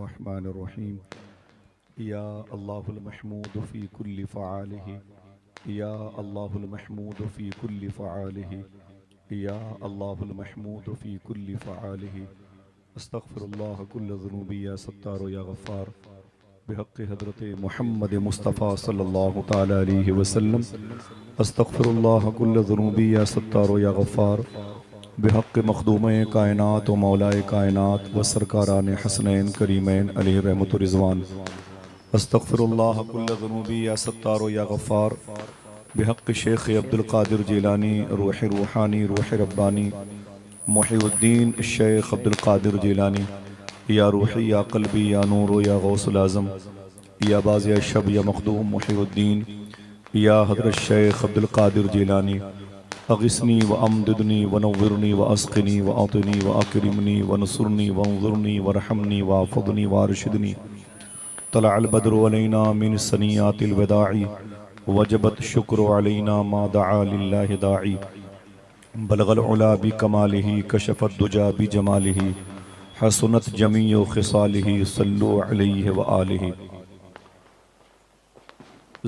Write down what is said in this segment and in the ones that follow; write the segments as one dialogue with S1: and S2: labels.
S1: बिस्मिल्लाहिर्रहमानिर्रहीम। या अल्लाहुल महमूद फ़ी कुल्ली फ़आलिही, या अल्लाहुल महमूद फ़ी कुल्ली फ़आलिही, या अल्लाहुल महमूद फ़ी कुल्ली फ़आलिही। अस्तग़फ़िरुल्लाह कुल्ल ज़ुनूबी या सत्तार या गफ़्फ़ार बिहक़्क़ि हज़रत मुहम्मद मुस्तफ़ा सल्लल्लाहु तआला अलैहि वसल्लम। अस्तग़फ़िरुल्लाह कुल्ल ज़ुनूबी या सत्तार या गफ़्फ़ार बिहक़्क़ि मख़दूम कायनात व मौलाए कायनात व सरकारान हसनैन करीमैन अलैहि रहमतु रिज़वान। अस्तग़फ़िरुल्लाह कुल्ल ज़ुनूबी या सत्तार या गफ़्फ़ार बिहक़्क़ि शेख़ अब्दुल क़ादिर जीलानी रूह रूहानी रूह रब्बानी मुहीउद्दीन शेख़ अब्दुल क़ादिर जीलानी। या रूही या क़ल्बी या नूर या गौसुल आज़म या बाज़ या शब या मख़दूम मुहीउद्दीन या हज़रत शेख़ अब्दुल क़ादिर जीलानी। अग़िस्नी व अमदिदनी व नव्विरनी व अस्क़िनी व अतिनी व अकरिमनी व नसुरनी व अंज़ुरनी व रहमनी व अफ़दनी व अरशिदनी। तलअल बद्रु अलैना मिन सनियातिल वदाई वजबत शुक्रु अलैना मा दआ लिल्लाहि दाई। बलगल उला बिकमालिही कशफत दुजा बिजमालिही हसनत जमीउ ख़िसालिही सल्लु अलैहि व आलिही।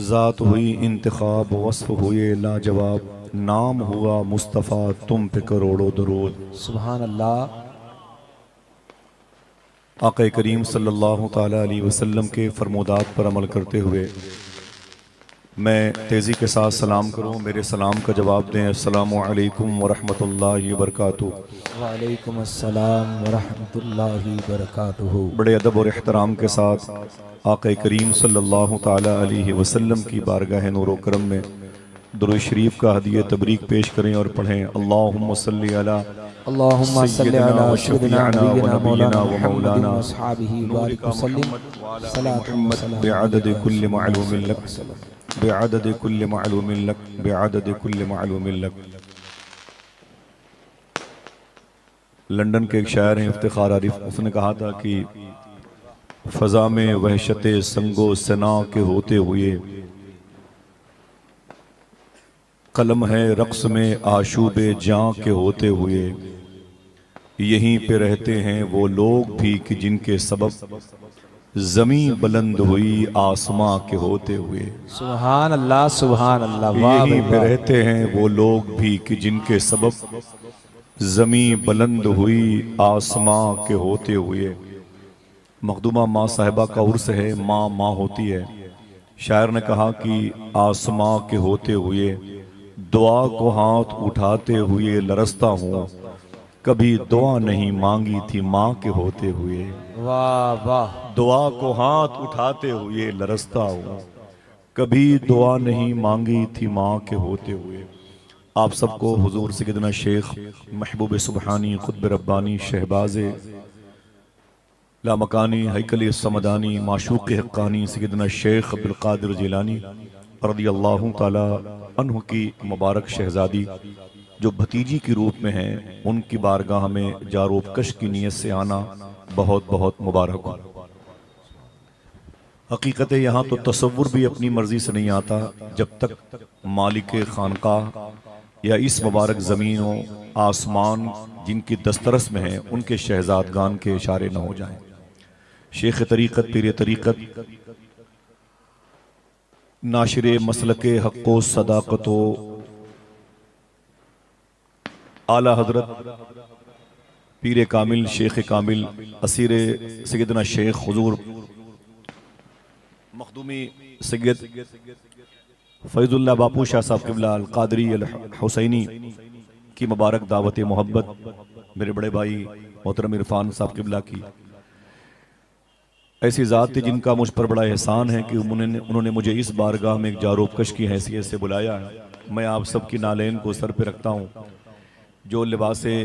S1: ज़ात हुई इंतखाब वस्फ़ हुए लाजवाब, नाम हुआ मुस्तफ़ा तुम पे करोड़ों दरूद।
S2: सुभान अल्लाह।
S1: आक़ा करीम सल्लल्लाहु ताला अलैहि वसल्लम के फरमोदात पर अमल करते हुए मैं तेज़ी के साथ सलाम करूँ, मेरे सलाम का जवाब दें। अस्सलामु अलैकुम व रहमतुल्लाहि व बरकातुहू।
S2: वालेकुम अस्सलाम व रहमतुल्लाहि व बरकातुहू।
S1: बड़े अदब और एहतराम के साथ आक़ा करीम सल्लल्लाहु ताला अलैहि वसल्लम की बारगाह नूर करम में दुरूद शरीफ का हदिया तबरीक पेश करें और पढ़ें। अल्लाहुम्मा सल्ली अला
S2: अल्लाहुम्मा सल्लि
S1: सय्यिदिना
S2: अला
S1: व
S2: सय्यिदिना
S1: शफ़ीअना व
S2: नबिय्यिना
S1: नबीना
S2: मौलाना
S1: व
S2: मुहम्मदिन
S1: मौलाना
S2: व अस्हाबिही व
S1: नूर
S2: बारिक
S1: का
S2: वसल्लिम
S1: मुहम्मद व आला
S2: सलातुन व
S1: मुहम्मद
S2: सलामुन
S1: बिअदद
S2: अलैका
S1: कुल्ल
S2: रसूलुल्लाह
S1: मालूमिन लक,
S2: सल्लल्लाहु अलैहि वसल्लम।
S1: बिअदद कुल्ल मालूमिन लक, बिअदद कुल्ल मालूमिन लक। लंदन के एक शायर हैं इफ्तिखार आरिफ, उसने कहा था कि फ़ज़ा में वहशते संगो सना के होते हुए कलम है रक़्स में आशूबे जां के होते हुए। यहीं पे रहते हैं वो लोग भी कि जिनके सबब ज़मीं बुलंद हुई आसमां के होते हुए।
S2: सुभान अल्लाह सुभान अल्लाह। वाह
S1: यहीं
S2: भाई
S1: पे
S2: वाह।
S1: रहते हैं वो लोग भी कि जिनके सबब ज़मीं बुलंद हुई आसमां के होते हुए। मखदूमा माँ साहिबा का उर्स है, माँ माँ होती है। शायर ने कहा कि आसमां के होते हुए दुआ को हाथ उठाते हुए लरसता हूँ, कभी दुआ नहीं मांगी थी माँ के होते हुए।
S2: वाह वाह।
S1: दुआ को हाथ उठाते हुए लरसता हूँ, कभी दुआ नहीं मांगी थी माँ के होते हुए। आप सबको हुजूर सैयदना शेख महबूब सुबहानी खुतब रब्बानी शहबाज़े लामकानी हैकल समदानी माशूक़ हक़्क़ानी सैयदना शेख अब्दुल क़ादिर जीलानी रज़ियल्लाहु ताला अन्हु की मुबारक शहज़ादी जो भतीजी के रूप में हैं, उनकी बारगाह में जारोबकश की नीयत से आना बहुत बहुत मुबारक हो। हकीकत यहाँ तो तसव्वुर भी अपनी मर्जी से नहीं आता जब तक मालिक खानकाह या इस मुबारक ज़मीन व आसमान जिनकी दस्तरस में है उनके शहजादगान के इशारे न हो जाएं। शेख तरीक़त पीर तरीक़त नाशिरे मसलके हक़्क़ो सदाक़तो आला हज़रत पीर कामिल शेख कामिल असीर सैयदना शेख हुजूर मखदूमी सैयद फैज़ुल्लाह बापू शाह साहब क़िबला अल क़ादरी अल हुसैनी की मुबारक दावत मोहब्बत, मेरे बड़े भाई मोहतरम इरफान साहब क़िबला की ऐसी ज़ात थी जिनका मुझ पर बड़ा एहसान है कि उन्होंने मुझे इस बारगाह में एक जारोबकश की हैसियत से बुलाया है। मैं आप सब की नालैन को सर पे रखता हूँ। जो लिबासे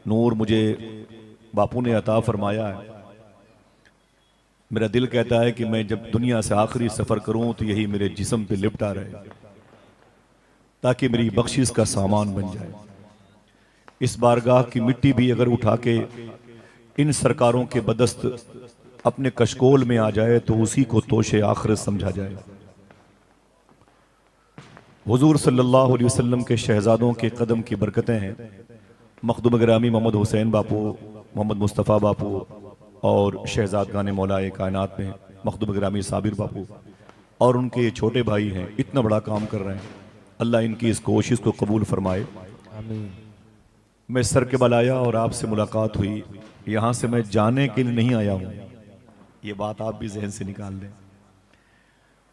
S1: नूर मुझे बापू ने अता फरमाया है, मेरा दिल कहता है कि मैं जब दुनिया से आखिरी सफ़र करूँ तो यही मेरे जिस्म पे लिपटा रहे, ताकि मेरी बख्शिश का सामान बन जाए। इस बारगाह की मिट्टी भी अगर उठा के इन सरकारों के बदस्त अपने कशकोल में आ जाए तो उसी को तोशे आखिरत समझा जाए। हुजूर सल्लल्लाहु अलैहि वसल्लम के शहजादों के कदम की बरकतें हैं। मखदूम गिरामी मोहम्मद हुसैन बापू, मोहम्मद मुस्तफ़ा बापू और शहजादगान मौलाए कायनात में मखदूम गिरामी साबिर बापू और उनके छोटे भाई हैं, इतना बड़ा काम कर रहे हैं। अल्लाह इनकी इस कोशिश को कबूल फरमाए।
S2: आमीन।
S1: मैं सर के बल आया और आपसे मुलाकात हुई। यहाँ से मैं जाने के लिए नहीं आया हूँ, ये बात आप भी जहन से निकाल लें।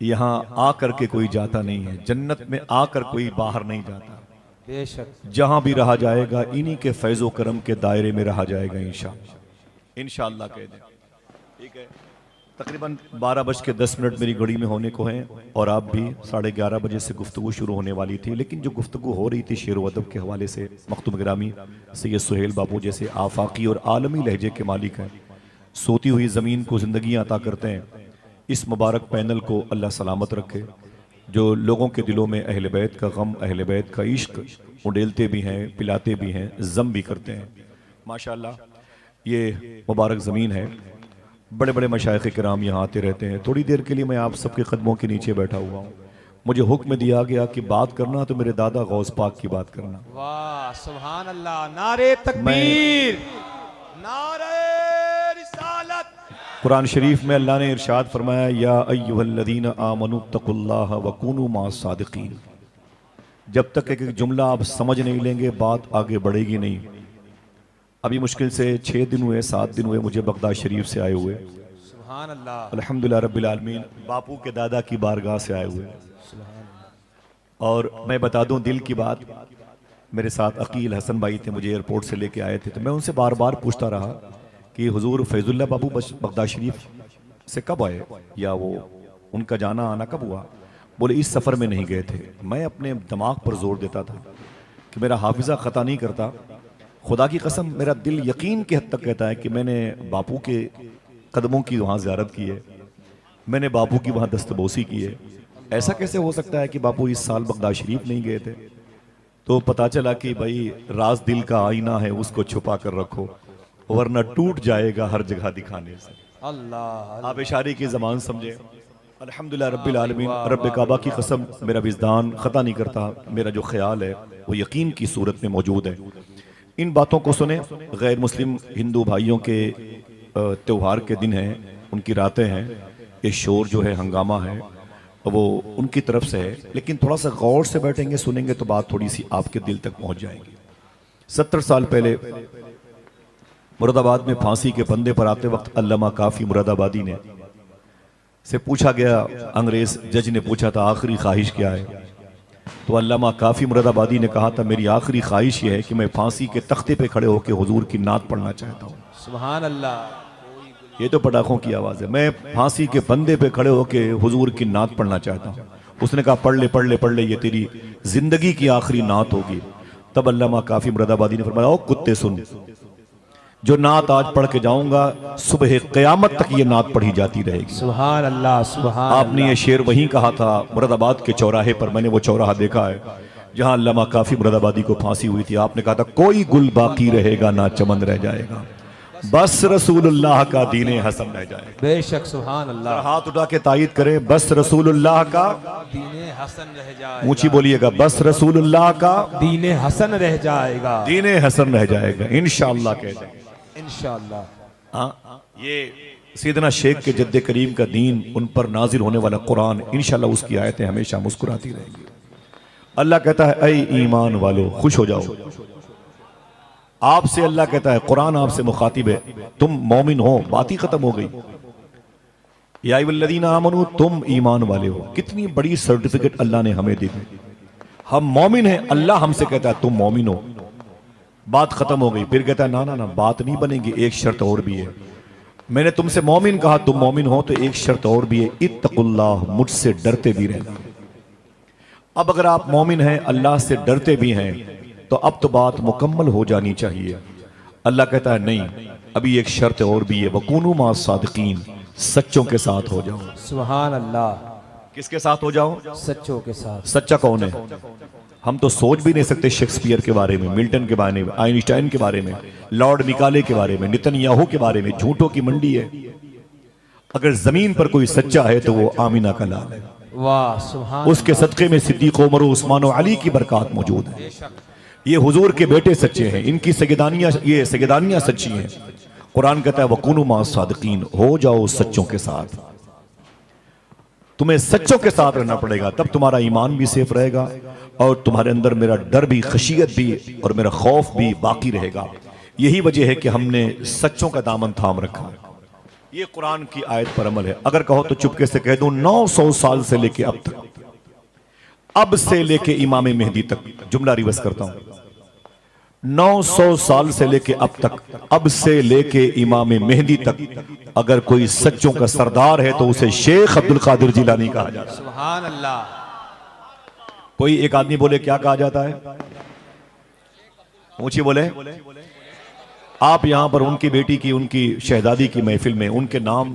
S1: यहाँ आकर के कोई जाता नहीं है, जन्नत में आकर कोई बाहर नहीं जाता।
S2: बेशक
S1: जहां भी रहा जाएगा इन्हीं के फैज़ो करम के दायरे में रहा जाएगा इंशाअल्लाह कह दें। ठीक है, तकरीबन 12:10 मेरी घड़ी में होने को हैं और आप भी 11:30 बजे से गुफ्तगू शुरू होने वाली थी, लेकिन जो गुफ्तगू हो रही थी शेर व अदब के हवाले से मखदूम गिरामी सैयद सुहेल बापू जैसे आफाकी और आलमी लहजे के मालिक हैं, सोती हुई ज़मीन को ज़िंदगी अता करते हैं। इस मुबारक पैनल को अल्लाह सलामत रखे, जो लोगों के दिलों में अहले बैत का गम, अहले बैत का इश्क उड़ेलते भी हैं, पिलाते भी हैं, जम भी करते हैं। माशाअल्लाह ये मुबारक ज़मीन है। बड़े बड़े मशाइख़ किराम यहाँ आते रहते हैं। थोड़ी देर के लिए मैं आप सबके कदमों के नीचे बैठा हुआ हूँ। मुझे हुक्म दिया गया कि बात करना तो मेरे दादा गौस पाक की बात करना।
S2: वाह सुभान अल्लाह, नारे तकबीर, नारे रिसालत।
S1: कुरान शरीफ में अल्लाह ने इरशाद फरमाया, या अय्युहल्लज़ीना आमनू तक़ुल्लाह व कूनू माअस सादिक़ीन। जब तक एक जुमला आप समझ नहीं लेंगे बात आगे बढ़ेगी नहीं। अभी मुश्किल से 6 दिन हुए, 7 दिन हुए मुझे बगदाद शरीफ से आए हुए।
S2: सुभान अल्लाह,
S1: अल्हम्दुलिल्लाह रब्बिल आलमीन, बापू के दादा की बारगाह से आए हुए। और मैं बता दूं दिल की बात, मेरे साथ अकील हसन भाई थे, मुझे एयरपोर्ट से लेके आए थे, तो मैं उनसे बार बार पूछता रहा कि हुजूर फैजुल्लाह बापू बगदाद शरीफ से कब आए, या वो उनका जाना आना कब हुआ। बोले इस सफ़र में नहीं गए थे। मैं अपने दिमाग पर जोर देता था कि मेरा हाफिज़ा ख़ता नहीं करता। खुदा की कसम मेरा दिल यकीन की हद तक कहता है कि मैंने बापू के कदमों की वहाँ ज़ियारत की है, मैंने बापू की वहाँ दस्तबोसी की है। ऐसा कैसे हो सकता है कि बापू इस साल बगदाद शरीफ नहीं गए थे। तो पता चला कि भाई राज दिल का आईना है, उसको छुपा कर रखो वरना टूट जाएगा हर जगह दिखाने से।
S2: अल्लाह
S1: आप इशारे की ज़बान समझे। अल्हम्दुलिल्लाह रब्बिल आलमीन, रब्ब काबा की कसम मेरा विज़दान ख़ता नहीं करता। मेरा जो ख्याल है वो यकीन की सूरत में मौजूद है। इन बातों को सुने। गैर मुस्लिम हिंदू भाइयों के त्यौहार के दिन हैं, उनकी रातें हैं, ये शोर जो है, हंगामा है, वो उनकी तरफ से है। लेकिन थोड़ा सा गौर से बैठेंगे, सुनेंगे तो बात थोड़ी सी आपके दिल तक पहुंच जाएगी। 70 साल पहले मुरादाबाद में फांसी के फंदे पर आते वक्त अल्लामा काफी मुरादाबादी ने से पूछा गया, अंग्रेज जज ने पूछा था आखिरी ख्वाहिश क्या है। तो अल्लामा काफी मुरादाबादी ने कहा था मेरी आखिरी ख्वाहिश ये है कि मैं फांसी के तख्ते पे खड़े होकर हुजूर की नात पढ़ना चाहता हूँ।
S2: सुभान अल्लाह,
S1: ये तो पटाखों की आवाज है। मैं फांसी के फंदे पे खड़े होकर हुजूर की नात पढ़ना चाहता हूँ। उसने कहा पढ़ ले पढ़ ले पढ़ ले, ये तेरी जिंदगी की आखिरी नात होगी। तब अल्लामा काफी मुरादाबादी ने फरमाया, ओ कुत्ते सुन, जो नात आज पढ़ के जाऊंगा सुबह क़यामत तक ये नात पढ़ी जाती रहेगी।
S2: सुभान अल्लाह, सुभान
S1: आपने ये शेर वहीं कहा था मुरादाबाद के चौराहे पर। मैंने वो चौराहा देखा है जहां अल्लामा काफी मुरादाबादी को फांसी हुई थी। आपने कहा था कोई गुल बाकी रहेगा ना चमन रह जाएगा, बस रसूलुल्लाह का दीने हसन रह जाएगा।
S2: बेशक सुभान अल्लाह,
S1: हाथ उठा के तायीद करें, बस रसूलुल्लाह का
S2: दीने हसन रह जाएगा।
S1: ऊंची बोलिएगा, बस रसूलुल्लाह का
S2: दीने हसन रह जाएगा,
S1: दीने हसन रह जाएगा इंशाअल्लाह कह दें।
S2: इंशाअल्लाह।
S1: हाँ, ये सैयदना शेख के जद्दे करीम का दीन, उन पर नाजिल होने वाला कुरान, इंशाअल्लाह उसकी आयतें हमेशा मुस्कुराती रहेंगी। अल्लाह कहता है ऐ ईमान वालो खुश हो जाओ। आपसे अल्लाह कहता है, कुरान आपसे मुखातिब है, तुम मोमिन हो, बात ही खत्म हो गई। या अय्युहल्लज़ीना आमनू, तुम ईमान वाले हो। कितनी बड़ी सर्टिफिकेट अल्लाह ने हमें दी। हम मोमिन हैं, अल्लाह हमसे कहता है तुम मोमिन हो, बात खत्म हो गई। फिर कहता है ना ना ना, बात नहीं बनेगी, एक शर्त और भी है। मैंने तुमसे मोमिन कहा, तुम मोमिन हो, तो एक शर्त और भी है, इत्तकुल्लाह, मुझसे डरते भी रहना। अब अगर आप मोमिन हैं, अल्लाह से डरते भी हैं, तो अब तो बात मुकम्मल हो जानी चाहिए। अल्लाह कहता है नहीं, अभी एक शर्त और भी है, वकूनू मा सादिकीन, सच्चों के साथ हो जाओ।
S2: सुभान अल्लाह,
S1: किसके साथ हो जाओ?
S2: सच्चों के साथ।
S1: सच्चा कौन है? हम तो सोच भी नहीं सकते शेक्सपियर के बारे में, मिल्टन के बारे में, आइंस्टाइन के बारे में, लॉर्ड निकाले के बारे में, नेतन्याहू के बारे में। झूठों की मंडी है। अगर जमीन पर कोई सच्चा है तो वो आमिना का लाल है।
S2: वाह सुभान,
S1: उसके सदक़े में सिद्दीक़, उमर, उस्मान और अली की बरकत मौजूद है। ये हुजूर के बेटे सच्चे हैं, इनकी सगेदानियां, ये सगेदानियां सच्ची हैं। कुरान कहता है वकुनु मा सादिकीन, हो जाओ सच्चों के साथ। तुम्हें सच्चों के साथ रहना पड़ेगा, तब तुम्हारा ईमान भी सेफ रहेगा और तुम्हारे अंदर मेरा डर भी, खशियत भी और मेरा खौफ भी बाकी रहेगा। यही वजह है कि हमने सच्चों का दामन थाम रखा। ये कुरान की आयत पर अमल है। अगर कहो तो चुपके से कह दूं, 900 साल से लेके अब तक, अब से लेके इमाम मेहदी तक, जुमला रिवर्स करता हूं, 900 साल से लेके अब तक, अब से लेके इमाम मेहदी तक, अगर कोई सच्चों का सरदार है तो उसे शेख अब्दुल कादिर जिलानी कहा जाता है।
S2: सुभान अल्लाह।
S1: कोई एक आदमी बोले क्या कहा जाता है, ऊंची बोले। आप यहां पर उनकी बेटी की, उनकी शहजादी की महफिल में उनके नाम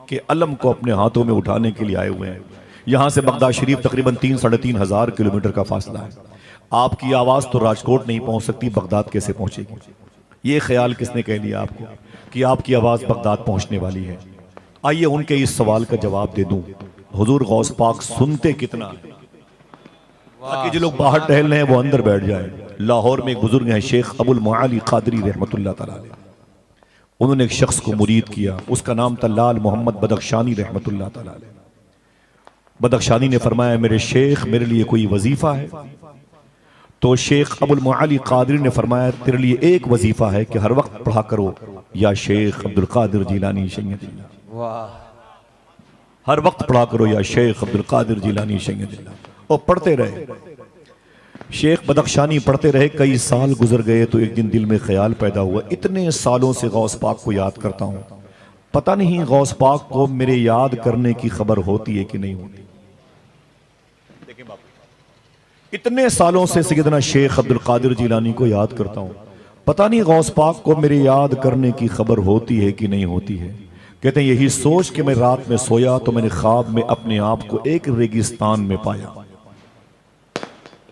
S1: के अलम को अपने हाथों में उठाने के लिए आए हुए हैं। यहां से बगदाद शरीफ तकरीबन 3-3.5 हजार किलोमीटर का फासला है। आपकी आवाज तो राजकोट नहीं पहुंच सकती, बगदाद कैसे पहुंचेगी? ये ख्याल किसने कह लिया आपको कि आपकी आवाज बगदाद पहुंचने वाली है? आइए उनके इस सवाल का जवाब दे दूं। हुजूर गौस पाक सुनते कितना है, ताकि जो लोग बाहर टहल रहे हैं वो अंदर बैठ जाए। लाहौर में एक बुजुर्ग हैं शेख अबुल मुआली कादरी रहमतुल्लाह तआला अलैह। उन्होंने एक शख्स को मुरीद किया, उसका नाम था लाल मोहम्मद बदख्शानी रहमतुल्लाह तआला अलैह। बदख्शानी ने फरमाया मेरे शेख मेरे लिए कोई वजीफा है? तो शेख अबुल मुआली कादरी ने फरमाया तेरे लिए एक वजीफा है कि हर वक्त पढ़ा करो या शेख अब्दुल कादिर जिलानी शय्यदुल्लाह। वाह। हर वक्त पढ़ा करो या शेख अब्दुल कादिर जिलानी शय्यदुल्लाह। और पढ़ते रहे, शेख बदख्शानी पढ़ते रहे। कई साल गुजर गए तो एक दिन दिल में ख्याल पैदा हुआ, इतने सालों से गौस पाक को याद करता हूं, पता नहीं गौस पाक को मेरे याद करने की खबर होती है कि नहीं होती। देखें बाप, इतने सालों से सैयदना शेख अब्दुल कादिर जिलानी को याद करता हूं, पता नहीं गौस पाक को मेरे याद करने की खबर होती है कि नहीं होती है। कहते हैं यही सोच के मैं रात में सोया तो मैंने ख्वाब में अपने आप को एक रेगिस्तान में पाया।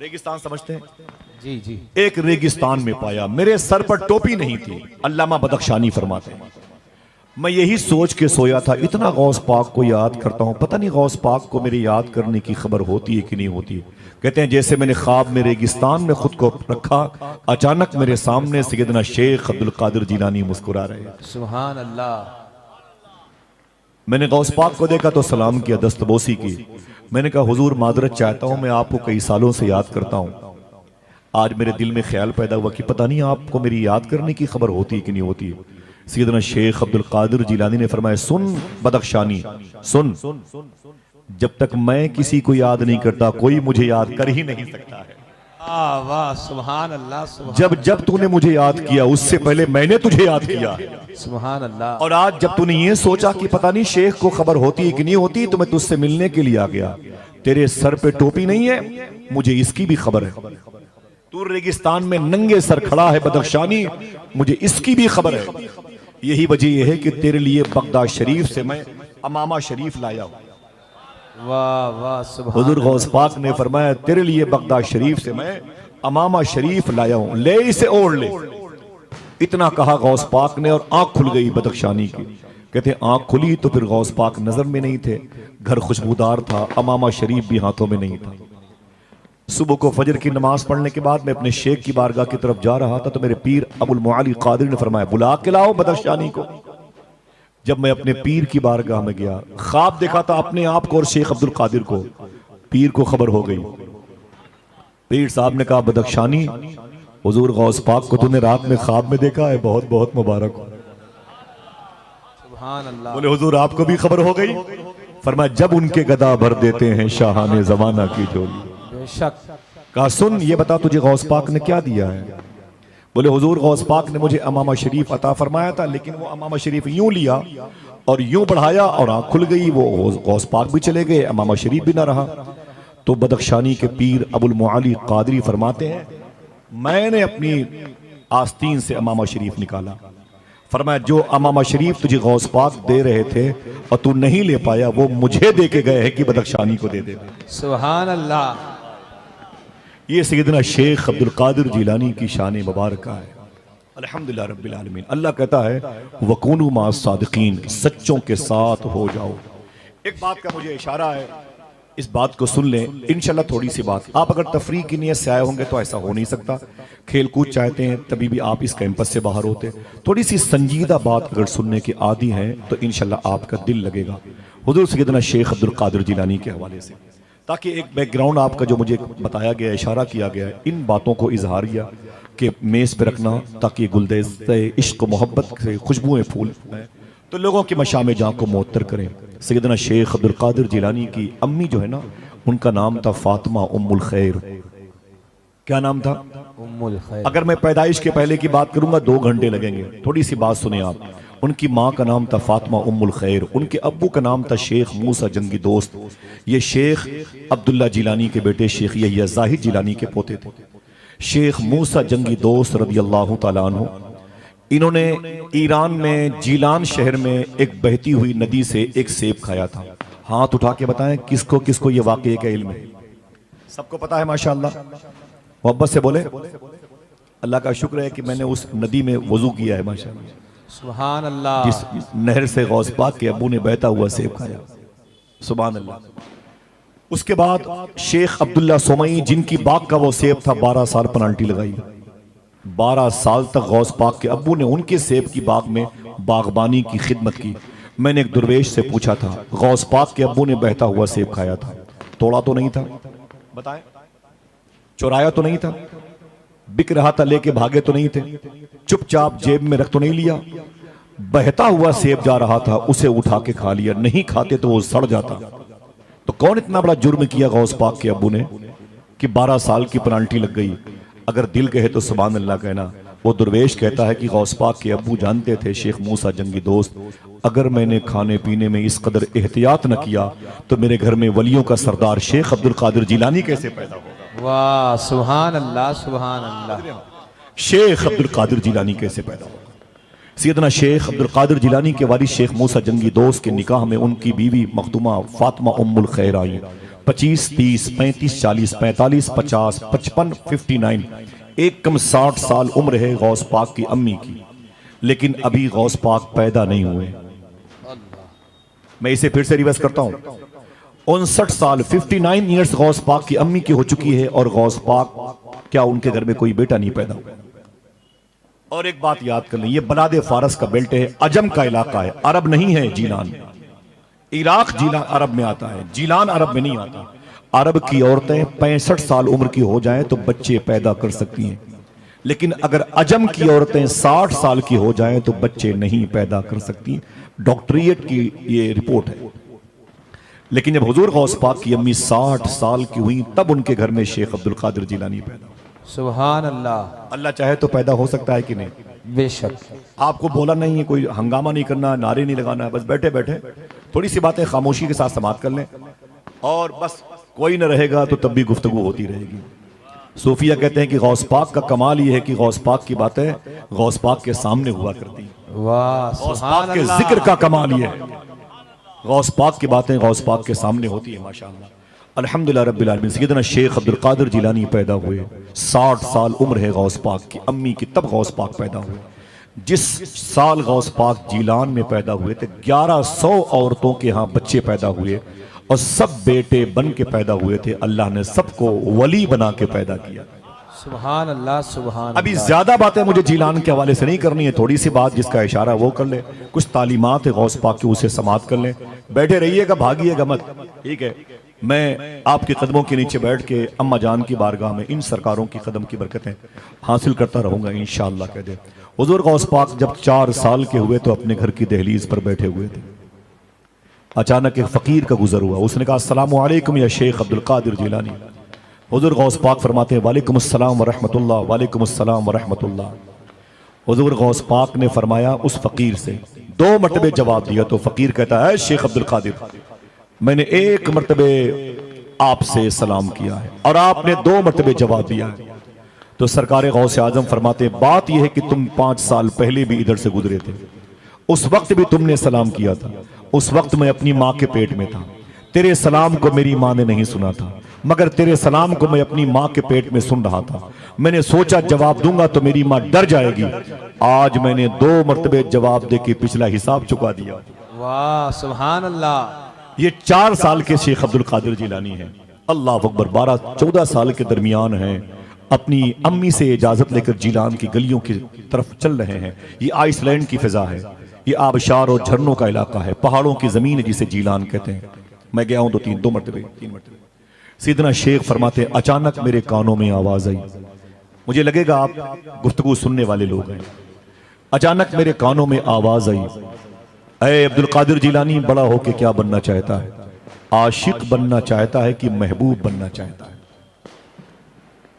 S1: रेगिस्तान समझते हैं?
S2: जी जी।
S1: एक रेगिस्तान में पाया, मेरे सर पर टोपी नहीं थी। अल्लामा बदख्शानी फरमाते हैं मैं यही सोच के सोया था, इतना गौस पाक को याद करता हूं, पता नहीं गौस पाक को मेरे याद करने की खबर होती है कि नहीं होती। कहते हैं जैसे मैंने ख्वाब में रेगिस्तान में खुद को रखा, अचानक मेरे सामने सैयदना शेख अब्दुल कादिर जिलानी मुस्कुरा रहे।
S2: सुभान अल्लाह।
S1: मैंने गौस पाक को देखा तो सलाम किया, दस्तबोसी की। मैंने कहा हुजूर माजरत चाहता हूं, मैं आपको कई सालों से याद करता हूं। आज मेरे दिल में ख्याल पैदा हुआ कि पता नहीं आपको मेरी याद करने की खबर होती है कि नहीं होती। सैयदना शेख अब्दुल कादिर जिलानी ने फरमाया सुन बदख्शानी सुन, जब तक मैं किसी को याद नहीं करता कोई मुझे याद कर ही नहीं सकता है।
S2: वाह सुभान अल्लाह। सुभान
S1: जब जब तूने मुझे याद किया उससे पहले मैंने तुझे याद किया।
S2: सुभान अल्लाह।
S1: और आज जब तूने ये सोचा कि पता नहीं शेख को खबर होती है कि नहीं होती, तो मैं तुझसे मिलने के लिए आ गया। तेरे सर पे टोपी नहीं है, मुझे इसकी भी खबर है। तू रेगिस्तान में नंगे सर खड़ा है बदख्शानी, मुझे इसकी भी खबर है। यही वजह यह है कि तेरे लिए बगदाद शरीफ से मैं अमामा शरीफ लाया हूं।
S2: वाह वाह सुभान।
S1: हुजूर गौस पाक ने फरमाया तेरे लिए बगदाद शरीफ से मैं अमामा शरीफ लाया हूं, ले इसे ओढ़ ले। इतना कहा गौस पाक ने और आंख खुल गई बदख्शानी की। कहते आंख खुली तो फिर गौस पाक नजर में नहीं थे, घर खुशबूदार था, अमामा शरीफ भी हाथों में नहीं था। सुबह को फजर की नमाज पढ़ने के बाद मैं अपने शेख की बारगाह की तरफ जा रहा था तो मेरे पीर अबुल मुआली कादिर ने फरमाया बुला के लाओ बदख्शानी को। जब मैं अपने पीर की बारगाह में गया, ख्वाब देखा था अपने आप को और शेख अब्दुल कादिर को। पीर को खबर हो गई। पीर साहब ने कहा बदख्शानी हुजूर गौस पाक को तूने रात में ख्वाब में देखा है, बहुत बहुत मुबारक हो।
S2: सुभान अल्लाह।
S1: बोले हुजूर आपको भी खबर हो गई? फरमाया जब उनके गदा भर देते हैं शाहाने जमाना की झोली।
S2: बेशक।
S1: कहा सुन ये बता तुझे गौस पाक ने क्या दिया है? बोले हुजूर गौस पाक ने मुझे अमामा शरीफ अता फरमाया था, लेकिन वो अमामा शरीफ यूं लिया और यूं बढ़ाया और आंख खुल गई, वो गौस पाक भी चले गए, अमामा शरीफ भी ना रहा। तो बदख्शानी के पीर अबुल मुआली कादरी फरमाते हैं मैंने अपनी आस्तीन से अमामा शरीफ निकाला। फरमाया जो अमामा शरीफ तुझे गौस पाक दे रहे थे और तू नहीं ले पाया, वो मुझे दे के गए हैं कि बदख्शानी को दे दे।
S2: सुभान अल्लाह।
S1: ये सैयदना शेख अब्दुल कादिर जिलानी की शान मुबारक है। अल्हम्दुलिल्लाह रब्बिल आलमीन। अल्लाह कहता है वकुनु मा सादिकीन, सच्चों के साथ हो जाओ। एक बात का मुझे इशारा है, इस बात को सुन लें। इंशाल्लाह थोड़ी सी बात, आप अगर तफरीह की नीयत से आए होंगे तो ऐसा हो नहीं सकता, खेल कूद चाहते हैं तभी भी आप इस कैंपस से बाहर होते। थोड़ी सी संजीदा बात अगर सुनने के आदी हैं तो इंशाल्लाह आपका दिल लगेगा हुजूर सैयदना शेख अब्दुल कादिर जिलानी के हवाले से, ताकि एक बैकग्राउंड आपका जो मुझे बताया गया, इशारा किया गया है, इन बातों को इजहारिया के मेज़ पे रखना ताकि गुलदस्ते इश्क मोहब्बत से खुशबुएं फूल तो लोगों की मशाम जाँ को मुअत्तर करें। सैयदना शेख अब्दुल कादिर जिलानी की अम्मी जो है ना, उनका नाम था फातिमा उम्मुल खैर। क्या नाम था?
S2: उम्मुल खैर।
S1: अगर मैं पैदाइश के पहले की बात करूंगा 2 घंटे लगेंगे, थोड़ी सी बात सुने आप। उनकी माँ का नाम था फातिमा उम्मुल खैर, उनके अब्बू का नाम था शेख मूसा जंगी दोस्त। ये शेख अब्दुल्ला जिलानी के बेटे शेख यहिया जाहिद जिलानी के पोते थे। शेख मूसा जंगी दोस्त रज़ी अल्लाह तआला अन्हु, इन्होंने ईरान में जीलान शहर में एक बहती हुई नदी से एक सेब खाया था। हाथ उठा के बताएं किसको किसको ये वाकये का इल्म है? सबको पता है माशाअल्लाह, मोहब्बत से बोले। अल्लाह का शुक्र है कि मैंने उस नदी में वजू किया है माशाअल्लाह,
S2: सुभान अल्लाह।
S1: जिस नहर से गौस पाक के अब्बू ने बहता हुआ सेब खाया, सुभान अल्लाह। उसके बाद शेख अब्दुल्ला सोमई, जिनकी बाग का वो सेब था, 12 साल पेनाल्टी लगाई। 12 साल तक गौस पाक के अब्बू ने उनके सेब की बाग में बागबानी की खिदमत की। मैंने एक दुर्वेश से पूछा था, गौस पाक के अब्बू ने बहता हुआ सेब खाया था, तोड़ा तो नहीं था? बताएं, चुराया तो नहीं था? बिक रहा था लेके भागे तो नहीं थे? चुपचाप जेब में रख तो नहीं लिया? बहता हुआ सेब जा रहा था, उसे उठा के खा लिया। नहीं खाते तो वो सड़ जाता। तो कौन इतना बड़ा जुर्म किया गौस पाक के अब्बू ने कि 12 साल की पेनाल्टी लग गई? अगर दिल कहे तो सुभान अल्लाह कहना। वो दुर्वेश कहता है कि गौस पाक के अब्बू जानते थे शेख मूसा जंगी दोस्त, अगर मैंने खाने पीने में इस कदर एहतियात न किया तो मेरे घर में वलियों का सरदार शेख अब्दुल कादिर जिलानी कैसे पैदा होगा?
S2: वाह, सुभान अल्लाह, सुभान अल्लाह।
S1: शेख अब्दुल कादिर जिलानी कैसे पैदा होगा? सैयदना शेख अब्दुल कादिर जिलानी के वालिद शेख मूसा जंगी दोस्त के निकाह में उनकी बीवी मखदूमा फातिमा उम्मुल खैर आई। 25, 30, 35, 40, 45, 50, 55, 59, एक कम 60 साल उम्र है गौस पाक की अम्मी की, लेकिन अभी गौस पाक पैदा नहीं हुए। मैं इसे फिर से रिवर्स करता हूं। 59 साल 59 ईयर्स गौस पाक की अम्मी की हो चुकी है और गौस पाक क्या उनके घर में कोई बेटा नहीं पैदा हुआ? और एक बात याद कर लें, ये बलादे फारस का बेल्ट है, अजम का इलाका है, अरब नहीं है। जीलान, इराक जीलान अरब में आता है, जीलान अरब में नहीं आता। अरब की औरतें 65 साल उम्र की हो जाएं तो बच्चे पैदा कर सकती हैं, लेकिन अगर अजम की औरतें 60 साल की हो जाएं तो बच्चे नहीं पैदा कर सकती। डॉक्टरेट की ये रिपोर्ट है। लेकिन जब हुजूर गौस पाक की अम्मी 60 साल की हुई तब उनके घर में शेख अब्दुल कादिर जिलानी पैदा हुआ।
S2: सुभान अल्लाह।
S1: अल्लाह चाहे तो पैदा हो सकता है कि नहीं?
S2: बेशक।
S1: आपको बोला नहीं है, कोई हंगामा नहीं करना, नारे नहीं लगाना है, बस बैठे बैठे थोड़ी सी बातें खामोशी के साथ समाप्त कर लें और बस कोई न रहेगा तो तब भी गुफ्तगू होती रहेगी। सूफिया कहते हैं कि गौस पाक का कमाल ये है कि गौस पाक की बातें गौस पाक के सामने हुआ करती हैं।
S2: वाह,
S1: गौस पाक के जिक्र का कमाल ये है, गौस पाक की बातें गौस पाक के सामने होती है माशाअल्लाह। अल्हम्दुलिल्लाह रब्बिल आलमीन। सैयदना शेख अब्दुल कादिर जिलानी पैदा हुए, 60 साल उम्र है गौस पाक की अम्मी की, तब गौस पाक पैदा हुए। जिस साल गौस पाक जीलान में पैदा हुए थे 1100 औरतों के यहाँ बच्चे पैदा हुए और सब बेटे बन के पैदा हुए थे। अल्लाह ने सबको वली बना के पैदा किया।
S2: सुभान अल्लाह, सुभान।
S1: अभी ज्यादा बातें मुझे जीलान के हवाले से नहीं करनी है, थोड़ी सी बात जिसका इशारा वो कर ले, कुछ तालीमात है गौस पाक की उसे समाप्त कर ले। बैठे रहिएगा, भागिएगा मत, ठीक है? मैं आपके कदमों के नीचे बैठ के अम्मा जान की बारगाह में इन सरकारों की कदम की बरकतें हासिल करता रहूंगा इंशाअल्लाह। कह दे हुजूर गौस पाक जब 4 साल के हुए तो अपने घर की दहलीज पर बैठे हुए थे। अचानक एक फकीर का गुजर हुआ, उसने कहा अस्सलामु अलैकुम या शेख अब्दुल कादिर जिलानी। हुजूर गौस पाक फरमाते हैं वालेकुम अस्सलाम व रहमतुल्लाह, वालेकुम अस्सलाम व रहमतुल्लाह। हुजूर गौस पाक ने फरमाया उस फकीर से 2 मरतबे जवाब दिया तो फकीर कहता है शेख अब्दुल कादिर, मैंने 1 मरतबे आपसे सलाम किया है और आपने 2 मरतबे जवाब दिया है। तो सरकार गौस आजम फरमाते बात यह है कि तुम 5 साल पहले भी इधर से गुजरे थे, उस वक्त भी तुमने सलाम किया था। उस वक्त मैं अपनी माँ के पेट में था, तेरे सलाम को मेरी माँ ने नहीं सुना था, मगर तेरे सलाम को मैं अपनी माँ के पेट में सुन रहा था। मैंने सोचा जवाब दूंगा तो मेरी माँ डर जाएगी। आज मैंने 2 मरतबे जवाब दे के पिछला हिसाब चुका दिया।
S2: वाह, सुभान अल्लाह।
S3: ये 4 साल के शेख अब्दुल कादिर जिलानी हैं। अल्लाह अकबर, 12-14 साल के दरमियान हैं। अपनी अम्मी से इजाजत लेकर जीलान की गलियों की तरफ चल रहे हैं। ये आइसलैंड की फिजा है, ये आबशार और झरनों का इलाका है, पहाड़ों की जमीन है जिसे जीलान कहते हैं। मैं गया हूं 2 मरतबे। सीधना शेख फरमाते हैं, अचानक मेरे कानों में आवाज आई। मुझे लगेगा आप गुफ्तगू सुनने वाले लोग हैं। अचानक मेरे कानों में आवाज आई, ऐ अब्दुल कादिर जिलानी, बड़ा होके क्या बनना चाहता है? आशिक बनना चाहता है कि महबूब बनना चाहता है?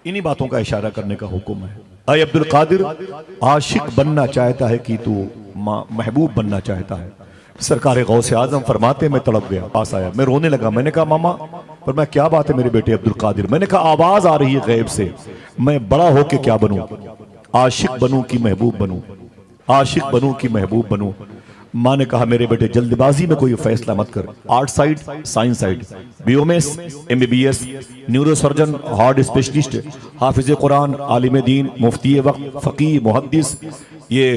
S3: इन्हीं बातों का इशारा करने का हुक्म है। ऐ अब्दुल कादिर, आशिक बनना चाहता है कि तू महबूब बनना चाहता है? सरकार गौसे आजम फरमाते, मैं तड़प गया, पास आया, मैं रोने लगा। मैंने कहा मामा, पर मैं क्या बात है मेरे बेटे अब्दुल कादिर? मैंने कहा आवाज आ रही है गैब से, मैं बड़ा होके क्या बनूं? आशिक बनूं कि महबूब बनूं? आशिक बनूं कि महबूब बनूं? माँ ने कहा मेरे बेटे जल्दबाजी में कोई फैसला मत कर। Art side, science side, BOMS, MBBS, neurosurgeon, heart specialist, हाफिज कुरान, आलिम दीन, मुफ्ती वक्त, फकीह, मुहद्दिस, ये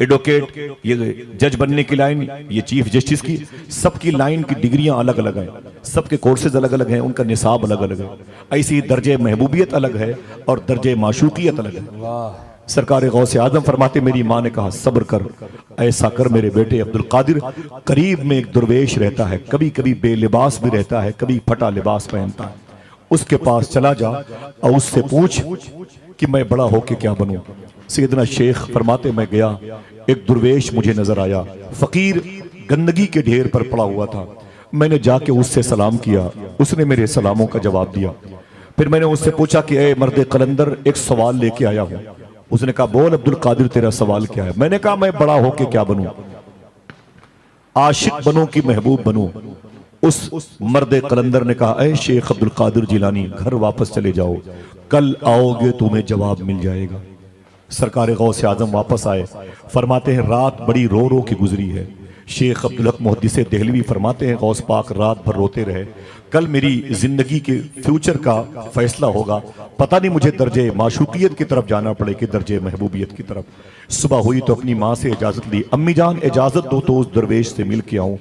S3: एडवोकेट, ये जज बनने की लाइन, ये चीफ जस्टिस की, सबकी लाइन की डिग्रियां अलग अलग हैं, सबके कोर्सेज अलग अलग हैं, उनका निसाब अलग अलग है। ऐसी दर्जे महबूबियत अलग है और दर्जे माशूकियत अलग है। सरकार गौसे आजम फरमाते, मेरी माँ ने कहा सब्र कर, ऐसा कर मेरे बेटे अब्दुल कादिर, करीब में एक दुर्वेश रहता है, कभी कभी बेलिबास भी रहता है, कभी फटा लिबास पहनता है, उसके पास चला जा और उससे पूछ कि मैं बड़ा होके क्या बनूं। सैयदना शेख फरमाते, मैं गया, एक दुर्वेश मुझे नजर आया, फकीर गंदगी के ढेर पर पड़ा हुआ था। मैंने जाके उससे सलाम किया, उसने मेरे सलामों का जवाब दिया। फिर मैंने उससे पूछा कि ए मर्द कलंदर, एक सवाल लेके आया हूं। उसने कहा बोल अब्दुल कादिर, तेरा सवाल क्या है? मैंने कहा मैं बड़ा होके क्या बनूं? आशिक बनूं कि महबूब बनूं? उस मर्द कलंदर ने कहा, ऐ शेख अब्दुल कादिर जिलानी, घर वापस चले जाओ, कल आओगे तुम्हें जवाब मिल जाएगा। सरकार गौसे आजम वापस आए, फरमाते हैं रात बड़ी रो रो के गुजरी है। शेख अब्दुल हक मुहद्दिस देहलवी फरमाते हैं, गौस पाक रात भर रोते रहे, कल मेरी जिंदगी के फ्यूचर का फैसला होगा, पता नहीं मुझे दर्जे माशूकियत की तरफ जाना पड़े कि दर्जे महबूबियत की तरफ। सुबह हुई तो अपनी माँ से इजाजत ली, अम्मी जान इजाजत दो तो उस दरवेश से मिल के आऊं।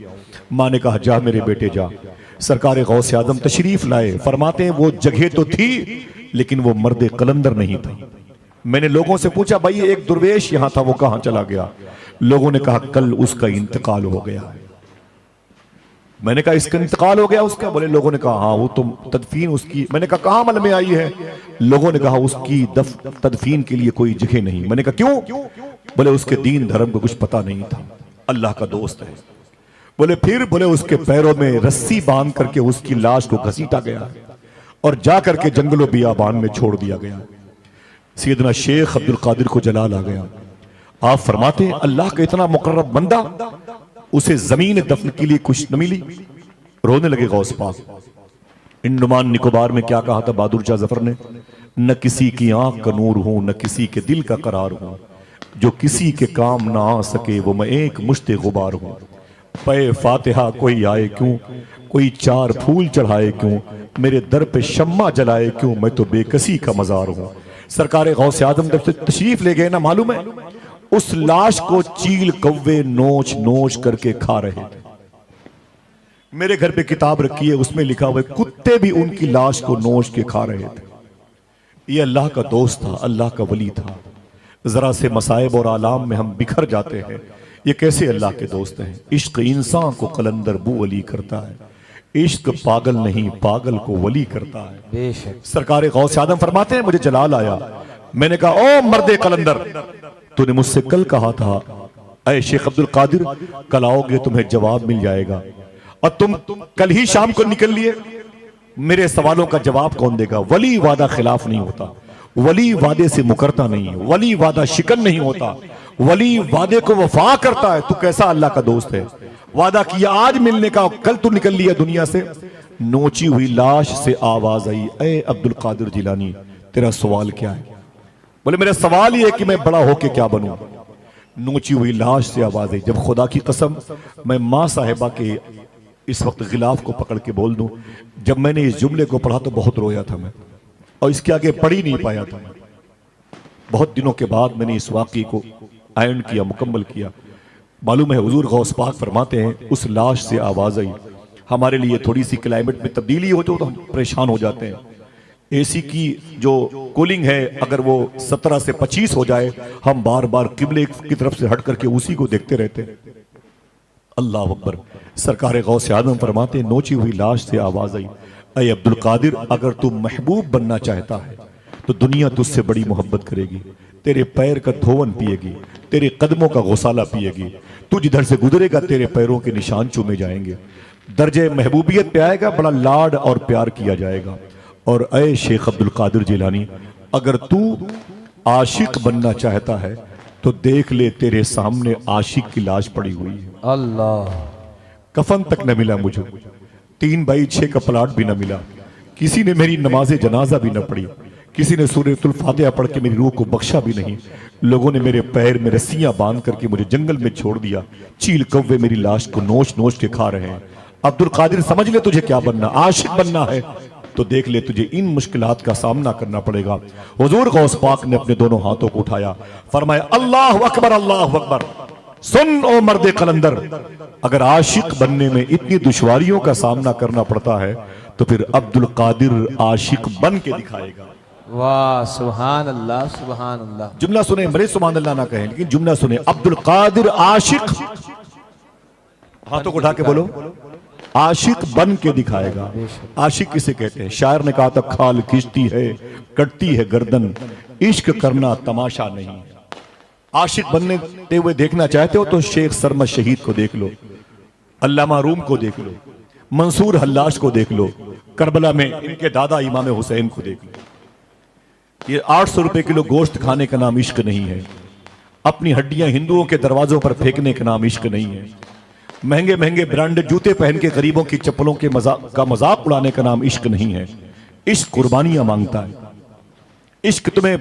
S3: माँ ने कहा जा मेरे बेटे जा। सरकार गौसे आजम तशरीफ लाए, फरमाते हैं वो जगह तो थी लेकिन वो मर्द कलंदर नहीं था। मैंने लोगों से पूछा भाई एक दुर्वेश यहां था, वो कहां चला गया? लोगों ने कहा कल उसका इंतकाल हो गया। मैंने कहा इसका इंतकाल हो गया उसका? बोले लोगों ने कहा हाँ, वो तो तदफीन उसकी। मैंने कहा कहां अमल में आई है? लोगों ने कहा उसकी तदफीन के लिए कोई जगह नहीं। मैंने कहा क्यों? बोले उसके दीन धर्म को कुछ पता नहीं था, अल्लाह का दोस्त है। बोले फिर? बोले उसके पैरों में रस्सी बांध करके उसकी लाश को घसीटा गया और जा करके जंगलों बियाबान में छोड़ दिया गया। सैयदना शेख अब्दुल कादिर को जलाल आ गया। आप फरमाते हैं अल्लाह का इतना मुकर्रब बंदा, उसे जमीन दफन के लिए कुछ न मिली, रोने लगे गौस पाक। अंडमान निकोबार में क्या कहा था बहादुर शाह जफर ने? न किसी की आंख का नूर हूं, न किसी के दिल का करार हूं, जो किसी के काम ना आ सके वो मैं एक मुश्ते गुबार हूं। पे फातिहा कोई आए क्यों, कोई 4 फूल चढ़ाए क्यों, मेरे दर पे शम्मा जलाए क्यों, मैं तो बेकसी का मजार हूं। सरकार गौसे आजम जब से तशरीफ ले गए ना, मालूम है उस लाश को चील कौवे नोच नोच करके खा रहे थे। मेरे घर पे किताब रखी है, उसमें लिखा हुआ है कुत्ते भी उनकी लाश को नोच के खा रहे थे। ये अल्लाह का दोस्त था, अल्लाह का वली था। जरा से मसाइब और आलाम में हम बिखर जाते हैं, ये कैसे अल्लाह के दोस्त हैं? इश्क इंसान को कलंदर बू वली करता है, इश्क पागल नहीं पागल को वली करता है।
S2: बेशक।
S3: सरकार गौसे आदम फरमाते हैं मुझे जलाल आया, मैंने कहा ओ मर्दे कलंदर, तूने मुझसे कल कहा था ऐ शेख अब्दुल कादिर कल आओगे तुम्हें जवाब मिल जाएगा, और तुम कल ही शाम को निकल लिए। मेरे सवालों का जवाब कौन देगा? वली वादा खिलाफ नहीं होता, वली वादे से मुकरता नहीं, वली वादा शिकन नहीं होता, वली वादे को वफा करता है। तू कैसा अल्लाह का दोस्त है? वादा किया आज मिलने का, कल तू निकल लिया दुनिया से। नोची हुई लाश से आवाज आई, ऐ अब्दुल कादिर जिलानी तेरा सवाल क्या है? बोले मेरा सवाल ये है कि मैं बड़ा होके क्या बनूं। नोची हुई लाश से आवाज आई। जब खुदा की कसम मैं मां साहिबा के इस वक्त गिलाफ को पकड़ के बोल दूं, जब मैंने इस जुमले को पढ़ा तो बहुत रोया था मैं, और इसके आगे पढ़ ही नहीं पाया था। बहुत दिनों के बाद मैंने इस वाकये को आयन किया, मुकम्मल किया। मालूम है हुजूर गौस पाक फरमाते हैं उस लाश से आवाज आई, हमारे लिए थोड़ी सी क्लाइमेट में तब्दीली हो तो हम परेशान हो जाते हैं। एसी की जो कूलिंग है अगर वो 17 से 25 हो जाए, हम बार बार किबले की तरफ से हट करके उसी को देखते रहते हैं। अल्लाह अकबर। सरकार गौसे आजम फरमाते, नोची हुई लाश से आवाज आई, अय अब्दुल कादिर, अगर तू महबूब बनना चाहता है तो दुनिया तुझसे बड़ी मोहब्बत करेगी, तेरे पैर का धोवन पिएगी, तेरे कदमों का गौसाला पिएगी, तू जिधर से गुजरेगा तेरे पैरों के निशान चूमे जाएंगे, दर्जे महबूबियत पे आएगा, बड़ा लाड और प्यार किया जाएगा। और अय शेख अब्दुल कादिर जिलानी, अगर तू आशिक बनना चाहता है तो देख ले तेरे सामने आशिक की लाश पड़ी हुई है।
S2: अल्लाह।
S3: कफन तक न मिला मुझे, 3/6 का प्लाट भी न मिला, किसी ने मेरी नमाज जनाजा भी न पढ़ी, किसी ने सूरतुल फातिहा पढ़ के मेरी रूह को बख्शा भी नहीं। लोगों ने मेरे पैर में रस्सियां बांध करके मुझे जंगल में छोड़ दिया, चील कौवे मेरी लाश को नोच नोच के खा रहे हैं। अब्दुल कादिर समझ ले तुझे क्या बनना, आशिक बनना है तो देख ले तुझे इन मुश्किलात का सामना करना पड़ेगा। हुजूर गौस पाक ने अपने दोनों हाथों को उठाया, फरमाया अल्लाह अकबर, अल्लाह अकबर। सुन ओ मर्दे कलंदर, अगर आशिक बनने में इतनी दुश्वारियों का सामना करना पड़ता है तो फिर अब्दुल कादिर आशिक बन के दिखाएगा।
S2: वाह, सुभान अल्लाह, सुभान अल्लाह।
S3: जुमला सुने, भले सुभान अल्लाह ना कहें, लेकिन जुमला सुने, अब्दुल कादिर आशिक, हाथों को उठा के बोलो, आशिक बन के दिखाएगा। आशिक किसे कहते हैं? शायर ने कहा था, खाल खींचती है, कटती है गर्दन, इश्क करना तमाशा नहीं है। आशिक बनने हुए देखना चाहते हो तो शेख सरमद शहीद को देख लो, अल्लामा रूम को देख लो, मंसूर हल्लाश को देख लो, करबला में इनके दादा इमाम हुसैन को देख लो। ये 800 रुपए किलो गोश्त खाने का नाम इश्क नहीं है, अपनी हड्डियां हिंदुओं के दरवाजों पर फेंकने का नाम इश्क नहीं है, महंगे महंगे ब्रांडेड जूते पहन के गरीबों की चप्पलों के मजाक उड़ाने का नाम इश्क नहीं है। इश्क कुर्बानियां मांगता है, इश्क तुम्हें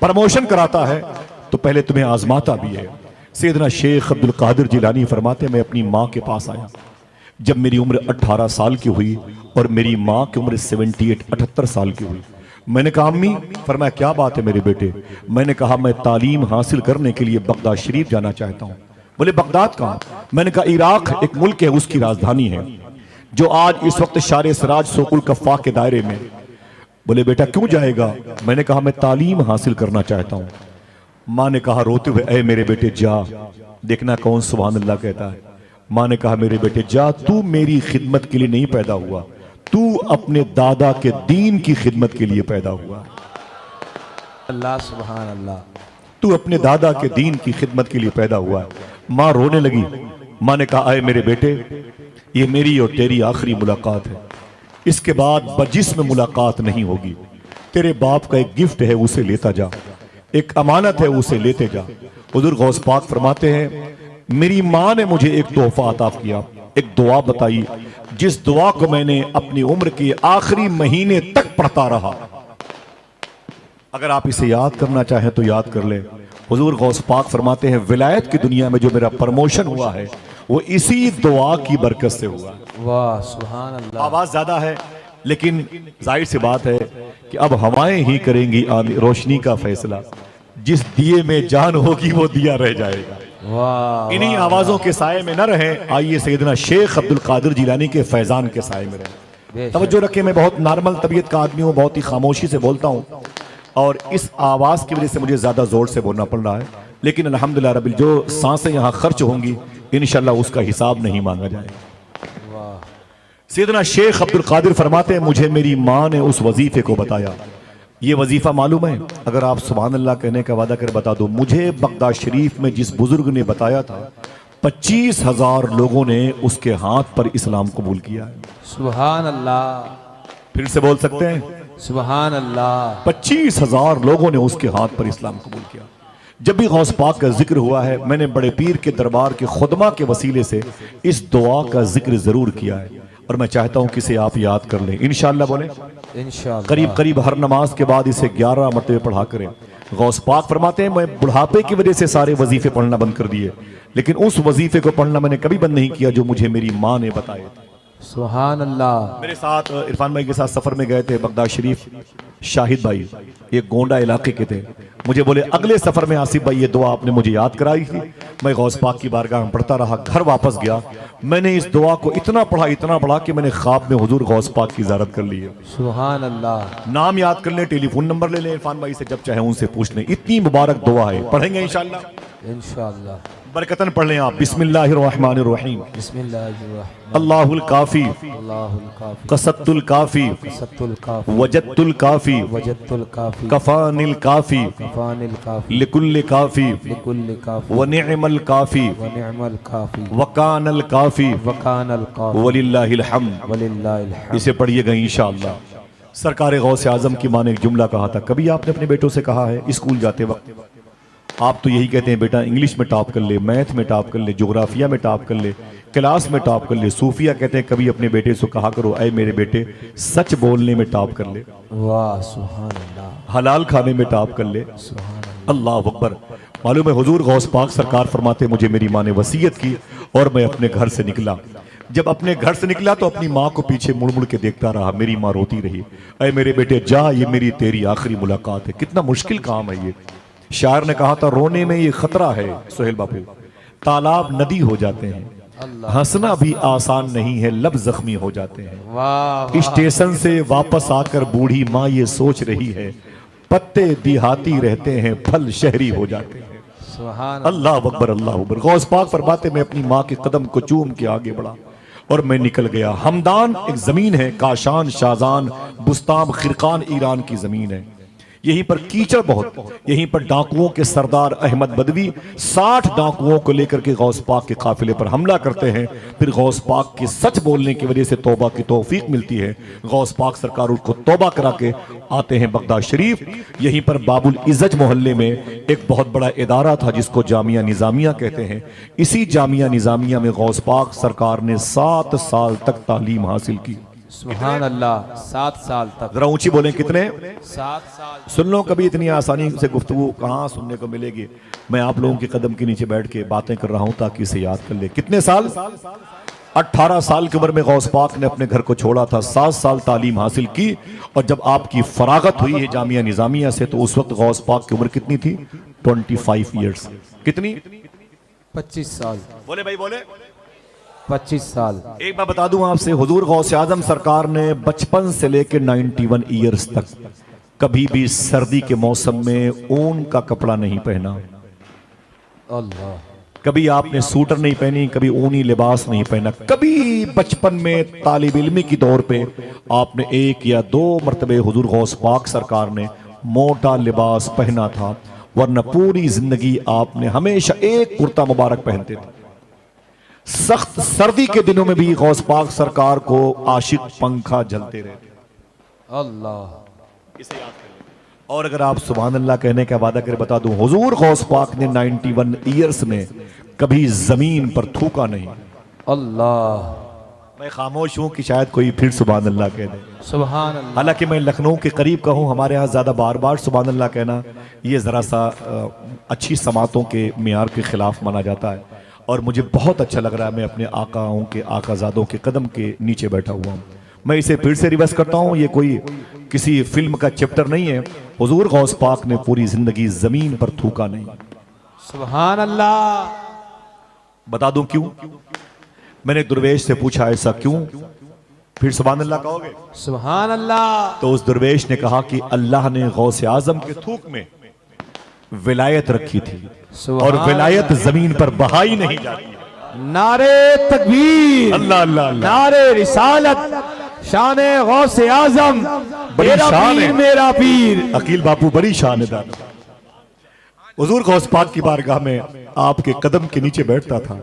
S3: प्रमोशन कराता है तो पहले तुम्हें आजमाता भी है। सैयदना शेख अब्दुल कादिर जिलानी फरमाते, मैं अपनी माँ के पास आया जब मेरी उम्र 18 साल की हुई और मेरी माँ की उम्र 78 साल की हुई। मैंने कहा अम्मी, फरमाया क्या बात है मेरे बेटे? मैंने कहा मैं तालीम हासिल करने के लिए बगदाद शरीफ जाना चाहता हूँ। बोले बगदाद कहाँ? मैंने कहा इराक एक मुल्क है, उसकी राजधानी है जो आज इस वक्त शारे सराज सोकुल कफ़ा के दायरे में। बोले बेटा क्यों जाएगा? मैंने कहा मैं तालीम हासिल करना चाहता हूँ। माँ ने कहा रोते हुए, ऐ मेरे बेटे जा, देखना कौन सुभान अल्लाह कहता है। माँ ने कहा मेरे बेटे जा, तू मेरी खिदमत के लिए नहीं पैदा हुआ, तू अपने दादा के दीन की खिदमत के लिए पैदा हुआ।
S2: अल्लाह, सुभान अल्लाह।
S3: तू अपने दादा के दीन की खिदमत के लिए पैदा हुआ है। माँ रोने लगी। माँ ने कहा आए मेरे बेटे, ये मेरी और तेरी आखिरी मुलाकात है, इसके बाद बजिस्म मुलाकात नहीं होगी। तेरे बाप का एक गिफ्ट है, उसे लेता जा, एक अमानत है, उसे लेते जा। हुजूर गौस पाक फरमाते हैं, मेरी माँ ने मुझे एक तोहफा अता किया, एक दुआ बताई, जिस दुआ को मैंने अपनी उम्र के आखिरी महीने तक पढ़ता रहा। अगर आप इसे याद करना चाहें तो याद कर लें। हुजूर गौस पाक फरमाते हैं, विलायत की दुनिया में जो मेरा प्रमोशन हुआ है वो इसी दुआ की बरकत से हुआ।
S2: वाह, सुभान अल्लाह।
S3: आवाज ज्यादा है लेकिन जाहिर सी बात है कि अब हवाएं ही करेंगी रोशनी का फैसला, जिस दिए में जान होगी वो दिया रह जाएगा।
S2: वाह,
S3: इन्हीं आवाजों के साए में न रहें, आइए सैयदना शेख अब्दुल कादिर जिलानी के फैजान के साए में रहें। तवज्जो रखें, मैं बहुत नॉर्मल तबीयत का आदमी हूँ, बहुत ही खामोशी से बोलता हूँ और इस आवाज की वजह से मुझे ज्यादा जोर से बोलना पड़ रहा है, लेकिन अल्हम्दुलिल्लाह रब्बिल, जो सांसें यहाँ खर्च होंगी इंशाल्लाह उसका हिसाब नहीं मांगा जाएगा। सैयदना शेख अब्दुल कादिर फरमाते हैं, मुझे मेरी माँ ने उस वजीफे को बताया। ये वजीफा मालूम है? अगर आप सुभान अल्लाह कहने का वादा कर बता दो, मुझे बगदाद शरीफ में जिस बुजुर्ग ने बताया था 25,000 लोगों ने उसके हाथ पर इस्लाम कबूल किया है।
S2: सुभान अल्लाह।
S3: फिर से बोल सकते हैं?
S2: सुभान अल्लाह।
S3: 25,000 लोगों ने उसके हाथ पर इस्लाम कबूल किया। जब भी गौस पाक का जिक्र हुआ है, मैंने बड़े पीर के दरबार के खुदमा के वसीले से इस दुआ का जिक्र जरूर किया है और मैं चाहता हूं कि इसे आप याद कर लें इंशाअल्लाह। बोले
S2: इंशाअल्लाह।
S3: करीब करीब हर नमाज के बाद इसे 11 मरतबे पढ़ा करें। गौस पाक फरमाते हैं, मैं बुढ़ापे की वजह से सारे वजीफे पढ़ना बंद कर दिए, लेकिन उस वजीफे को पढ़ना मैंने कभी बंद नहीं किया जो मुझे मेरी माँ ने बताया।
S2: सुभान अल्लाह।
S3: मेरे साथ इरफान भाई के साथ सफर में गए थे बगदाद शरीफ, शाहिद भाई ये गोंडा इलाके के थे। मुझे बोले अगले सफर में आसिफ भाई ये दुआ आपने मुझे याद कराई थी, मैं गौस पाक की बारगाह में पढ़ता रहा, घर वापस गया, मैंने इस दुआ को इतना पढ़ा कि मैंने ख्वाब में हुजूर गौस पाक की ज़ियारत कर ली है।
S2: सुभान अल्लाह।
S3: नाम याद कर ले, टेलीफोन नंबर ले लें इरफान भाई से, जब चाहे उनसे पूछ लें, इतनी मुबारक दुआ है, पढ़ेंगे इंशाअल्लाह।
S2: इंशाअल्लाह।
S3: बरकतन पढ़ लें आप। बिस्मिल्लाहिर्रहमानिर्रहीम।
S2: बिस्मिल्लाहिर्रहमानिर्रहीम।
S3: अल्लाहुल काफी
S2: अल्लाहुल काफी।
S3: कसत्तुल काफी
S2: कसत्तुल काफी।
S3: वजत्तुल काफी
S2: वजत्तुल काफी।
S3: कफानिल काफी
S2: कफानिल काफी।
S3: लिकुल्ल काफी
S2: लिकुल्ल काफी।
S3: व निअमल काफी
S2: व निअमल काफी।
S3: वकानल काफी
S2: वकानल काफी।
S3: वलिल्लाहिल हम्द।
S2: वलिल्लाहिल हम्द।
S3: इसे पढ़िएगा इंशाअल्लाह। सरकार गौसे आजम की माँ ने एक जुमला कहा था, कभी आपने अपने बेटों से कहा है स्कूल जाते वक्त, आप तो यही कहते हैं बेटा इंग्लिश में टॉप कर ले, मैथ में टॉप कर ले, जोग्राफिया में टॉप कर ले, क्लास में टॉप कर ले। सूफिया कहते हैं कभी अपने बेटे से कहा करो ऐ मेरे बेटे सच बोलने में टॉप कर ले,
S2: वाह सुभान अल्लाह।
S3: हलाल खाने में टॉप कर ले।
S2: सुभान अल्लाह।
S3: अल्लाह अकबर। मालूम है हुजूर गौस पाक सरकार फरमाते मुझे मेरी माँ ने वसीयत की और मैं अपने घर से निकला। जब अपने घर से निकला तो अपनी माँ को पीछे मुड़ मुड़ के देखता रहा, मेरी माँ रोती रही, ऐ मेरे बेटे जा, ये मेरी तेरी आखिरी मुलाकात है। कितना मुश्किल काम है ये। शायर ने कहा था रोने में ये खतरा है सुहेल बापू, तालाब नदी हो जाते हैं, हंसना भी आसान नहीं है, लब जख्मी हो जाते हैं।
S2: वाह।
S3: स्टेशन से वापस आकर बूढ़ी माँ ये सोच रही है, पत्ते देहाती रहते हैं, फल शहरी हो जाते हैं।
S2: सुभान
S3: अल्लाह अकबर अल्लाह अकबर। गौस पाक फरमाते मैं अपनी माँ के कदम को चूम के आगे बढ़ा और मैं निकल गया। हमदान एक जमीन है, काशान, शाहजान, बुस्ताम, खिरकान ईरान की जमीन है। यहीं पर कीचड़ बहुत, यहीं पर डाकुओं के सरदार अहमद बदवी 60 डाकुओं को लेकर के गौस पाक के काफिले पर हमला करते हैं। फिर गौस पाक के सच बोलने की वजह से तौबा की तौफीक मिलती है। गौस पाक सरकार उसको तौबा करा के आते हैं बगदाद शरीफ। यहीं पर बाबुल इज्जत मोहल्ले में एक बहुत बड़ा इदारा था जिसको जामिया निजामिया कहते हैं। इसी जामिया निजामिया में गौस पाक सरकार ने 7 साल तक तालीम हासिल की।
S2: सुभान अल्लाह। 7 साल तक।
S3: जरा ऊंची बोलें कितने?
S2: 7 साल।
S3: सुन लो, कभी इतनी आसानी से गुफ्तगू कहाँ सुनने को मिलेगी। मैं आप लोगों के कदम के नीचे बैठ के बातें कर रहा हूं ताकि इसे याद कर ले। कितने साल? 18 साल की उम्र में गौस पाक ने अपने घर को छोड़ा था, 7 साल तालीम हासिल की और जब आपकी फरागत हुई है जामिया निजामिया से तो उस वक्त गौस पाक की उम्र कितनी थी? 25 ईयर्स। कितनी?
S2: 25 साल।
S3: बोले भाई बोले।
S2: 25 साल।
S3: एक बात बता दूं आपसे, हुजूर गौसे आजम सरकार ने बचपन से लेकर 91 ईयर्स तक कभी भी सर्दी के मौसम में ऊन का कपड़ा नहीं पहना।
S2: अल्लाह।
S3: कभी आपने सूटर नहीं पहनी, कभी ऊनी लिबास नहीं पहना। कभी बचपन में तालिब इल्मी की दौर पे आपने 1 या 2 मरतबे हुजूर गौस पाक सरकार ने मोटा लिबास पहना था, वरना पूरी जिंदगी आपने हमेशा एक कुर्ता मुबारक पहनते थे। सख्त सर्दी के दिनों में भी गौस पाक सरकार को आशिक पंखा झलते रहते।
S2: अल्लाह।
S3: इसे याद कर लें। और अगर आप सुभान अल्लाह कहने का वादा कर बता दूं, हुजूर गौस पाक ने 91 ईयर्स में कभी जमीन पर थूका नहीं।
S2: अल्लाह।
S3: मैं खामोश हूं कि शायद कोई फिर सुभान अल्लाह कह दे।
S2: सुभान अल्लाह।
S3: हालांकि मैं लखनऊ के करीब का हूं, हमारे यहाँ ज्यादा बार बार सुभान अल्लाह कहना ये जरा सा अच्छी समातों के मियार के खिलाफ माना जाता है और मुझे बहुत अच्छा लग रहा है। मैं अपने आकाओं के आकाजादों के कदम के नीचे बैठा हुआ हूँ। मैं इसे फिर से रिवर्स करता हूँ, ये कोई किसी फिल्म का चैप्टर नहीं है। हुजूर गौस पाक ने पूरी जिंदगी जमीन पर थूका नहीं।
S2: सुभान अल्लाह।
S3: बता दूं क्यों? मैंने दुर्वेश से पूछा ऐसा क्यों? फिर सुभान अल्लाह कहोगे?
S2: सुभान अल्लाह।
S3: तो उस दुर्वेश ने कहा कि अल्लाह ने गौसे आजम के थूक में विलायत रखी थी और विलायत जमीन पर बहाई नहीं जाती।
S2: नारे तकबीर।
S3: अल्लाह अल्लाह अल्लाह।
S2: नारे रिसालत। शाने गौसे आजम।
S3: बड़ी
S2: मेरा
S3: शान
S2: पीर
S3: है।
S2: मेरा पीर।
S3: अकील बापू बड़ी शान है दादा। हुजूर गौस पाक की बारगाह में आपके कदम के नीचे बैठता था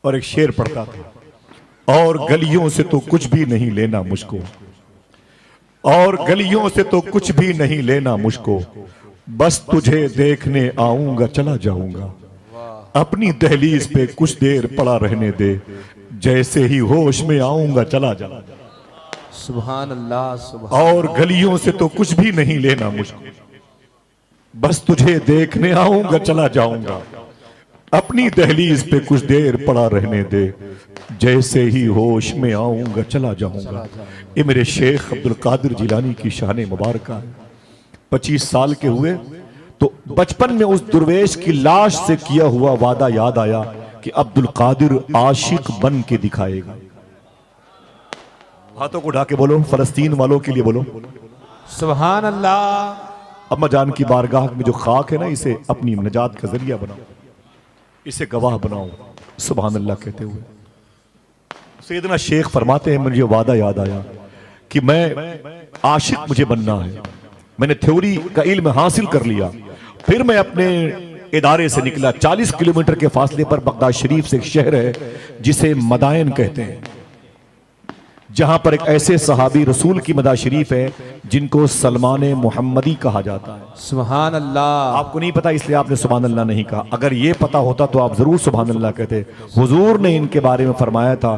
S3: और एक शेर पढ़ता था, और गलियों से तो कुछ भी नहीं लेना मुझको, और गलियों से तो कुछ भी नहीं लेना मुझको, बस तुझे देखने आऊंगा चला जाऊंगा, अपनी दहलीज पे कुछ देर पड़ा रहने दे, जैसे ही होश में आऊंगा चला जाऊंगा।
S2: सुभान अल्लाह। सुभान।
S3: और गलियों से तो कुछ भी नहीं लेना मुझको, बस तुझे देखने आऊंगा चला जाऊंगा, अपनी दहलीज पे कुछ देर पड़ा रहने दे, जैसे ही होश में आऊंगा चला जाऊंगा। ये मेरे शेख अब्दुल कादिर जिलानी की शान मुबारक है। 25 साल के हुए तो बचपन में उस दुर्वेश की लाश से किया हुआ वादा याद आया कि अब्दुल कादिर आशिक बन के दिखाएगा। हाथों को उठा के बोलो, फलस्तीन वालों के लिए बोलो
S2: सुभान अल्लाह।
S3: अम्मा जान की बारगाह में जो खाक है ना, इसे अपनी नजात का जरिया बनाओ, इसे गवाह बनाओ सुभान अल्लाह कहते हुए। सैयदना शेख फरमाते हैं, मुझे वादा याद आया कि मैं आशिक मुझे बनना है। मैंने थ्योरी का इल्म हासिल कर लिया, फिर मैं अपने इदारे से निकला। 40 किलोमीटर के फासले पर बगदाद शरीफ से एक शहर है जिसे मदायन कहते हैं, जहां पर एक ऐसे सहाबी रसूल की मदा शरीफ है जिनको सलमान मुहम्मदी कहा जाता है।
S2: सुभान अल्लाह।
S3: आपको नहीं पता इसलिए आपने सुभान अल्लाह नहीं कहा, अगर ये पता होता तो आप जरूर सुभान अल्लाह कहते। हुजूर ने इनके बारे में फरमाया था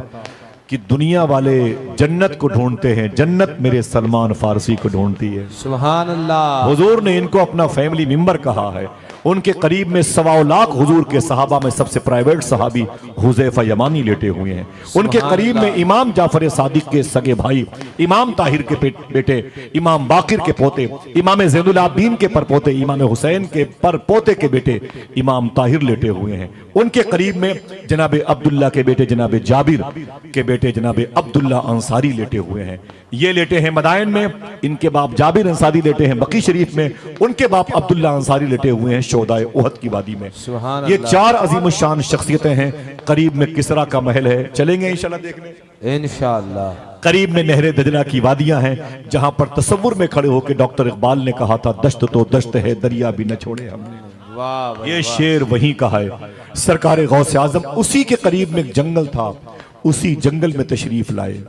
S3: कि दुनिया वाले जन्नत को ढूंढते हैं, जन्नत मेरे सलमान फारसी को ढूंढती है।
S2: सुभान अल्लाह।
S3: हुजूर ने इनको अपना फैमिली मेंबर कहा है। उनके करीब में 1.25 लाख हुजूर के सहाबा में सबसे प्राइवेट सहाबी हुज़ैफा यमानी लेटे हुए हैं। उनके करीब में इमाम जाफर सादिक के सगे भाई, इमाम ताहिर के बेटे, इमाम बाकिर के पोते, इमाम ज़ैनुल आबिदीन के परपोते, इमाम हुसैन के परपोते के बेटे इमाम ताहिर लेटे हुए हैं। उनके करीब में जनाब अब्दुल्ला के बेटे जनाब जाबिर के बेटे जनाब अब्दुल्ला अंसारी लेटे हुए हैं। ये लेटे हैं मदायन में, इनके बाप जाबिर अंसारी लेटे हैं बकी शरीफ में, उनके बाप अब्दुल्ला अंसारी लेटे हुए हैं शोदाए उहद की वादी में। ये 4 अजीम शान शख्सियतें हैं। करीब में किसरा का महल है, चलेंगे इंशाल्लाह देखने
S2: इंशाल्लाह।
S3: करीब में नहरे दजला की वादियां हैं जहां पर तसव्वुर में खड़े होकर डॉक्टर इकबाल ने कहा था, दश्त तो दश्त है दरिया भी न छोड़े हमने।
S2: वाह,
S3: ये शेर वहीं का है। सरकार गौसे आजम उसी के करीब में एक जंगल था, उसी जंगल में तशरीफ लाए।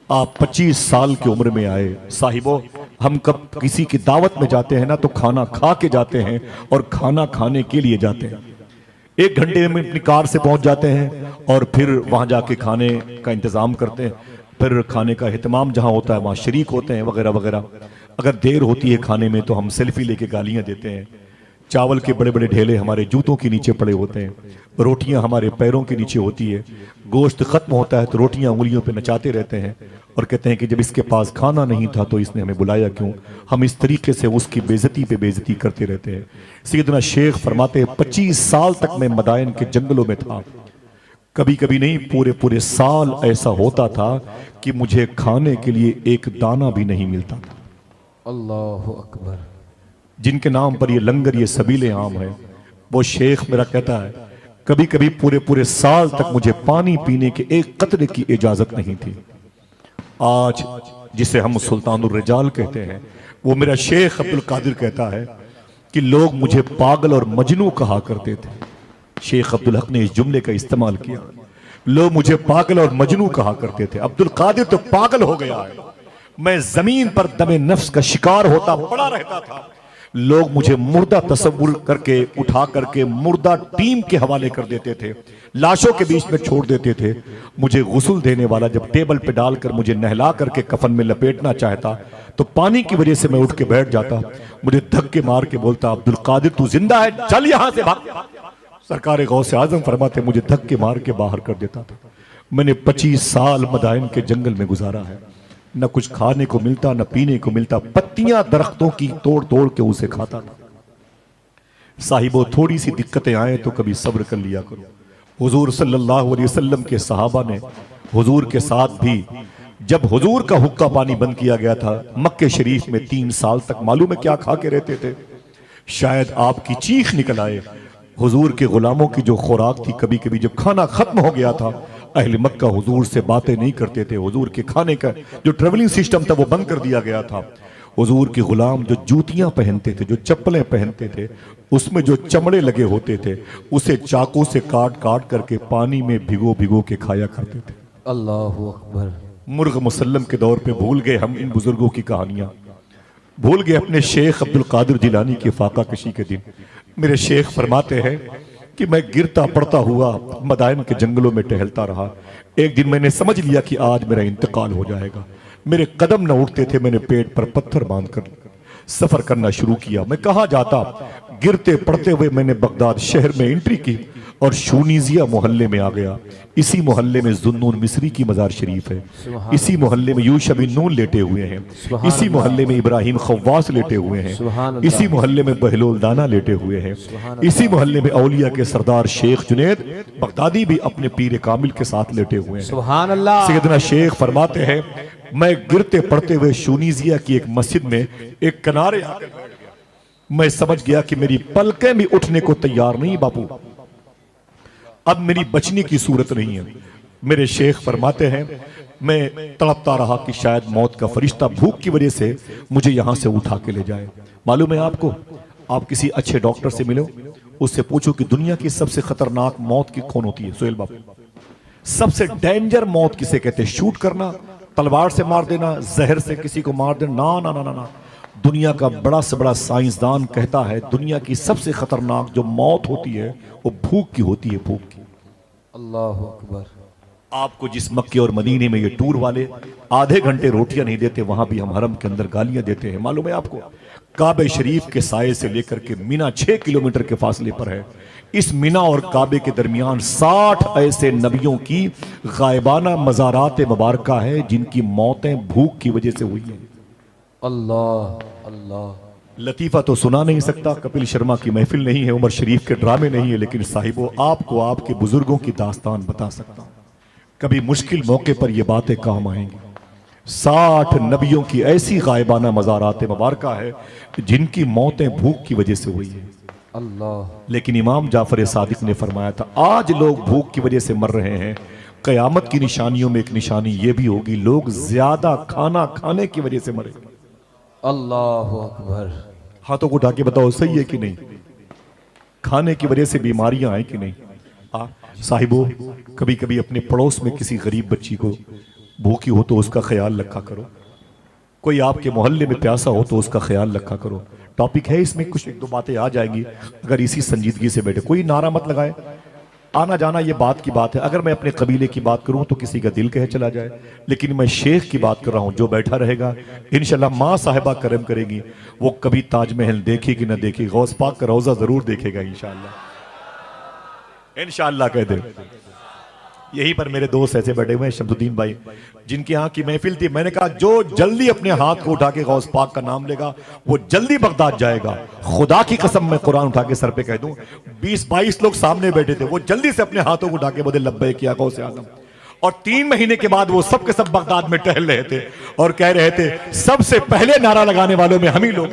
S3: आप 25 साल की उम्र में आए। साहिबो, हम कब किसी की दावत में जाते हैं ना तो खाना खा के जाते हैं और खाना खाने के लिए जाते हैं। 1 घंटे में अपनी कार से पहुंच जाते हैं और फिर वहां जाके खाने का इंतजाम करते हैं। फिर खाने का एहतमाम जहां होता है वहां शरीक होते हैं वगैरह वगैरह। अगर देर होती है खाने में तो हम सेल्फी लेके गालियां देते हैं। चावल के बड़े बड़े ढेले हमारे जूतों के नीचे पड़े होते हैं, रोटियां हमारे पैरों के नीचे होती है। गोश्त खत्म होता है तो रोटियां उंगलियों पे नचाते रहते हैं और कहते हैं कि जब इसके पास खाना नहीं था तो इसने हमें बुलाया क्यों। हम इस तरीके से उसकी बेइज्जती पे बेइज्जती करते रहते हैं। सैयदना शेख फरमाते हैं, 25 साल तक मैं मदायन के जंगलों में था। कभी कभी नहीं, पूरे पूरे साल ऐसा होता था कि मुझे खाने के लिए एक दाना भी नहीं मिलता था।
S2: अल्लाहु अकबर।
S3: जिनके नाम पर ये लंगर, ये सबीले आम है, वो शेख मेरा कहता है कभी कभी पूरे पूरे साल तक मुझे पानी पीने के एक कतरे की इजाजत नहीं थी। आज जिसे हम सुल्तानुर रिजाल कहते हैं, वो मेरा शेख अब्दुल कादिर कहता है कि लोग मुझे पागल और मजनू कहा करते थे। शेख अब्दुल हक ने इस जुमले का इस्तेमाल किया, लोग मुझे पागल और मजनू कहा करते थे। अब्दुल कादिर तो पागल हो गया है। मैं जमीन पर दमे नफ्स का शिकार होता पड़ा रहता था। लोग मुझे मुर्दा तस्वुर करके उठा करके मुर्दा टीम के हवाले कर देते थे, लाशों के बीच में छोड़ देते थे। मुझे गुस्ल देने वाला जब टेबल पे डालकर मुझे नहला करके कफन में लपेटना चाहता तो पानी की वजह से मैं उठ के बैठ जाता। मुझे धक्के मार के बोलता, अब्दुल कादिर तू जिंदा है, चल यहां से भाग। सरकार गौसे आजम फरमाते मुझे धक्के मार के बाहर कर देता था। मैंने 25 साल मदायन के जंगल में गुजारा है। न कुछ खाने को मिलता, न पीने को मिलता। पत्तियां दरख्तों की तोड़ तोड़ के उसे खाता था। साहिबो, थोड़ी सी दिक्कतें आए तो कभी सब्र कर लिया करो। हुजूर सल्लल्लाहु अलैहि वसल्लम के सहाबा ने हुजूर के साथ भी, जब हुजूर का हुक्का पानी बंद किया गया था मक्के शरीफ में, 3 साल तक मालूम है क्या खा के रहते थे। शायद आपकी चीख निकल आए। हुजूर के गुलामों की जो खुराक थी, कभी कभी जब खाना खत्म हो गया था, अहले मक्का हुजूर से बातें नहीं करते थे। हुजूर के खाने का जो ट्रेवलिंग सिस्टम था वो बंद कर दिया गया था। हुजूर के गुलाम जो जूतियां पहनते थे, जो चप्पलें पहनते थे, उसमें जो चमड़े लगे होते थे, उसे चाकू से काट काट करके पानी में भिगो भिगो के खाया करते थे।
S2: अल्लाहु अकबर।
S3: मुर्ग मुसल्लम के दौर पे भूल गए हम इन बुजुर्गों की कहानियां, भूल गए अपने शेख अब्दुल कादिर जिलानी की फाका कशी के दिन। मेरे शेख फरमाते हैं कि मैं गिरता पड़ता हुआ मदायन के जंगलों में टहलता रहा। एक दिन मैंने समझ लिया कि आज मेरा इंतकाल हो जाएगा। मेरे कदम न उठते थे। मैंने पेट पर पत्थर बांधकर सफर करना शुरू किया। मैं कहाँ जाता, गिरते पड़ते हुए मैंने बगदाद शहर में एंट्री की और शूनीजिया मोहल्ले में आ गया। इसी मोहल्ले में जुन्नून मिस्री की मजार शरीफ है। इसी मोहल्ले में यूशा बिन नून लेटे हुए हैं। इसी मोहल्ले में इब्राहिम खव्वास लेटे हुए हैं। इसी मोहल्ले में बहलोल दाना लेटे हुए हैं। इसी मोहल्ले में औलिया के सरदार शेख जुनेद बगदादी भी अपने पीर कामिल के साथ लेटे हुए हैं।
S2: सुभान अल्लाह।
S3: सैयदना शेख फरमाते हैं, मैं गिरते पड़ते हुए शूनीजिया की एक मस्जिद में एक किनारे आकर बैठ गया। मैं समझ गया कि मेरी पलकें भी उठने को तैयार नहीं बापू, अब मेरी बचने की सूरत नहीं है। मेरे शेख फरमाते हैं, मैं तड़पता रहा कि शायद मौत का फरिश्ता भूख की वजह से मुझे यहां से उठा के ले जाए। मालूम है आपको, आप किसी अच्छे डॉक्टर से मिलो, उससे पूछो कि दुनिया की सबसे खतरनाक मौत की कौन होती है। सोहेल बाबू, सबसे डेंजर मौत किसे कहते हैं? शूट करना, तलवार से मार देना, जहर से किसी को मार देना? ना ना ना ना ना। दुनिया का बड़ा से बड़ा साइंसदान कहता है दुनिया की सबसे खतरनाक जो मौत होती है वो भूख की होती है, भूख की।
S2: अल्लाह अकबर।
S3: आपको जिस मक्के और मदीने में ये टूर वाले आधे घंटे रोटियां नहीं देते, वहां भी हम हरम के अंदर गालियां देते हैं। मालूम है आपको, काबे शरीफ के साये से लेकर के मीना 6 किलोमीटर के फासले पर है। इस मीना और काबे के दरमियान 60 ऐसे नबियों की गायबाना मज़ारात मुबारका है जिनकी मौतें भूख की वजह से हुई हैं।
S2: अल्लाह अल्लाह।
S3: लतीफा तो सुना नहीं सकता, कपिल शर्मा की महफिल नहीं है, उमर शरीफ के ड्रामे नहीं है, लेकिन साहिबो आपको आपके बुजुर्गों की दास्तान बता सकता हूं। कभी मुश्किल मौके पर ये बातें काम आएंगी। 60 नबियों की ऐसी गायबाना मज़ारात मुबारका है जिनकी मौतें भूख की वजह से हुई है।
S2: अल्लाह।
S3: लेकिन इमाम जाफर सादिक ने फरमाया था, आज लोग भूख की वजह से मर रहे हैं, कयामत की निशानियों में एक निशानी ये भी होगी, लोग ज्यादा खाना खाने की वजह से मरेंगे।
S2: अल्लाह अकबर।
S3: हाथों को उठा के बताओ, सही है कि नहीं? खाने की वजह से बीमारियां आए कि नहीं? साहिबो, कभी कभी अपने पड़ोस में किसी गरीब बच्ची को भूखी हो तो उसका ख्याल रखा करो। कोई आपके मोहल्ले में प्यासा हो तो उसका ख्याल रखा करो। टॉपिक है इसमें, कुछ एक दो बातें आ जाएंगी, अगर इसी संजीदगी से बैठे। कोई नारा मत लगाए, आना जाना ये बात की बात है। अगर मैं अपने कबीले की बात करूं तो किसी का दिल कहे चला जाए, लेकिन मैं शेख की बात कर रहा हूं। जो बैठा रहेगा इंशाल्लाह माँ साहिबा करम करेगी, वो कभी ताजमहल देखेगी ना देखेगी, गौस पाक का रोजा जरूर देखेगा इंशाल्लाह। इंशाल्लाह कह दे। यहीं पर मेरे दोस्त ऐसे बैठे हुए हैं, शमसुद्दीन भाई, जिनके यहाँ की महफिल थी। मैंने कहा जो जल्दी अपने हाथ को उठा के गौस पाक का नाम लेगा वो जल्दी बगदाद जाएगा। खुदा की कसम मैं कुरान उठा के सर पे कह दूं, 20-22 लोग सामने बैठे थे, वो जल्दी से अपने हाथों को उठा के बोले लब्बैक किया गौस आजम। और 3 महीने के बाद वो सब के सब बगदाद में टहल रहे थे और कह रहे थे सबसे पहले नारा लगाने वालों में हम ही लोग।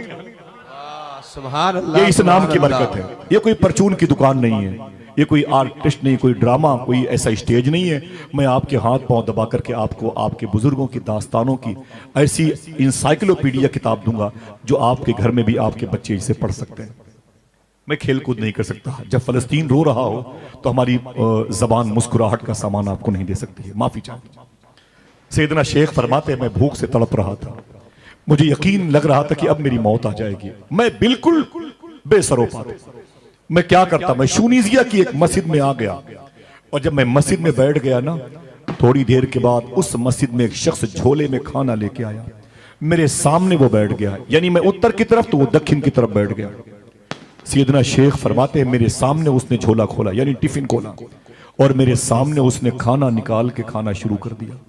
S2: सुभान अल्लाह।
S3: ये इस नाम की बरकत है। ये कोई परचून की दुकान नहीं है, ये कोई आर्टिस्ट नहीं, कोई ड्रामा, कोई ऐसा स्टेज नहीं है। मैं आपके हाथ पांव दबा करके आपको आपके बुजुर्गों की दास्तानों की ऐसी इंसाइक्लोपीडिया किताब दूंगा जो आपके घर में भी आपके बच्चे इसे पढ़ सकते हैं। मैं खेल कूद नहीं कर सकता। जब फलस्तीन रो रहा हो तो हमारी जबान मुस्कुराहट का सामान आपको नहीं दे सकती है, माफी चाहिए। सैयदना शेख फरमाते हैं, मैं भूख से तड़प रहा था, मुझे यकीन लग रहा था कि अब मेरी मौत आ जाएगी। मैं बिल्कुल बेसरोपा था। मैं क्या करता, मैं शूनीजिया की एक मस्जिद में आ गया, और जब मैं मस्जिद में बैठ गया ना, थोड़ी देर के बाद उस मस्जिद में एक शख्स झोले में खाना लेके आया, मेरे सामने वो बैठ गया। यानी मैं उत्तर की तरफ तो वो दक्षिण की तरफ बैठ गया। सैयदना शेख फरमाते हैं, मेरे सामने उसने झोला खोला, यानी टिफिन खोला, और मेरे सामने उसने खाना निकाल के खाना शुरू कर दिया।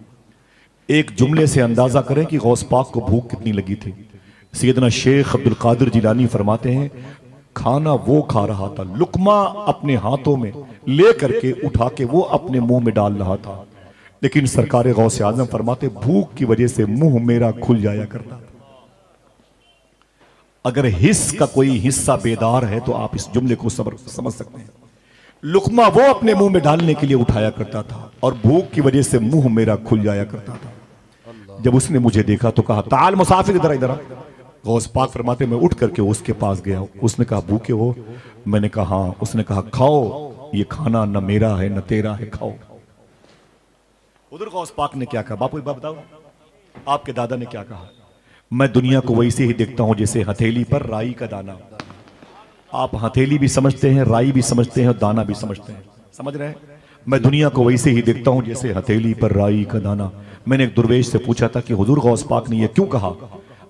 S3: एक जुमले से अंदाजा करें कि गौस पाक को भूख कितनी लगी थी। सैयदना शेख अब्दुल कादिर जिलानी फरमाते हैं, खाना वो खा रहा था, लुकमा अपने हाथों में ले करके उठा के वो अपने मुंह में डाल रहा था, लेकिन सरकार गौसे आजम फरमाते भूख की वजह से मुंह मेरा खुल जाया करता था। अगर हिस्स का कोई हिस्सा बेदार है तो आप इस जुमले को समझ सकते हैं। लुकमा वो अपने मुंह में डालने के लिए उठाया करता था और भूख की वजह से मुंह मेरा खुल जाया करता था। जब उसने मुझे देखा तो कहा, ताल मुसाफिर इधर इधर। गौस पाक फरमाते मैं उठ करके उसके पास गया। उसने कहा, भूखे हो? मैंने कहा हाँ। उसने कहा, खाओ, ये खाना न मेरा है न तेरा है, खाओ। उधर गौस पाक ने क्या कहा? बापू बताओ, आपके दादा ने क्या कहा? मैं दुनिया को वैसे ही देखता हूं जैसे हथेली पर राई का दाना। आप हथेली भी समझते हैं, राई भी समझते हैं और दाना भी समझते हैं, समझ रहे हैं? मैं दुनिया को वैसे ही देखता हूं जैसे हथेली पर राई का दाना। मैंने एक दुर्वेश से पूछा था कि हुजूर गौस पाक ने यह क्यों कहा?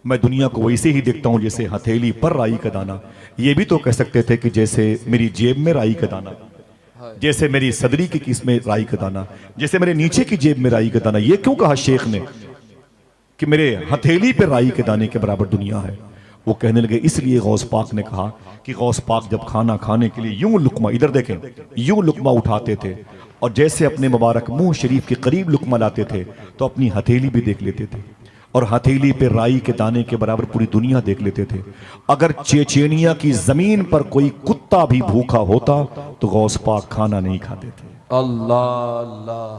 S3: मैं दुनिया को वैसे ही देखता हूं जैसे हथेली पर राई का दाना। ये भी तो कह सकते थे कि जैसे मेरी जेब में राई का दाना। जैसे मेरी सदरी की किस्में राई का दाना, जैसे मेरे नीचे की जेब में राई का दाना। ये क्यों कहा शेख ने कि मेरे हथेली पे राई के दाने के बराबर दुनिया है? वो कहने लगे इसलिए गौस पाक ने कहा कि गौस पाक जब खाना खाने के लिए यूं लुकमा, इधर देखें, यूं लुकमा उठाते थे और जैसे अपने मुबारक मुंह शरीफ के करीब लुकमा लाते थे तो अपनी हथेली भी देख लेते थे और हथेली पे राई के दाने के बराबर पूरी दुनिया देख लेते थे। अगर चेचेनिया की जमीन पर कोई कुत्ता भी भूखा होता तो गौस पाक खाना नहीं खाते थे।
S2: अल्लाह अल्लाह।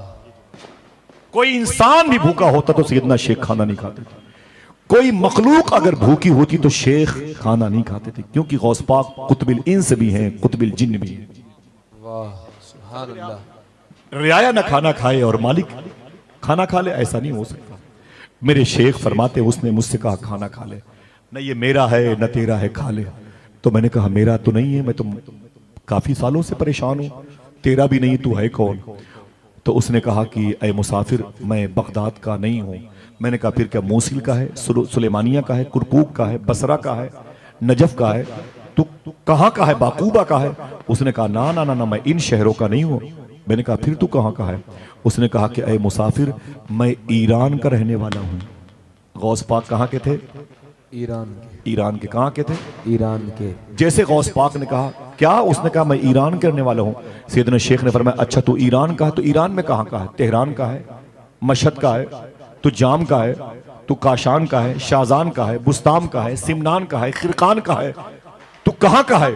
S3: कोई इंसान भी भूखा होता तो सैयदना शेख खाना नहीं खाते थे। कोई मखलूक अगर भूखी होती तो शेख खाना नहीं खाते थे, क्योंकि गौस पाक कुतुबिल इंस भी हैं, कुतुबिल जिन्न भी हैं।
S2: वाह सुभान अल्लाह।
S3: रियाया न खाना खाए और मालिक खाना खा ले, ऐसा नहीं हो सकता। मेरे शेख फरमाते, उसने मुझसे कहा खाना खा ले, न ये मेरा है न तेरा है, खा ले। तो मैंने कहा मेरा तो नहीं है, मैं तो काफी सालों से परेशान हूं, तेरा भी नहीं, तू है कौन? तो उसने कहा कि ऐ मुसाफिर, मैं बगदाद का नहीं हूं। मैंने कहा फिर क्या मोसिल का है, सुलेमानिया का है, कुरकुक का है, बसरा का है, नजफ का है, तू कहाँ का है, बाकूबा का है? उसने कहा ना ना ना ना, मैं इन शहरों का नहीं हूं। मैंने कहा फिर तू कहाँ का है? उसने कहा कि ऐ मुसाफिर, मैं ईरान का रहने वाला हूँ। गौस पाक कहाँ के थे?
S2: ईरान के।
S3: ईरान के। कहाँ के थे?
S2: ईरान के।
S3: जैसे गौस पाक ने कहा क्या, उसने कहा मैं ईरान के रहने वाला हूँ। सैयदना शेख ने फरमाया अच्छा तू ईरान का है, तो ईरान में कहाँ का है? तेहरान का है, मशहद का है, तो जाम का है, तो काशान का है, शाहजान का है, बुस्ताम का है, सिमनान का है, खिरकान का है, तू कहाँ का है?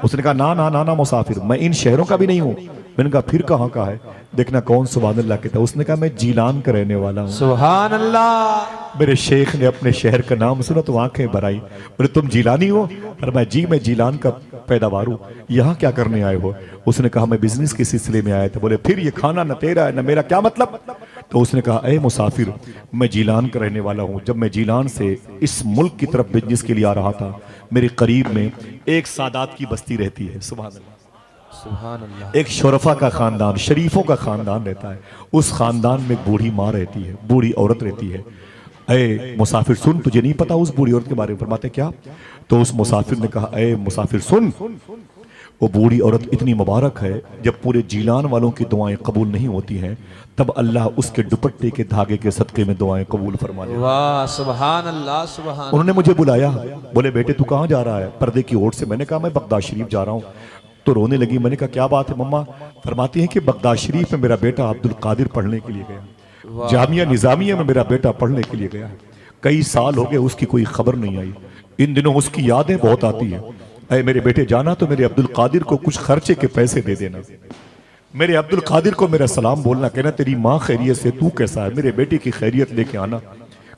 S3: उसने कहा ना ना ना ना मुसाफिर, मैं इन शहरों का भी नहीं हूँ। मैंने कहा फिर कहाँ का है? देखना कौन सुभान अल्लाह कहता है। उसने कहा मैं जीलान का रहने वाला हूँ।
S2: सुभान अल्लाह।
S3: मेरे शेख ने अपने शहर का नाम सुना तो आंखें भर आई। बोले तुम जीलानी हो? और मैं जीलान का पैदावार हूँ। यहाँ क्या करने आए हो? उसने कहा मैं बिजनेस के सिलसिले में आया था। बोले फिर ये खाना न तेरा है न मेरा, क्या मतलब? तो उसने कहा ए मुसाफिर, मैं जीलान का रहने वाला हूँ। जब मैं जीलान से इस मुल्क की तरफ बिजनेस के लिए आ रहा था, मेरे करीब में एक सादात की बस्ती रहती है। सुभान अल्लाह,
S2: सुभान अल्लाह।
S3: एक शोरफा का खानदान, शरीफों का खानदान रहता है। उस खानदान में एक बूढ़ी माँ रहती है, बूढ़ी औरत रहती है। ए मुसाफिर सुन, तुझे नहीं पता उस बूढ़ी औरत के बारे में? फरमाते क्या? तो उस मुसाफिर ने कहा ए मुसाफिर सुन, वो बूढ़ी औरत इतनी मुबारक है, जब पूरे जीलान वालों की दुआएं कबूल नहीं होती हैं तब अल्लाह उसके दुपट्टे के धागे के सदके में दुआएं कबूल फरमा ले।
S2: वाह सुभान अल्लाह सुभान।
S3: उन्होंने मुझे बुलाया, बोले बेटे तू कहाँ जा रहा है? पर्दे की ओर से। मैंने कहा मैं बगदाद शरीफ जा रहा हूँ। तो रोने लगी। मैंने कहा क्या बात है मम्मा? फरमाती हैं कि बगदाद शरीफ में मेरा बेटा अब्दुल कादिर पढ़ने के लिए गया, जामिया निजामिया में मेरा बेटा पढ़ने के लिए गया है। कई साल हो गए, उसकी कोई खबर नहीं आई। इन दिनों उसकी यादें बहुत आती हैं। ऐ मेरे बेटे जाना तो मेरे अब्दुल कादिर को कुछ खर्चे के पैसे दे देना, मेरे अब्दुल कादिर को मेरा सलाम बोलना, कहना तेरी माँ खैरियत से, तू कैसा है, मेरे बेटे की खैरियत लेके आना।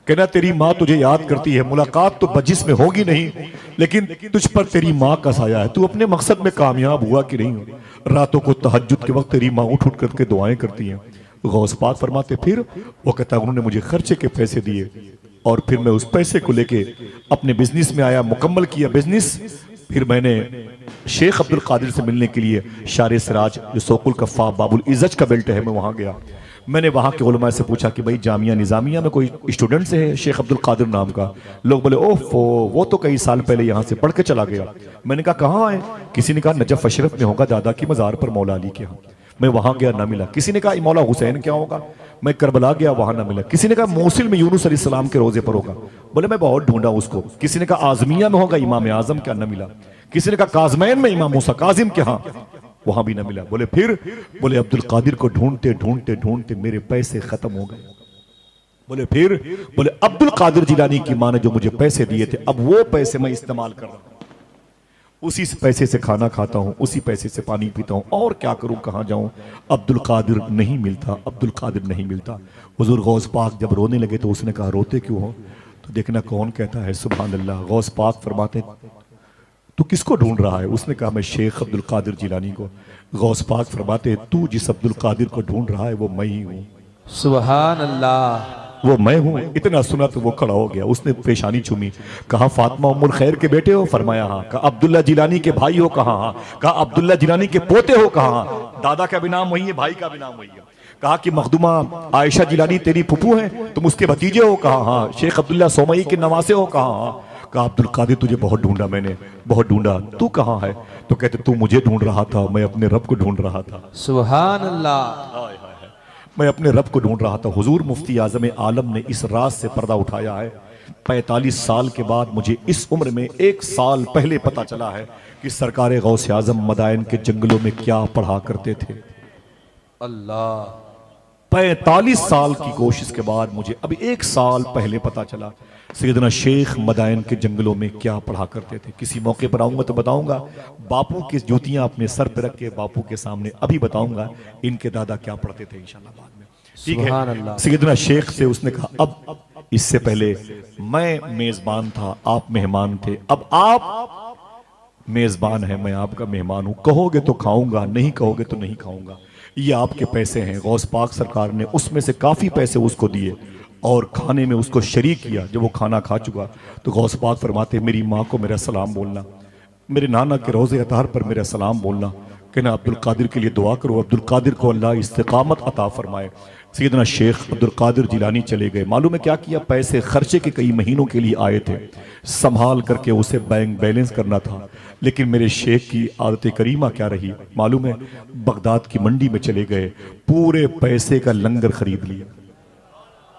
S3: कहना तेरी माँ तुझे याद करती है, मुलाकात तो बजिस में होगी नहीं लेकिन तुझ पर तेरी माँ का साया है। तू अपने मकसद में कामयाब हुआ कि नहीं? रातों को तहज्जुद के वक्त तेरी माँ उठ उठ करके दुआएं करती हैं। गौस पाक फरमाते फिर वो कहता उन्होंने मुझे खर्चे के पैसे दिए और फिर मैं उस पैसे को लेके अपने बिजनेस में आया, मुकम्मल किया बिजनेस। फिर मैंने शेख अब्दुल कादिर से मिलने के लिए शारे सिराज जो सोकुल कफ़ा बाबुल इज़्ज़त का बेल्ट है, मैं वहाँ गया। मैंने वहाँ के उलमा से पूछा कि भाई जामिया निज़ामिया में कोई स्टूडेंट से है शेख अब्दुल कादिर नाम का? लोग बोले ओफो, वो तो कई साल पहले यहाँ से पढ़ के चला गया। मैंने कहा कहाँ है? किसी ने कहा नजफ अशरफ में होगा, दादा की मज़ार पर मौला अली के यहाँ। मैं वहाँ गया, ना मिला। किसी ने कहा मौला हुसैन क्या होगा? मैं करबला गया, वहाँ ना मिला। किसी ने कहा मोसिल में यूनुस अलैहिस्सलाम के रोजे पर होगा। बोले मैं बहुत ढूंढा उसको। किसी ने कहा आजमिया में होगा, इमाम आजम क्या, न मिला। किसी ने कहा काजमैन में इमाम मूसा काजिम के यहाँ, वहां भी ना मिला। बोले फिर? बोले अब्दुल कादिर को ढूंढते ढूंढते ढूंढते मेरे पैसे खत्म हो गए। बोले फिर? बोले अब्दुल कादिर जिलानी की मां ने जो मुझे पैसे दिए थे, अब वो पैसे मैं इस्तेमाल कर रहा हूं, उसी पैसे से खाना खाता हूं, उसी पैसे से पानी पीता हूं, और क्या करूं, कहां जाऊं? अब्दुल कादिर नहीं मिलता, अब्दुल कादिर नहीं मिलता। हुजूर गौस पाक जब रोने लगे तो उसने कहा रोते क्यों हो? तो देखना कौन कहता है सुभान अल्लाह। गौस पाक फरमाते तू किसको ढूंढ रहा है? उसने कहा मैं शेख अब्दुल कादिर जिलानी को। गौस पाक फरमाते तू जिस अब्दुल कादिर को ढूंढ रहा है वो मैं ही हूं।
S2: सुभान अल्लाह,
S3: वो मैं हूं। इतना सुना तो वो खड़ा हो गया, उसने पेशानी चूमी। कहा फातिमा उम्मुल खैर के बेटे हो? फरमाया हाँ। कहा अब्दुल्ला जिलानी के भाई हो? कहा हाँ। कहा अब्दुल्ला जिलानी के पोते हो? कहा हाँ। दादा का भी नाम वही है, भाई का भी नाम वही है। कहा कि मखदूमा आयशा जिलानी तेरी फुफू है, तुम उसके भतीजे हो? कहा हाँ। शेख अब्दुल्ला सोमई के नवासे हो? कहा हाँ। कहा अब्दुल कादिर तुझे बहुत ढूंढा मैंने, बहुत ढूंढा, तू कहाँ है? तो कहते तू मुझे ढूंढ रहा था, मैं अपने रब को ढूंढ रहा था।
S2: सुभान अल्लाह।
S3: मैं अपने रब को ढूंढ रहा था। हुजूर मुफ्ती आजम आलम ने इस राज से पर्दा उठाया है। 45 साल के बाद मुझे इस उम्र में 1 साल पहले पता चला है कि सरकार गौसे आजम मदायन के जंगलों में क्या पढ़ा करते थे।
S2: अल्लाह।
S3: 45 साल की कोशिश के बाद मुझे अभी 1 साल पहले पता चला सैयदना शेख मदायन के जंगलों में क्या पढ़ा करते थे। किसी मौके पर आऊंगा तो बताऊंगा। बापू की जूतियां अपने सर पर रख के बापू के सामने अभी बताऊंगा इनके दादा क्या पढ़ते थे इंशाल्लाह बाद में। ठीक
S2: सुभान
S3: है।
S2: अल्लाह।
S3: सैयदना शेख से उसने कहा अब इससे पहले मैं मेजबान था, आप मेहमान थे, अब आप मेजबान है, मैं आपका मेहमान हूं। कहोगे तो खाऊंगा, नहीं कहोगे तो नहीं खाऊंगा। ये आपके पैसे हैं। गौस पाक सरकार ने उसमें से काफी पैसे उसको दिए और खाने में उसको शरीक किया। जब वो खाना खा चुका तो गौस पाक फरमाते मेरी माँ को मेरा सलाम बोलना, मेरे नाना के रोज़े अतार पर मेरा सलाम बोलना, कहना अब्दुल कादिर के लिए दुआ करो, अब्दुल कादिर को अल्लाह इस्तिकामत अता फरमाए। सैयदना शेख अब्दुल कादिर जिलानी चले गए। मालूम है क्या किया? पैसे खर्चे के कई महीनों के लिए आए थे, संभाल करके उसे बैंक बैलेंस करना था। लेकिन मेरे शेख की आदत करीमा क्या रही मालूम है? बगदाद की मंडी में चले गए, पूरे पैसे का लंगर खरीद लिया।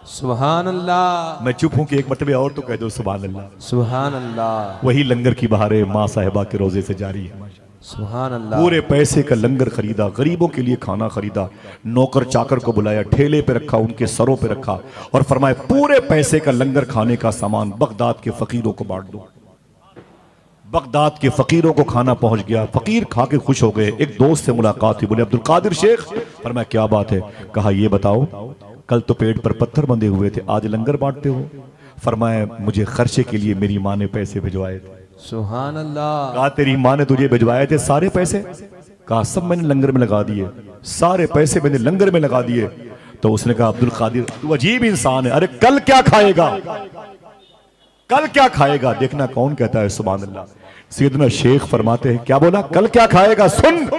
S2: सुभान अल्लाह।
S3: मैं चुप हूं कि एक मरतबे और तो कह दो सुभान अल्लाह।
S2: सुभान अल्लाह।
S3: वही लंगर की बहारें माँ साहिबा के रोजे से जारी है।
S2: सुभान अल्लाह।
S3: पूरे पैसे का लंगर खरीदा, गरीबों के लिए खाना खरीदा, नौकर चाकर को बुलाया, ठेले पे रखा, उनके सरों पे रखा और फरमाया पूरे पैसे का लंगर खाने का सामान बगदाद के फकीरों को बांट दो। बगदाद के फकीरों को खाना पहुंच गया। फकीर खा के खुश हो गए। एक दोस्त से मुलाकात हुई, बोले अब्दुल कादिर शेख। फरमाया क्या बात है? कहा ये बताओ कल तो पेट पर पत्थर बंधे हुए थे, आज लंगर बांटते हो? फरमाया मुझे खर्चे के लिए मेरी माँ ने पैसे भिजवाए थे।
S2: सुभान अल्लाह।
S3: कहा तेरी माँ ने तुझे भिजवाए थे सारे पैसे? कहा सब मैंने लंगर में लगा दिए, सारे पैसे मैंने लंगर में लगा दिए। तो उसने कहा अब्दुल कादिर तू अजीब इंसान है, अरे कल क्या खाएगा, कल क्या खाएगा? देखना कौन कहता है सुभान अल्लाह। सैयदना शेख फरमाते हैं क्या बोला? कल क्या खाएगा? सुन,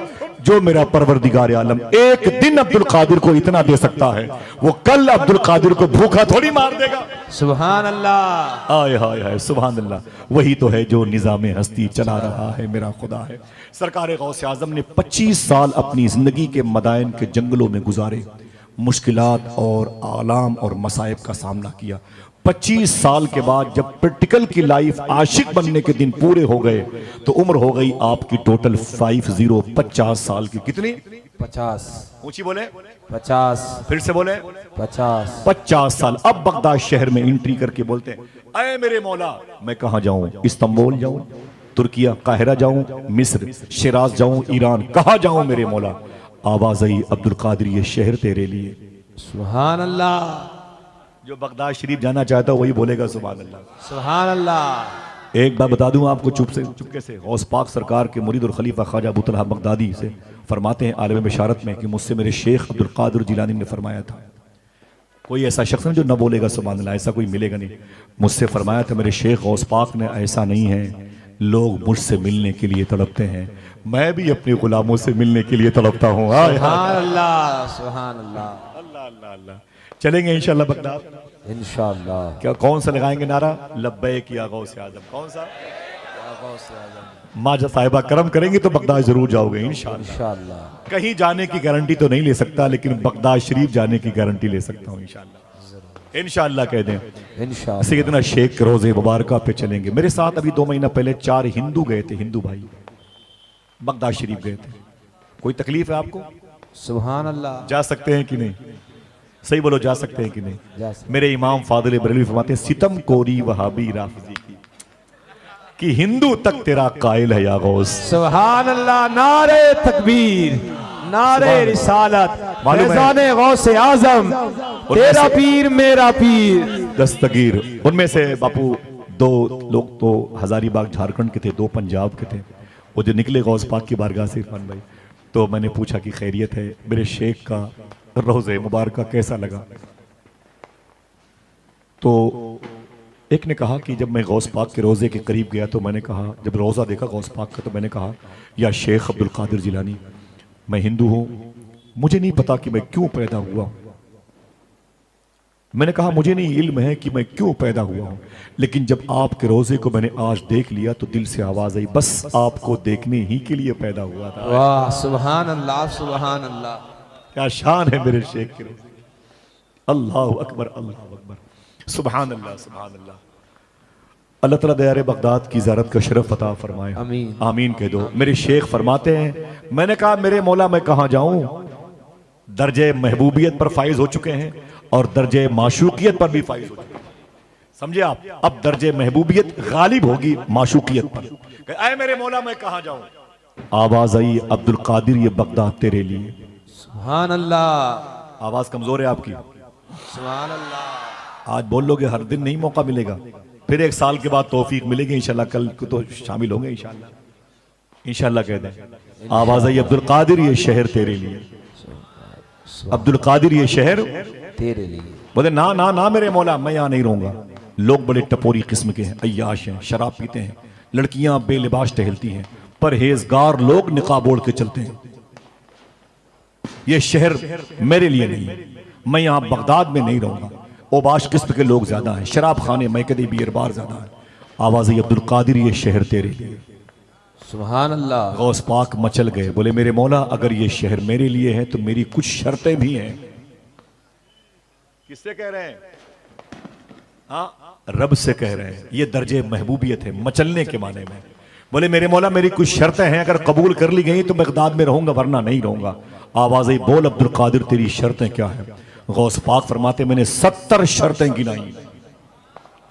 S3: जो मेरा परवरदिगार आलम एक दिन अब्दुल कादिर को इतना दे सकता है, वो कल अब्दुल कादिर को भूखा थोड़ी मार देगा।
S2: सुभान अल्लाह।
S3: हाय हाय हाय सुभान अल्लाह। वही तो है जो निजाम हस्ती चला रहा है, मेरा खुदा है। सरकार गौसे आजम ने 25 साल अपनी जिंदगी के मदायन के जंगलों में गुजारे, मुश्किलात और आलाम और मसाइब का सामना किया। 25 साल के बाद जब प्रैक्टिकल की लाइफ आशिक बनने के दिन पूरे हो गए तो उम्र हो गई आपकी टोटल 50 साल की। कितनी?
S2: 50।
S3: ऊंची बोले
S2: 50।
S3: फिर से बोले 50 साल। अब बगदाद शहर में एंट्री करके बोलते हैं अय मेरे मौला मैं कहां जाऊं? इस्तांबुल जाऊं, तुर्किया काहिरा जाऊं, मिस्र शिराज जाऊं, ईरान, कहां जाऊं मेरे मौला? आवाज आई अब्दुल कादिर ये शहर तेरे लिए।
S2: सुभान अल्लाह।
S3: जो बगदाद शरीफ जाना चाहता है वही बोलेगा सुभान अल्लाह।
S2: सुभान अल्लाह।
S3: एक बात बता दूं आपको चुपके से, गौस पाक सरकार के मुरीद और खलीफा ख्वाजा अबू तलहा बगदादी से फरमाते हैं आलम बशारत में कि मुझसे मेरे शेख अब्दुल कादिर जिलानी ने फरमाया था, कोई ऐसा शख्स जो न बोलेगा सुभान अल्लाह, ऐसा कोई मिलेगा नहीं। मुझसे फरमाया था मेरे शेख गौस पाक ने, ऐसा नहीं है, लोग मुझसे मिलने के लिए तड़पते हैं, मैं भी अपने गुलामों से मिलने के लिए तड़पता हूँ।
S2: सुभान अल्लाह। सुभान अल्लाह।
S3: अल्लाह अल्लाह अल्लाह। चलेंगे इंशाल्लाह बगदाद,
S2: इंशाअल्लाह।
S3: क्या कौन सा लगाएंगे नारा? लब्बैक या गौसे आजम। कौन सा? माँ साहिबा करम करेंगी तो बगदाद जरूर जाओगे इंशाल्लाह।
S2: इंशाअल्लाह।
S3: कहीं जाने की गारंटी तो नहीं ले सकता, लेकिन बगदाद शरीफ जाने की गारंटी ले सकता हूँ इंशाल्लाह। इंशाल्लाह कह दें।
S2: इंशाअल्लाह।
S3: सैयदना शेख के रोजे मुबारका पे चलेंगे। मेरे साथ अभी 2 महीना पहले 4 हिंदू गए थे, हिंदू भाई बगदाद शरीफ गए थे। कोई तकलीफ है आपको?
S2: सुभान अल्लाह।
S3: जा सकते हैं कि नहीं? सही बोलो, जा सकते हैं कि नहीं?
S2: जा सकते।
S3: मेरे इमाम फादिल बरेलवी फरमाते हैं सितम कोरी वहाबी राफिजी की कि हिंदू तक तेरा कायल है या गौस।
S2: सुभान अल्लाह। नारे तकबीर, नारे रिसालत,
S3: मालूम है?
S2: फैज़ाने गौसे आजम, तेरा पीर मेरा पीर।
S3: दस्तगीर उनमें से बापू 2 लोग तो हजारीबाग झारखंड के थे, 2 पंजाब के थे। वो जो निकले गौस पाक की बारगाह से इरफान भाई, तो मैंने पूछा कि खैरियत है, मेरे शेख का रोज़े मुबारक कैसा लगा? तो एक ने कहा कि जब मैं गौस पाक के रोज़े के करीब गया तो मैंने कहा, जब रोज़ा देखा गौस पाक का, तो मैंने कहा या शेख अब्दुल कादिर जिलानी, मैं हिंदू हूँ, मुझे नहीं पता कि मैं क्यों पैदा हुआ, मैंने कहा मुझे नहीं इल्म है कि मैं क्यों पैदा हुआ हूं, लेकिन जब आपके रोजे को मैंने आज देख लिया तो दिल से आवाज आई, बस आपको देखने ही के लिए पैदा हुआ था।
S2: वाह सुभान अल्लाह सुभान अल्लाह।
S3: क्या शान है मेरे शेख के रोजे। अल्लाह अकबर अल्लाह अकबर, सुभान अल्लाह सुभान अल्लाह। अल्लाह ताला दयारे बगदाद की ज़ियारत का शरफ अता फरमाए,
S2: आमीन
S3: आमीन कह दो। मेरे शेख फरमाते हैं, मैंने कहा मेरे मौला मैं कहां जाऊं, दर्जे महबूबियत पर फाइज हो चुके हैं और दर्जे माशूकियत पर भी फाइज हो चुके हैं। समझे आप, अब दर्जे महबूबियत गालिब होगी माशूकियत पर। ऐ मेरे मौला मैं कहां जाऊं, आवाज आई अब्दुल कादिर ये बगदाद तेरे लिए।
S2: सुभान अल्लाह।
S3: आवाज कमजोर है आपकी,
S2: सुभान अल्लाह।
S3: आज बोल लोगे, हर दिन नहीं मौका मिलेगा, फिर एक साल के बाद तौफीक मिलेगी इंशाल्लाह, कल को तो शामिल होंगे इंशाल्लाह, इंशाल्लाह कह दें। आवाज आई अब्दुल कादिर ये शहर तेरे लिए, अब्दुल कादिर ये शहर
S2: तेरे लिए।
S3: बोले ना ना ना मेरे मौला मैं यहाँ नहीं रहूंगा। लोग बड़े टपोरी किस्म के हैं, अय्याश हैं, शराब पीते हैं, लड़कियां बेलिबास टहलती हैं, परहेजगार लोग निकाब ओढ़ के चलते हैं। ये शहर मेरे लिए नहीं है, मैं यहाँ बगदाद में नहीं रहूंगा। ओबाश किस्म के लोग ज्यादा हैं, शराब खाने मैकदे बियर बार ज्यादा है। आवाज आई अब्दुल कादिर ये शहर तेरे लिए।
S2: सुभान अल्लाह।
S3: गौस पाक मचल गए, बोले मेरे मौला अगर ये शहर मेरे लिए है तो मेरी कुछ शर्तें भी हैं। किससे कह रहे हैं? हाँ, रब से कह रहे हैं। ये दर्जे महबूबियत है, मचलने के माने में। बोले मेरे मौला मेरी कुछ शर्तें हैं, अगर कबूल कर ली गई तो बगदाद में रहूंगा वरना नहीं रहूंगा। आवाज आई बोल अब्दुल कादिर तेरी शर्तें क्या है? गौस पाक फरमाते मैंने 70 शर्तें गिनाई।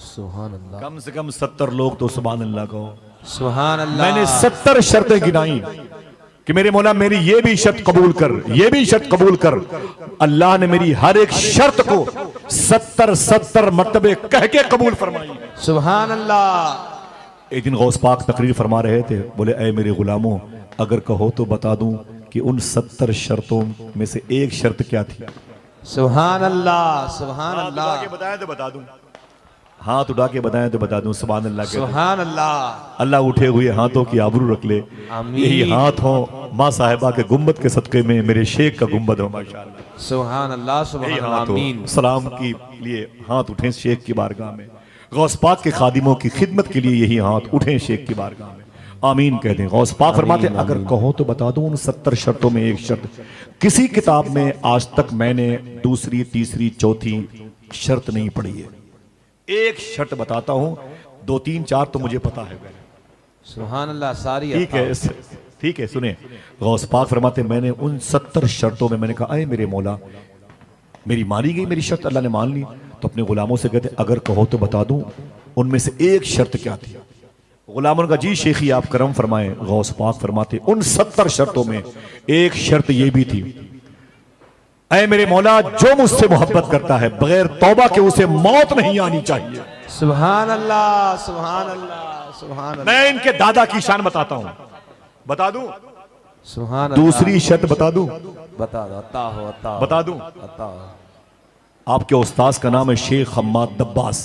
S2: सुभान अल्लाह।
S3: कम से कम 70 लोग तो सुभान अल्लाह कहो।
S2: सुभान अल्लाह।
S3: मैंने 70 शर्तें गिनाई कि मेरे मौला मेरी ये भी शर्त कबूल कर, ये भी शर्त कबूल कर। अल्लाह ने मेरी हर एक शर्त को 70 मर्तबे कह के कबूल फरमाई।
S2: सुभान अल्लाह।
S3: एक दिन गौस पाक तकरीर फरमा रहे थे, बोले ऐ मेरे गुलामों अगर कहो तो बता दूं कि उन 70 शर्तों में से एक शर्त क्या थी?
S2: सुभान अल्लाह सुभान अल्लाह।
S3: बताएं तो बता दूं, हाथ उठा के बताएं तो बता दूं। सुभान अल्लाह।
S2: सुभान अल्लाह।
S3: अल्लाह उठे हुए हाथों की आबरू रख ले। यही हाथ हो माँ साहिबा के गुम्बद के सदक़े में मेरे शेख का गुम्बद हो माशाअल्लाह।
S2: सुभान अल्लाह सुभान अल्लाह। आमीन।
S3: सलाम के लिए हाथ उठे शेख की बारगाह में, गौस पाक के खादिमों की खिदमत के लिए यही हाथ उठे शेख की बारगाह में। आमीन कह दें। गौस पाक फरमाते अगर कहो तो बता दूं उन 70 शर्तों में एक शर्त किसी किताब में आज तक मैंने दूसरी तीसरी चौथी शर्त नहीं पढ़ी है। एक शर्त बताता हूं, 2 3 4 तो मुझे पता है।
S2: सुभान अल्लाह। सारी
S3: ठीक है सुने। गौस पाक फरमाते मैंने उन 70 शर्तों में मैंने कहा ऐ मेरे मौला मेरी मानी गई मेरी शर्त, अल्लाह ने मान ली। तो अपने गुलामों से कहते अगर कहो तो बता दूं उनमें से एक शर्त क्या थी? गुलामों का जी शेखी आप करम फरमाए। गौस पाक फरमाते उन 70 शर्तों में एक शर्त यह भी थी, ऐ मेरे मौला जो मुझसे मोहब्बत करता है बगैर तौबा के उसे मौत नहीं आनी चाहिए।
S2: सुभान अल्लाह सुभान अल्लाह सुभान अल्लाह।
S3: मैं इनके दादा की शान बताता हूं, बता दूं?
S2: सुभान अल्लाह।
S3: दूसरी शर्त बता दूं?
S2: बता दो। अता हो अता
S3: बता दूं?
S2: अता हो।
S3: आपके उस्ताद का नाम है शेख हम्माद दब्बास।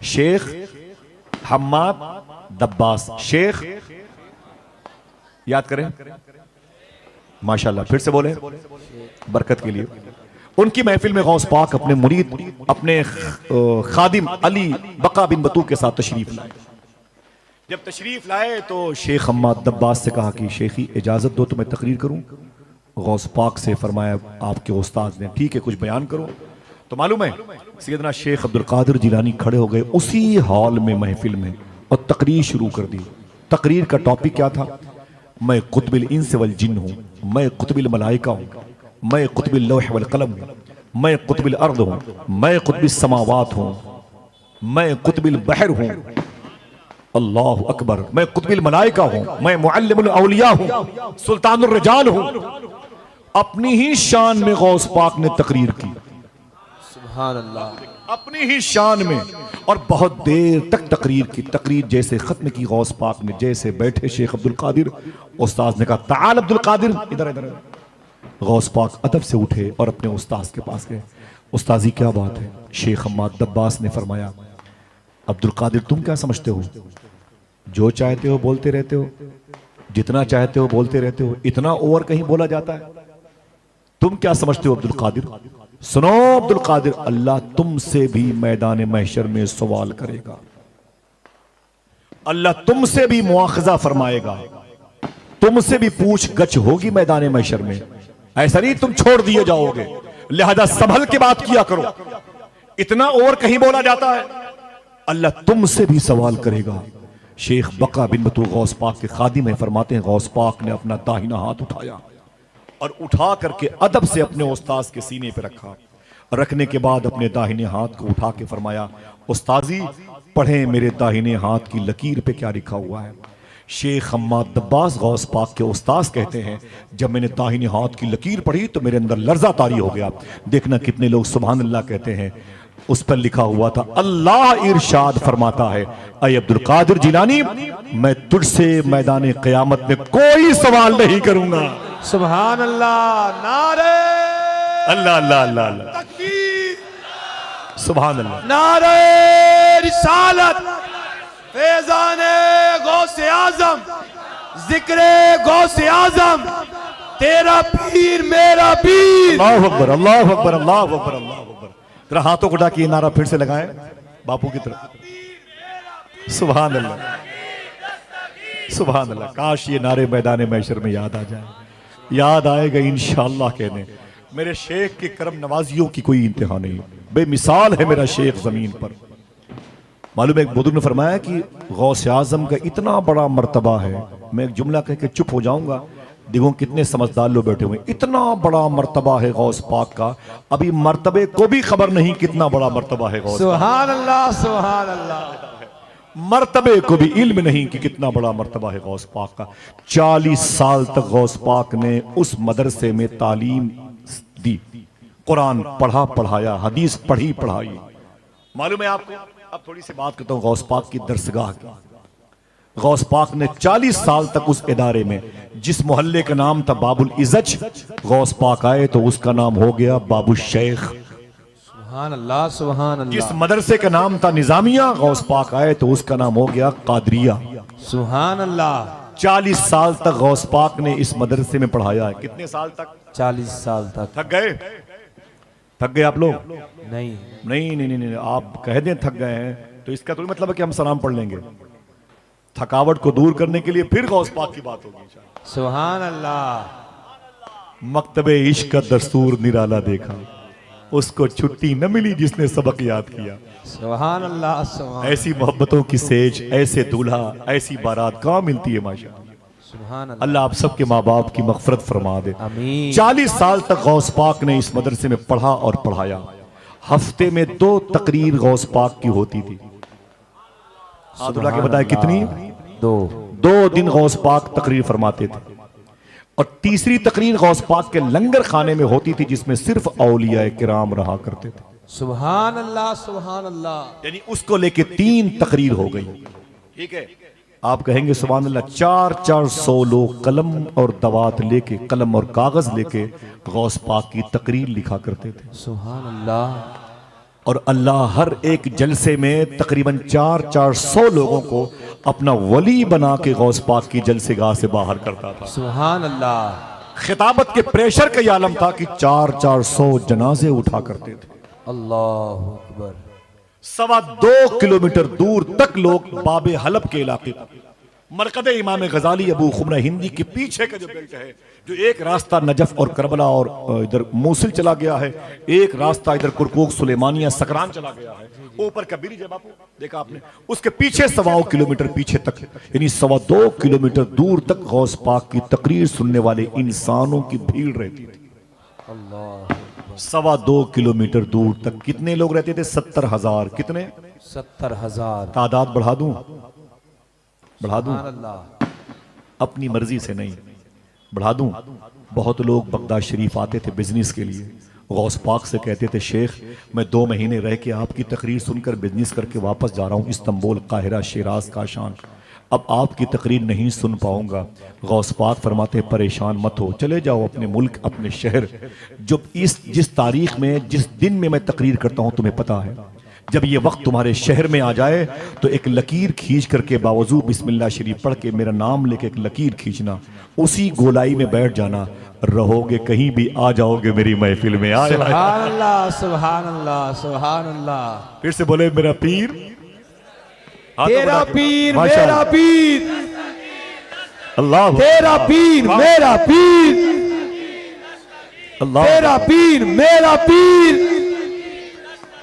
S3: शेख हम्माद दब्बास, शेख याद करें माशाल्लाह, फिर से बोले बरकत के लिए। उनकी महफिल में गौस पाक अपने मुरीद अपने खादिम अली बका बिन बतू के साथ तशरीफ लाए। जब तशरीफ लाए तो शेख हम्माद दब्बास से कहा कि शेखी इजाजत दो तो मैं तकरीर करूं। गौस पाक से फरमाया आपके उस्ताद ने ठीक है कुछ बयान करो। तो मालूम है सैयदना शेख अब्दुल कादिर जिलानी खड़े हो गए उसी हॉल में महफिल में और तकरीर शुरू कर दी। तकरीर का टॉपिक क्या था? मैं कुतुबिल इंस वल जिन हूँ, मैं कुतुबिल मलाइका हूँ, मैं कुतुबिल लौह वल कलम हूँ, मैं कुतुबिल अर्द हूँ, मैं कुतुबिल समावात हूँ, मैं कुतुबिल बहर हूँ। अल्लाह अकबर। मैं कुतुबिल मलाइका हूँ, मैं मुअल्लिमुल औलिया हूँ, सुल्तानुर रिजाल हूँ। अपनी ही शान में गौस पाक ने तकरीर की।
S2: सुभान अल्लाह।
S3: अपनी ही शान में, और बहुत देर तक तकरीर की। तकरीर जैसे खत्म की गौस पाक ने, जैसे बैठे शेख अब्दुल कादिर, उस्ताद ने कहा ताल अब्दुल कादिर इधर इधर। गौस पाक अदब से उठे और अपने उस्ताद के पास गए। उस्ताजी क्या बात है? शेख हम्माद दब्बास ने फरमाया अब्दुल कादिर तुम क्या समझते हो? जो चाहते हो बोलते रहते हो, जितना चाहते हो बोलते रहते हो, इतना ओवर कहीं बोला जाता है? तुम क्या समझते हो अब्दुल कादिर? सुनो अब्दुल कादिर, अल्लाह तुमसे भी मैदान महशर में सवाल करेगा, अल्लाह तुमसे भी मुआखजा फरमाएगा, तुमसे भी पूछ गछ होगी मैदान महशर में। ऐसा नहीं तुम छोड़ दिए जाओगे, लिहाजा संभल के बात किया करो, इतना और कहीं बोला जाता है। अल्लाह तुमसे भी सवाल करेगा। शेख बका बिन बतूर गौस पाक के खादिम है, फरमाते हैं गौस पाक ने अपना दाहिना हाथ उठाया और उठा करके अदब से अपने उस्ताद के सीने पे रखा। रखने के बाद अपने दाहिने हाथ को उठा के फरमाया, उस्ताजी पढ़ें मेरे दाहिने हाथ की लकीर पे क्या लिखा हुआ है। शेख हम्माद दब्बास गौस पाक के उस्ताद कहते हैं, जब मैंने दाहिने हाथ की लकीर पढ़ी तो मेरे अंदर लर्जा तारी हो गया। देखना कितने लोग सुभान अल्लाह कहते हैं। उस पर लिखा हुआ था, अल्लाह इरशाद फरमाता है, अय अब्दुल कादिर जिलानी, मैं तुझसे मैदान क़यामत में कोई सवाल नहीं करूंगा।
S2: सुभान अल्लाह, नारे
S3: अल्लाह अल्लाह अल्लाह अल्लाह, सुभान अल्लाह,
S2: नारे रिसालत, फैज़ाने गौसे आज़म, जिक्रे गौसे आज़म, तेरा पीर मेरा पीर।
S3: अल्लाहु अकबर, अल्लाहु अकबर, अल्लाहु अकबर, अल्लाहु अकबर। तेरा हाथों को उठा के नारा फिर से लगाएं बापू की तरफ। सुभान अल्लाह, सुभान अल्लाह। काश ये नारे मैदान महशर में याद आ जाए, याद आएगा इंशाअल्लाह। कहने मेरे शेख की करम नवाजियों की कोई इंतहा नहीं, बेमिसाल है मेरा शेख जमीन पर। मालूम है एक बुजुर्ग ने फरमाया कि गौसे आजम का इतना बड़ा मर्तबा है, मैं एक जुमला कह के चुप हो जाऊंगा, देखो कितने समझदार लोग बैठे हुए, इतना बड़ा मर्तबा है गौस पाक का, अभी मर्तबे को भी खबर नहीं कितना बड़ा मर्तबा है गौस।
S2: सुभान अल्लाह, सुभान अल्लाह।
S3: मर्तबे को भी इल्म नहीं कि कितना बड़ा मर्तबा है गौस पाक का। 40 साल तक गौस पाक ने उस मदरसे में तालीम दी, कुरान पढ़ा पढ़ाया, हदीस पढ़ी पढ़ाई। मालूम है आपको, अब थोड़ी सी बात करता हूं गौस पाक की दरसगाह की। गौस पाक ने 40 साल तक उस इदारे में, जिस मोहल्ले का नाम था बाबुल इज़्ज़त, गौस पाक आए तो उसका नाम हो गया बाबू शेख।
S2: सुभान अल्लाह, सुभान अल्लाह।
S3: जिस मदरसे का नाम था निजामिया, गौस पाक आए तो उसका नाम हो गया कादरिया।
S2: सुभान अल्लाह।
S3: 40 साल तक गौस पाक ने इस मदरसे में पढ़ाया है। कितने साल तक?
S2: 40 साल तक।
S3: थक गए? थक गए आप लोग?
S2: नहीं
S3: नहीं नहीं नहीं, नहीं। आप कह दें थक गए हैं तो इसका तो मतलब है कि हम सलाम पढ़ लेंगे। थकावट को दूर करने के लिए फिर गौस पाक की बात होगी।
S2: सुभान अल्लाह।
S3: मकतबे इश्क का दस्तूर निराला देखा, उसको छुट्टी न मिली जिसने सबक याद किया।
S2: सुभान अल्लाह, सुभान।
S3: ऐसी मोहब्बतों की सेज, ऐसे दूल्हा, ऐसी बारात कहाँ मिलती है माशा।
S2: सुभान अल्लाह।
S3: अल्लाह आप सबके माँ बाप की मग़फ़िरत फरमा दे।
S2: आमीन।
S3: 40 साल तक गौस पाक ने इस मदरसे में पढ़ा और पढ़ाया। हफ्ते में 2 तकरीर गौस पाक की होती थी। हाथ उठा के बताया कितनी? 2 दिन गौस पाक तकरीर फरमाते थे। और तीसरी तकरीर गौस पाक के लंगर खाने में होती थी, जिसमें सिर्फ औलिया किराम रहा करते थे।
S2: सुभान अल्लाह, सुभान अल्लाह।
S3: यानी उसको लेके 3 तकरीर हो गई। ठीक है, आप कहेंगे सुभान अल्लाह। 400 लोग कलम और दवात लेके, कलम और कागज लेके गौस पाक की तकरीर लिखा करते थे।
S2: सुभान अल्लाह।
S3: और अल्लाह हर एक जलसे में तकरीबन 400 लोगों को अपना वली बना के गौस पाक की जलसेगाह से बाहर करता था।
S2: सुभान अल्लाह।
S3: खिताबत के प्रेशर का यह आलम था कि 400 जनाजे उठा करते थे।
S2: अल्लाह अकबर।
S3: 2.25 किलोमीटर दूर तक लोग बाबे हलब के इलाके, मरकदे इमाम गजाली अबू खुमरा हिंदी के पीछे का जो बेल्ट है, जो एक रास्ता नजफ और करबला और इधर मूसिल चला गया है, एक रास्ता इधर कुरकुक सुलेमानिया सकरान चला गया है, ऊपर का ब्रिज है बापू देखा आपने, उसके पीछे 2.25 किलोमीटर पीछे तक, यानी 2.25 किलोमीटर दूर तक गौस पाक की तकरीर सुनने वाले इंसानों की भीड़ रहती थी।
S2: अल्लाह।
S3: 2.25 किलोमीटर दूर तक कितने लोग रहते थे? 70,000। कितने?
S2: 70,000।
S3: तादाद बढ़ा दूं? बढ़ा दूं?
S2: सुभान अल्लाह।
S3: अपनी मर्जी से नहीं, बढ़ा दूं? बहुत लोग बगदाद शरीफ आते थे बिजनेस के लिए, गौस पाक से कहते थे शेख मैं 2 महीने रह के आपकी तकरीर सुनकर बिजनेस करके वापस जा रहा हूँ इस्तांबुल, काहिरा, शिराज, काशान, अब आपकी तकरीर नहीं सुन पाऊंगा। गौस पाक फरमाते परेशान मत हो, चले जाओ अपने मुल्क, अपने शहर। जो जिस तारीख में, जिस दिन में मैं तकरीर करता हूँ तुम्हें पता है, जब ये वक्त तुम्हारे शहर में आ जाए तो एक लकीर खींच करके बावजू बिस्मिल्लाह शरीफ पढ़ के मेरा नाम लेके एक लकीर खींचना, उसी गोलाई में बैठ जाना, रहोगे कहीं भी आ जाओगे मेरी महफिल में। आ
S2: सुभान अल्लाह सुभान अल्लाह सुभान अल्लाह।
S3: फिर से बोले मेरा पीर
S2: तेरा पीर मेरा पीर,
S3: अल्लाह
S2: तेरा पीर मेरा पीर,
S3: अल्लाह।
S2: तेरा पीर मेरा पीर।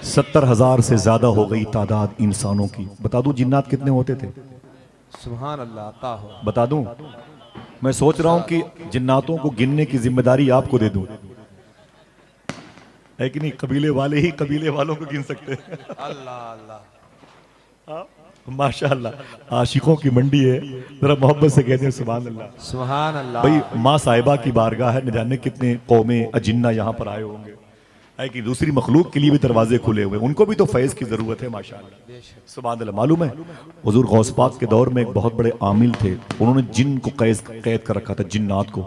S3: 70,000 से ज्यादा हो गई तादाद इंसानों की। बता दूं जिन्नात कितने होते थे?
S2: सुभान अल्लाह अता हो।
S3: बता दूं? मैं सोच रहा हूं कि जिन्नातों को गिनने की जिम्मेदारी आपको दे दूं, है कि नहीं? कबीले वाले ही कबीले वालों को गिन सकते हैं।
S2: अल्लाह अल्लाह
S3: माशाअल्लाह, आशिकों की मंडी है, जरा मोहब्बत से कहते हैं सुभान अल्लाह
S2: सुभान अल्लाह।
S3: भाई। माँ साहिबा की बारगाह है, न जाने कितने कौमें अजिन्ना यहाँ पर आए होंगे, है कि दूसरी मखलूक के लिए भी दरवाजे खुले हुए, उनको भी तो फैज़ की जरूरत है माशाअल्लाह सुभान अल्लाह। मालूम है हुजूर गौस पाक के दौर में एक बहुत बड़े आमिल थे, उन्होंने जिन को कैद कर रखा था, जिन्नात को।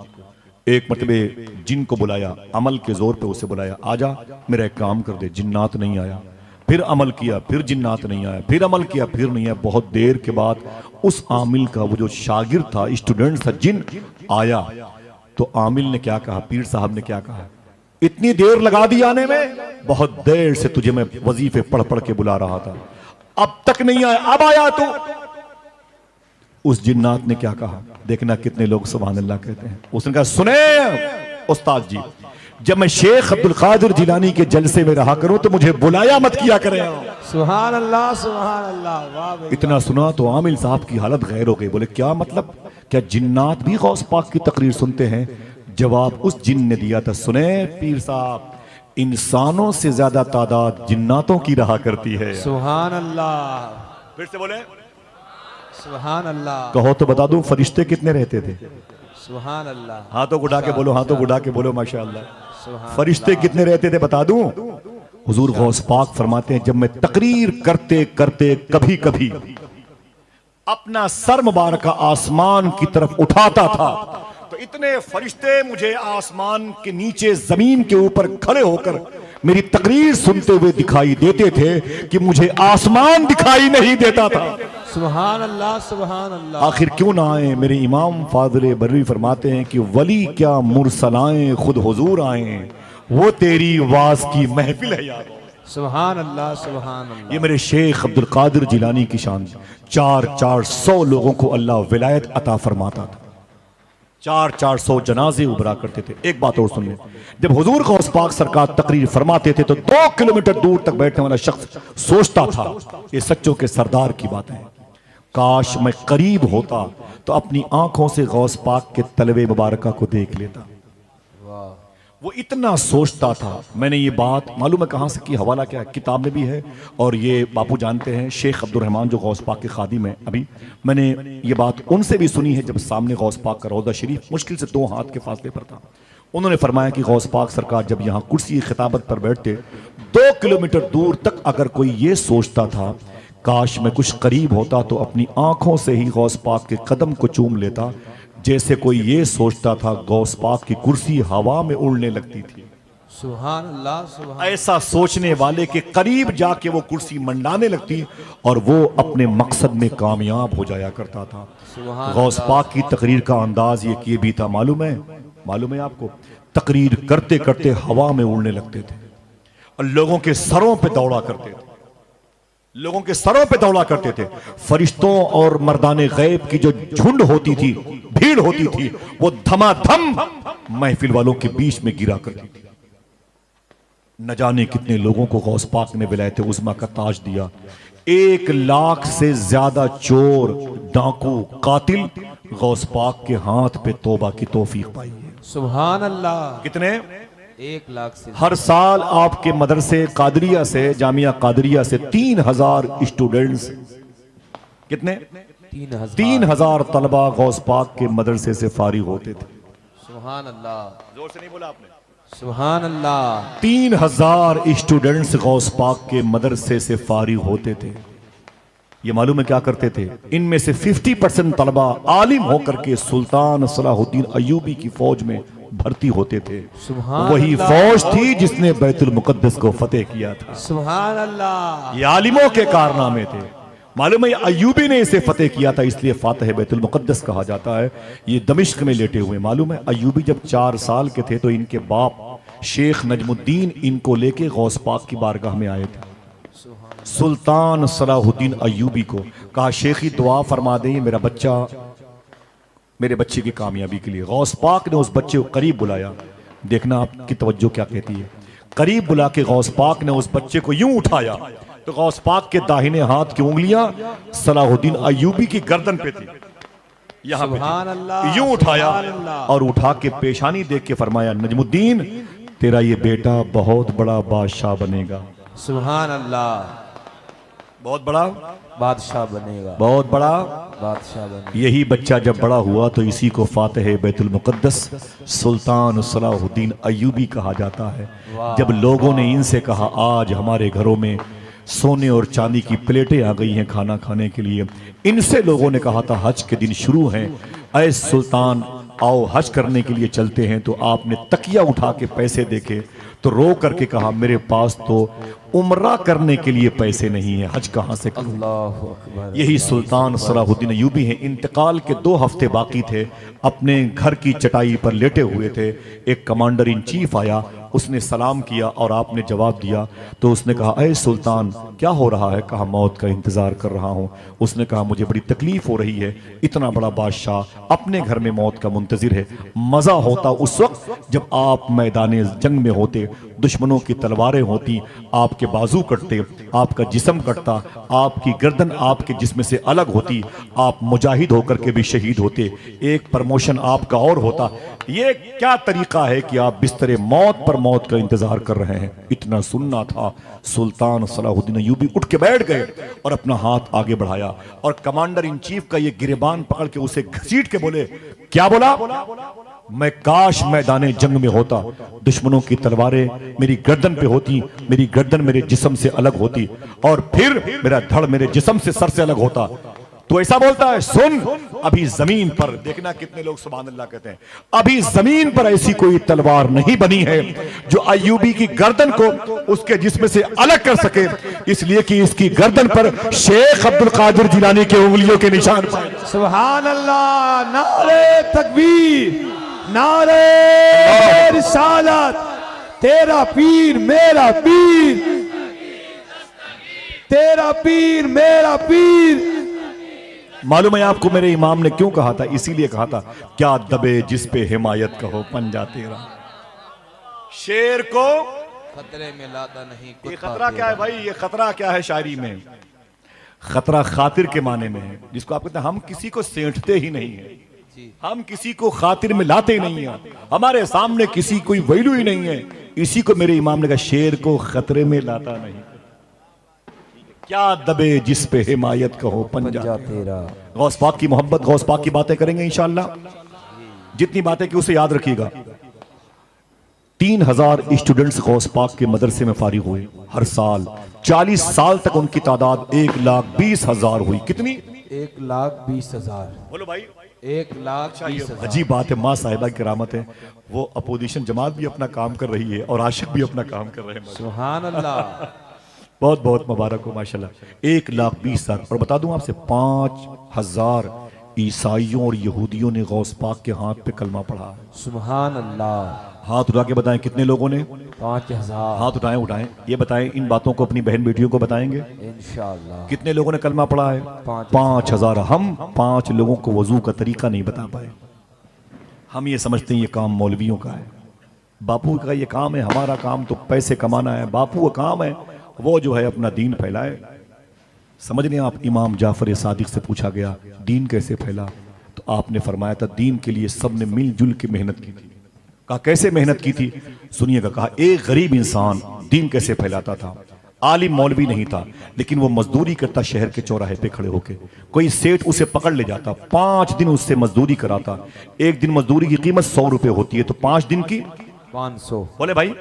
S3: एक मरतबे जिन को बुलाया, अमल के जोर पे उसे बुलाया, आजा मेरा एक काम कर दे। जिन्नात नहीं आया, फिर अमल किया, फिर जिन्नात नहीं आया, फिर अमल किया, फिर नहीं आया। बहुत देर के बाद उस आमिल का वो जो शागिर्द था, स्टूडेंट था, जिन आया तो आमिल ने क्या कहा, पीर साहब ने क्या कहा, इतनी देर लगा दी आने में, बहुत देर से तुझे मैं वजीफे पढ़ पढ़ के बुला रहा था, अब तक नहीं आया, अब आया तू। उस जिन्नात ने क्या कहा, देखना कितने लोग सुभान अल्लाह कहते हैं। उसने कहा सुने उस्ताद जी, जब मैं शेख अब्दुल कादिर जिलानी के जलसे में रहा करूं तो मुझे बुलाया मत किया करें।
S2: सुभान अल्लाह सुभान अल्लाह। वाह भाई।
S3: इतना सुना तो आमिल साहब की हालत गैर हो गई। बोले क्या मतलब, क्या जिन्नात भी गौस पाक की तकरीर सुनते हैं? जवाब उस जिन ने दिया था, सुने पीर साहब, इंसानों से ज्यादा तादाद जिन्नातों की रहा करती है।
S2: सुभान अल्लाह।
S3: फिर से बोले
S2: सुभान अल्लाह।
S3: कहो तो बता दूं फरिश्ते कितने रहते थे?
S2: सुभान अल्लाह।
S3: हाथों को उठा के बोलो, हाथों को उठा के बोलो माशाअल्लाह।
S2: सुभान
S3: फरिश्ते कितने रहते थे बता दूं? हुजूर गौस पाक फरमाते हैं, जब मैं तकरीर करते करते कभी कभी अपना सर मुबारक आसमान की तरफ उठाता था तो इतने फरिश्ते मुझे आसमान के नीचे जमीन के ऊपर खड़े होकर मेरी तकरीर सुनते हुए दिखाई देते थे कि मुझे आसमान दिखाई नहीं देता था।
S2: सुभान अल्लाह सुभान अल्लाह।
S3: आखिर क्यों ना आए? मेरे इमाम फाज़िल बरवी फरमाते हैं कि वली क्या मुरसलाएं खुद हुजूर आए, वो तेरी वाज की महफिल है यार।
S2: सुभान अल्लाह सुभान अल्लाह।
S3: ये मेरे शेख अब्दुल कादिर जिलानी की शान। 400 लोगों को अल्लाह विलायत अता फरमाता था, 400 जनाजे उबरा करते थे। एक बात और सुन ले, जब हुजूर गौस पाक सरकार तकरीर फरमाते थे तो 2 किलोमीटर दूर तक बैठने वाला शख्स सोचता था, ये सच्चों के सरदार की बात है, काश मैं करीब होता तो अपनी आंखों से गौस पाक के तलवे मुबारका को देख लेता। वो इतना सोचता था। मैंने ये बात मालूम है कहाँ से की, हवाला क्या है, किताब में भी है और ये बापू जानते हैं, शेख अब्दुल रहमान जो गौस पाक के खादिम हैं। अभी मैंने ये बात उनसे भी सुनी है जब सामने गौस पाक का रौदा शरीफ मुश्किल से 2 हाथ के फासले पर था। उन्होंने फरमाया कि गौस पाक सरकार जब यहाँ कुर्सी खिताबत पर बैठते 2 किलोमीटर दूर तक अगर कोई ये सोचता था काश मैं कुछ करीब होता तो अपनी आंखों से ही गौस पाक के कदम को चूम लेता, जैसे कोई ये सोचता था गौस पाक की कुर्सी हवा में उड़ने लगती थी।
S2: सुभान अल्लाह सुभान।
S3: ऐसा सोचने वाले के करीब जाके वो कुर्सी मंडाने लगती और वो अपने मकसद में कामयाब हो जाया करता था। गौस पाक की तकरीर का अंदाज ये भी था, मालूम है आपको, तकरीर करते करते हवा में उड़ने लगते थे और लोगों के सरों पे दौड़ा करते थे, लोगों के सरों पे दौड़ा करते थे। फरिश्तों और मर्दाने गैब की जो झुंड होती थी, भीड़ होती थी, वो धमाधम महफिल वालों के बीच में गिरा करती थी। न जाने कितने लोगों को गौस पाक ने विलायत उज़्मा का ताज दिया। 1 लाख से ज्यादा चोर, डाकू, कातिल गौस पाक के हाथ पे तौबा की तौफीक पाई है।
S2: सुभान अल्लाह।
S3: कितने?
S2: 1 लाख से।
S3: हर साल आपके मदरसे कादरिया से, जामिया कादरिया से 3000 स्टूडेंट्स, कितने? 3000 तलबा गौस पाक के मदरसे से फारिग होते थे।
S2: सुभान अल्लाह।
S3: जोर से नहीं बोला आपने?
S2: सुभान अल्लाह।
S3: 3000 स्टूडेंट्स गौस पाक के मदरसे से फारिग होते थे। ये मालूम है क्या करते थे? इनमें से 50% तलबा आलिम होकर के सुल्तान सलाहुद्दीन अय्यूबी की फौज में भर्ती होते थे।
S2: सुभान
S3: वही
S2: अल्लाह।
S3: फौज थी जिसने बैतुल मुकद्दस को फतेह किया था।
S2: सुभान अल्लाह।
S3: ये आलिमों के कारनामे थे। मालूम है अय्यूबी ने इसे फतेह किया था, इसलिए फातिह बैतुल मुकद्दस कहा जाता है। ये दमिश्क में लेटे हुए। मालूम है अय्यूबी जब 4 साल के थे तो इनके बाप शेख नजमुद्दीन इनको लेके गौस पाक की बारगाह में आए थे। सुल्तान सलाहुद्दीन अय्यूबी को कहा शेखी दुआ फरमा दें मेरा बच्चा, मेरे बच्चे की कामयाबी के लिए। गौस पाक ने उस बच्चे को करीब बुलाया। देखना आपकी तवज्जो क्या कहती है। करीब बुला के गौस पाक ने उस बच्चे को यूं उठाया तो गौस पाक के दाहिने हाथ की उंगलियां सलाहुद्दीन अय्यूबी की गर्दन पे थी। यहां
S2: सुभान
S3: पे
S2: अल्लाह।
S3: यूं उठाया
S2: सुभान अल्लाह।
S3: और उठा के पेशानी देख के फरमाया नजमुद्दीन तेरा ये बेटा बहुत बड़ा बादशाह बनेगा।
S2: सुभान अल्लाह।
S3: बहुत बड़ा
S2: बादशाह बनेगा।
S3: बहुत बड़ा
S2: बादशाह बनेगा।
S3: यही बच्चा जब बड़ा हुआ तो इसी को फातिह बैतुल मुकद्दस सुल्तान सलाहुद्दीन अय्यूबी कहा जाता है। जब लोगों ने इनसे कहा आज हमारे घरों में सोने और चांदी की प्लेटें आ गई हैं खाना खाने के लिए, इनसे लोगों ने कहा था हज के दिन शुरू हैं, ऐ सुल्तान आओ हज करने के लिए चलते हैं। तो आपने तकिया उठा के पैसे देखे तो रो करके कहा मेरे पास तो उम्रा करने के लिए पैसे नहीं है, हज कहां से करूं।
S2: अल्लाहु अकबर।
S3: यही सुल्तान सलाहुद्दीन अय्यूबी हैं। इंतकाल के 2 हफ्ते बाकी थे, अपने घर की चटाई पर लेटे हुए थे। एक कमांडर इन चीफ आया, उसने सलाम किया और आपने जवाब दिया तो उसने कहा अय सुल्तान क्या हो रहा है। कहा मौत का इंतजार कर रहा हूं। उसने कहा मुझे बड़ी तकलीफ हो रही है, इतना बड़ा बादशाह अपने घर में मौत का मुंतजिर है। मजा होता उस वक्त जब आप मैदान जंग में होते, दुश्मनों की तलवारें होती, आपके बाजू कटते, आपका जिस्म कटता, आपकी गर्दन आपके जिस्म से अलग होती, आप मुजाहिद होकर के भी शहीद होते, एक प्रमोशन आपका और होता। ये क्या तरीका है कि आप बिस्तरे मौत पर मौत का इंतजार कर रहे हैं। इतना सुनना था। सुल्तान सलाहुद्दीन अय्यूबी उठ के बैठ गए और अपना हाथ आगे बढ़ाया और कमांडर इन चीफ का ये गिरेबान पकड़ के उसे घसीट के बोले क्या बोला, मैं काश मैदाने जंग में होता, दुश्मनों की तलवारें मेरी गर्दन पे होती, मेरी गर्दन मेरे जिस्म से अलग होती और फिर मेरा धड़ मेरे जिस्म से सर से अलग होता। तो ऐसा बोलता है सुन अभी जमीन पर, देखना कितने लोग सुभान अल्लाह कहते हैं, अभी जमीन पर ऐसी कोई तलवार नहीं बनी है जो अय्यूबी की गर्दन को उसके जिस्म से अलग कर सके, इसलिए कि इसकी गर्दन पर शेख अब्दुल कादिर जिलानी के उंगलियों के निशान।
S2: सुभान अल्लाह। नारे तकबीर, नारे रिसालत। तेरा पीर मेरा पीर, तेरा पीर मेरा पीर।
S3: मालूम है आपको मेरे इमाम ने क्यों कहा था? इसीलिए कहा था क्या दबे जिस पे हिमायत कहो पंजा तेरा। शेर को
S2: खतरे में लाता नहीं।
S3: ये खतरा क्या है भाई? ये खतरा क्या है शायरी में? खतरा खातिर के माने में है, जिसको आप कहते हैं हम किसी को सेंठते ही नहीं है, हम किसी को खातिर में लाते ही नहीं है, हमारे सामने किसी कोई वैल्यू ही नहीं है। इसी को मेरे इमाम ने कहा शेर को खतरे में लाता नहीं। क्या दबे जिस पे हिमायत कहो पंजा
S2: तेरा।
S3: गौस पाक की मोहब्बत, गौस पाक की बातें करेंगे इंशाअल्लाह। जितनी बातें की उसे याद रखिएगा। 3000 स्टूडेंट्स गौस पाक के मदरसे में फारिग हुए हर साल। 40 साल तक उनकी तादाद 1,20,000 हुई। कितनी?
S2: 1,20,000।
S3: बोलो भाई।
S2: 1,20,000।
S3: अजीब बात है, माँ साहिबा की करामत है। वो अपोजिशन जमात भी अपना काम कर रही है और आशिक भी अपना काम कर रहे हैं।
S2: सुभान अल्लाह।
S3: बहुत बहुत मुबारक हो माशाल्लाह। 1,20,000। और बता दूं आपसे 5,000 ईसाइयों और यहूदियों ने गौस पाक के हाथ पे कलमा पढ़ा।
S2: सुभान अल्लाह।
S3: हाथ उठा के बताएं कितने लोगों ने?
S2: 5,000।
S3: हाथ उठाएं उठाएं, ये बताएं इन बातों को अपनी बहन बेटियों को बताएंगे
S2: इंशाअल्लाह।
S3: कितने लोगों ने कलमा पढ़ा है? 5,000। हम 5 लोगों को वजू का तरीका नहीं बता पाए। हम ये समझते हैं ये काम मौलवियों का है, बापू का ये काम है, हमारा काम तो पैसे कमाना है। बापू का काम है वो जो है अपना दीन फैलाए। समझ लें आप, इमाम जाफर सादिक से पूछा गया दीन कैसे फैला, तो आपने फरमाया था दीन के लिए सब ने मिलजुल के मेहनत की थी। कहा कैसे मेहनत की थी? सुनिएगा। कहा एक गरीब इंसान दीन कैसे फैलाता था। आलिम मौलवी नहीं था, लेकिन वो मजदूरी करता शहर के चौराहे पे खड़े होके। कोई सेठ उसे पकड़ ले जाता, 5 दिन उससे मजदूरी कराता। एक दिन मजदूरी की कीमत 100 रुपए होती है, तो 5 दिन की
S2: 500।
S3: बोले भाई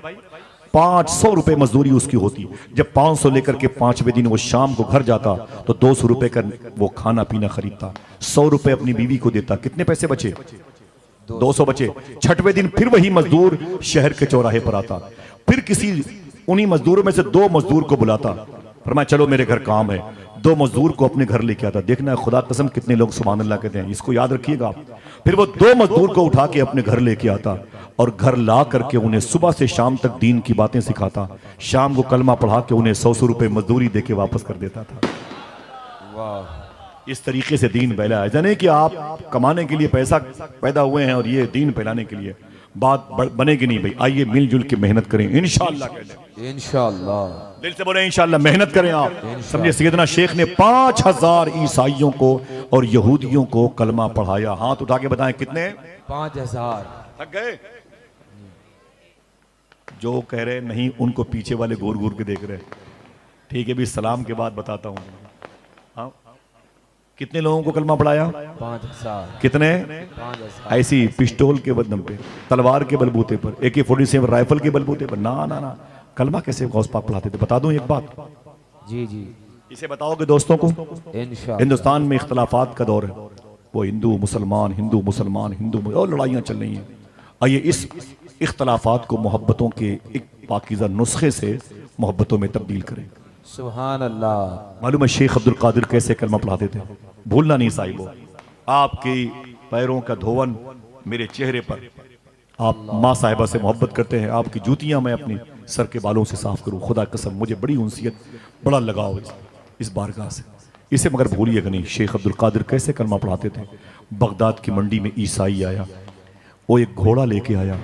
S3: 500 रुपए मजदूरी उसकी होती। जब 500 लेकर के 5वें दिन वो शाम को घर जाता तो 200 रुपए का वो खाना पीना खरीदता, 100 रुपए अपनी बीवी को देता। कितने पैसे बचे? 200 बचे। छठवें दिन फिर वही मजदूर शहर के चौराहे पर आता, फिर किसी उन्हीं मजदूरों में से 2 मजदूर को बुलाता, फरमाया चलो मेरे घर काम है। 2 मजदूर को अपने घर लेके आता। देखना खुदा कसम कितने लोग सुभान अल्लाह कहते हैं, इसको याद रखिएगा आप। फिर वो 2 मजदूर को उठा के अपने घर लेके आता और घर ला करके उन्हें सुबह से शाम तक दीन की बातें सिखाता। शाम को कलमा पढ़ा के उन्हें 100 रुपए मजदूरी देके वापस कर देता था। इस तरीके से दीन फैला है। जाने कि आप कमाने के लिए पैसा पैदा हुए हैं और ये दीन फैलाने के लिए, बात बनेगी नहीं भाई। आइए मिलजुल के मेहनत करें इंशाअल्लाह।
S2: इंशाअल्लाह,
S3: दिल से बोले इंशाअल्लाह, मेहनत करें आप। समझिए सैयदना शेख ने 5000 ईसाइयों को और यहूदियों को कलमा पढ़ाया। हाथ उठा के बताएं कितने?
S2: 5000।
S3: थक गए? जो कह रहे नहीं उनको पीछे वाले घूर घूर के देख रहे। ठीक है भी सलाम के बाद बताता हूं। हाँ, कितने लोगों को कलमा पढ़ाया?
S2: 5000।
S3: कितने?
S2: 5000।
S3: ऐसी पिस्टोल के बदम पे, तलवार के बलबूते पर, AK-47 राइफल के बलबूते पर ना ना ना। कलमा कैसे गौस पाक पढ़ाते थे? बता दूं एक बात।
S2: जी जी,
S3: इसे बताओगे दोस्तों को?
S2: इंशाअल्लाह।
S3: हिंदुस्तान में इख्तलाफात का दौर है, वो हिंदू मुसलमान और लड़ाइयाँ चल रही हैं। आइए इस इख्तलाफात को मोहब्बतों के एक पाकीज़ा नुस्खे से मोहब्बतों में तब्दील करें।
S2: सुभान अल्लाह।
S3: मालूम है शेख अब्दुल कादिर कैसे कलमा पढ़ाते थे? भूलना नहीं साहिबो, आपके पैरों का धोवन मेरे चेहरे पर। आप माँ साहिबा से मोहब्बत करते हैं, आपकी जूतियां मैं अपनी सर के बालों से साफ करूं। खुदा कसम मुझे बड़ी उनसियत, बड़ा लगाव इस बारगाह से। इसे मगर भूलिएगा नहीं। शेख अब्दुल कादिर कैसे कलमा पढ़ाते थे? बगदाद की मंडी में ईसाई आया, वो एक घोड़ा लेके आया।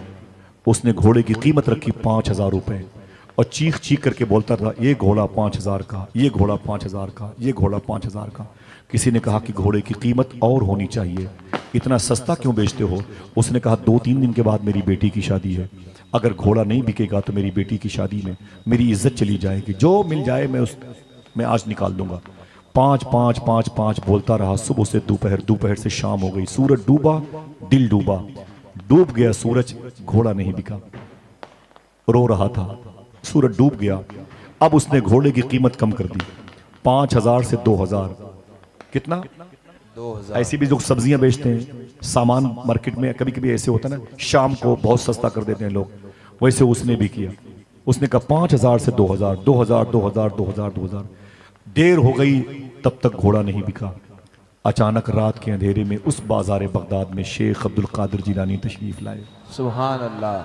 S3: उसने घोड़े की कीमत रखी 5000 रुपए और चीख चीख करके बोलता था ये घोड़ा 5000 का, ये घोड़ा 5000 का, ये घोड़ा 5000 का। किसी ने कहा कि घोड़े की कीमत और होनी चाहिए, इतना सस्ता क्यों बेचते हो? उसने कहा 2-3 दिन के बाद मेरी बेटी की शादी है, अगर घोड़ा नहीं बिकेगा तो मेरी बेटी की शादी में मेरी इज्जत चली जाएगी। जो मिल जाए मैं आज निकाल दूंगा। 5 बोलता रहा। सुबह से दोपहर, दोपहर से शाम हो गई। सूरज डूबा, दिल डूबा, डूब गया सूरज, घोड़ा नहीं बिका। रो रहा था, सूरज डूब गया। अब उसने घोड़े की कीमत कम कर दी, 5000 से 2000। कितना?
S2: 2000।
S3: ऐसी भी जो सब्जियां बेचते हैं सामान मार्केट में, कभी कभी ऐसे होता है ना, शाम को बहुत सस्ता कर देते हैं लोग, वैसे उसने भी किया। उसने कहा 5000 से 2000, 2000। देर हो गई तब तक घोड़ा नहीं बिका। अचानक रात के अंधेरे में उस बाजार बगदाद में शेख अब्दुल कादिर जिलानी तशरीफ लाए।
S2: सुभान अल्लाह।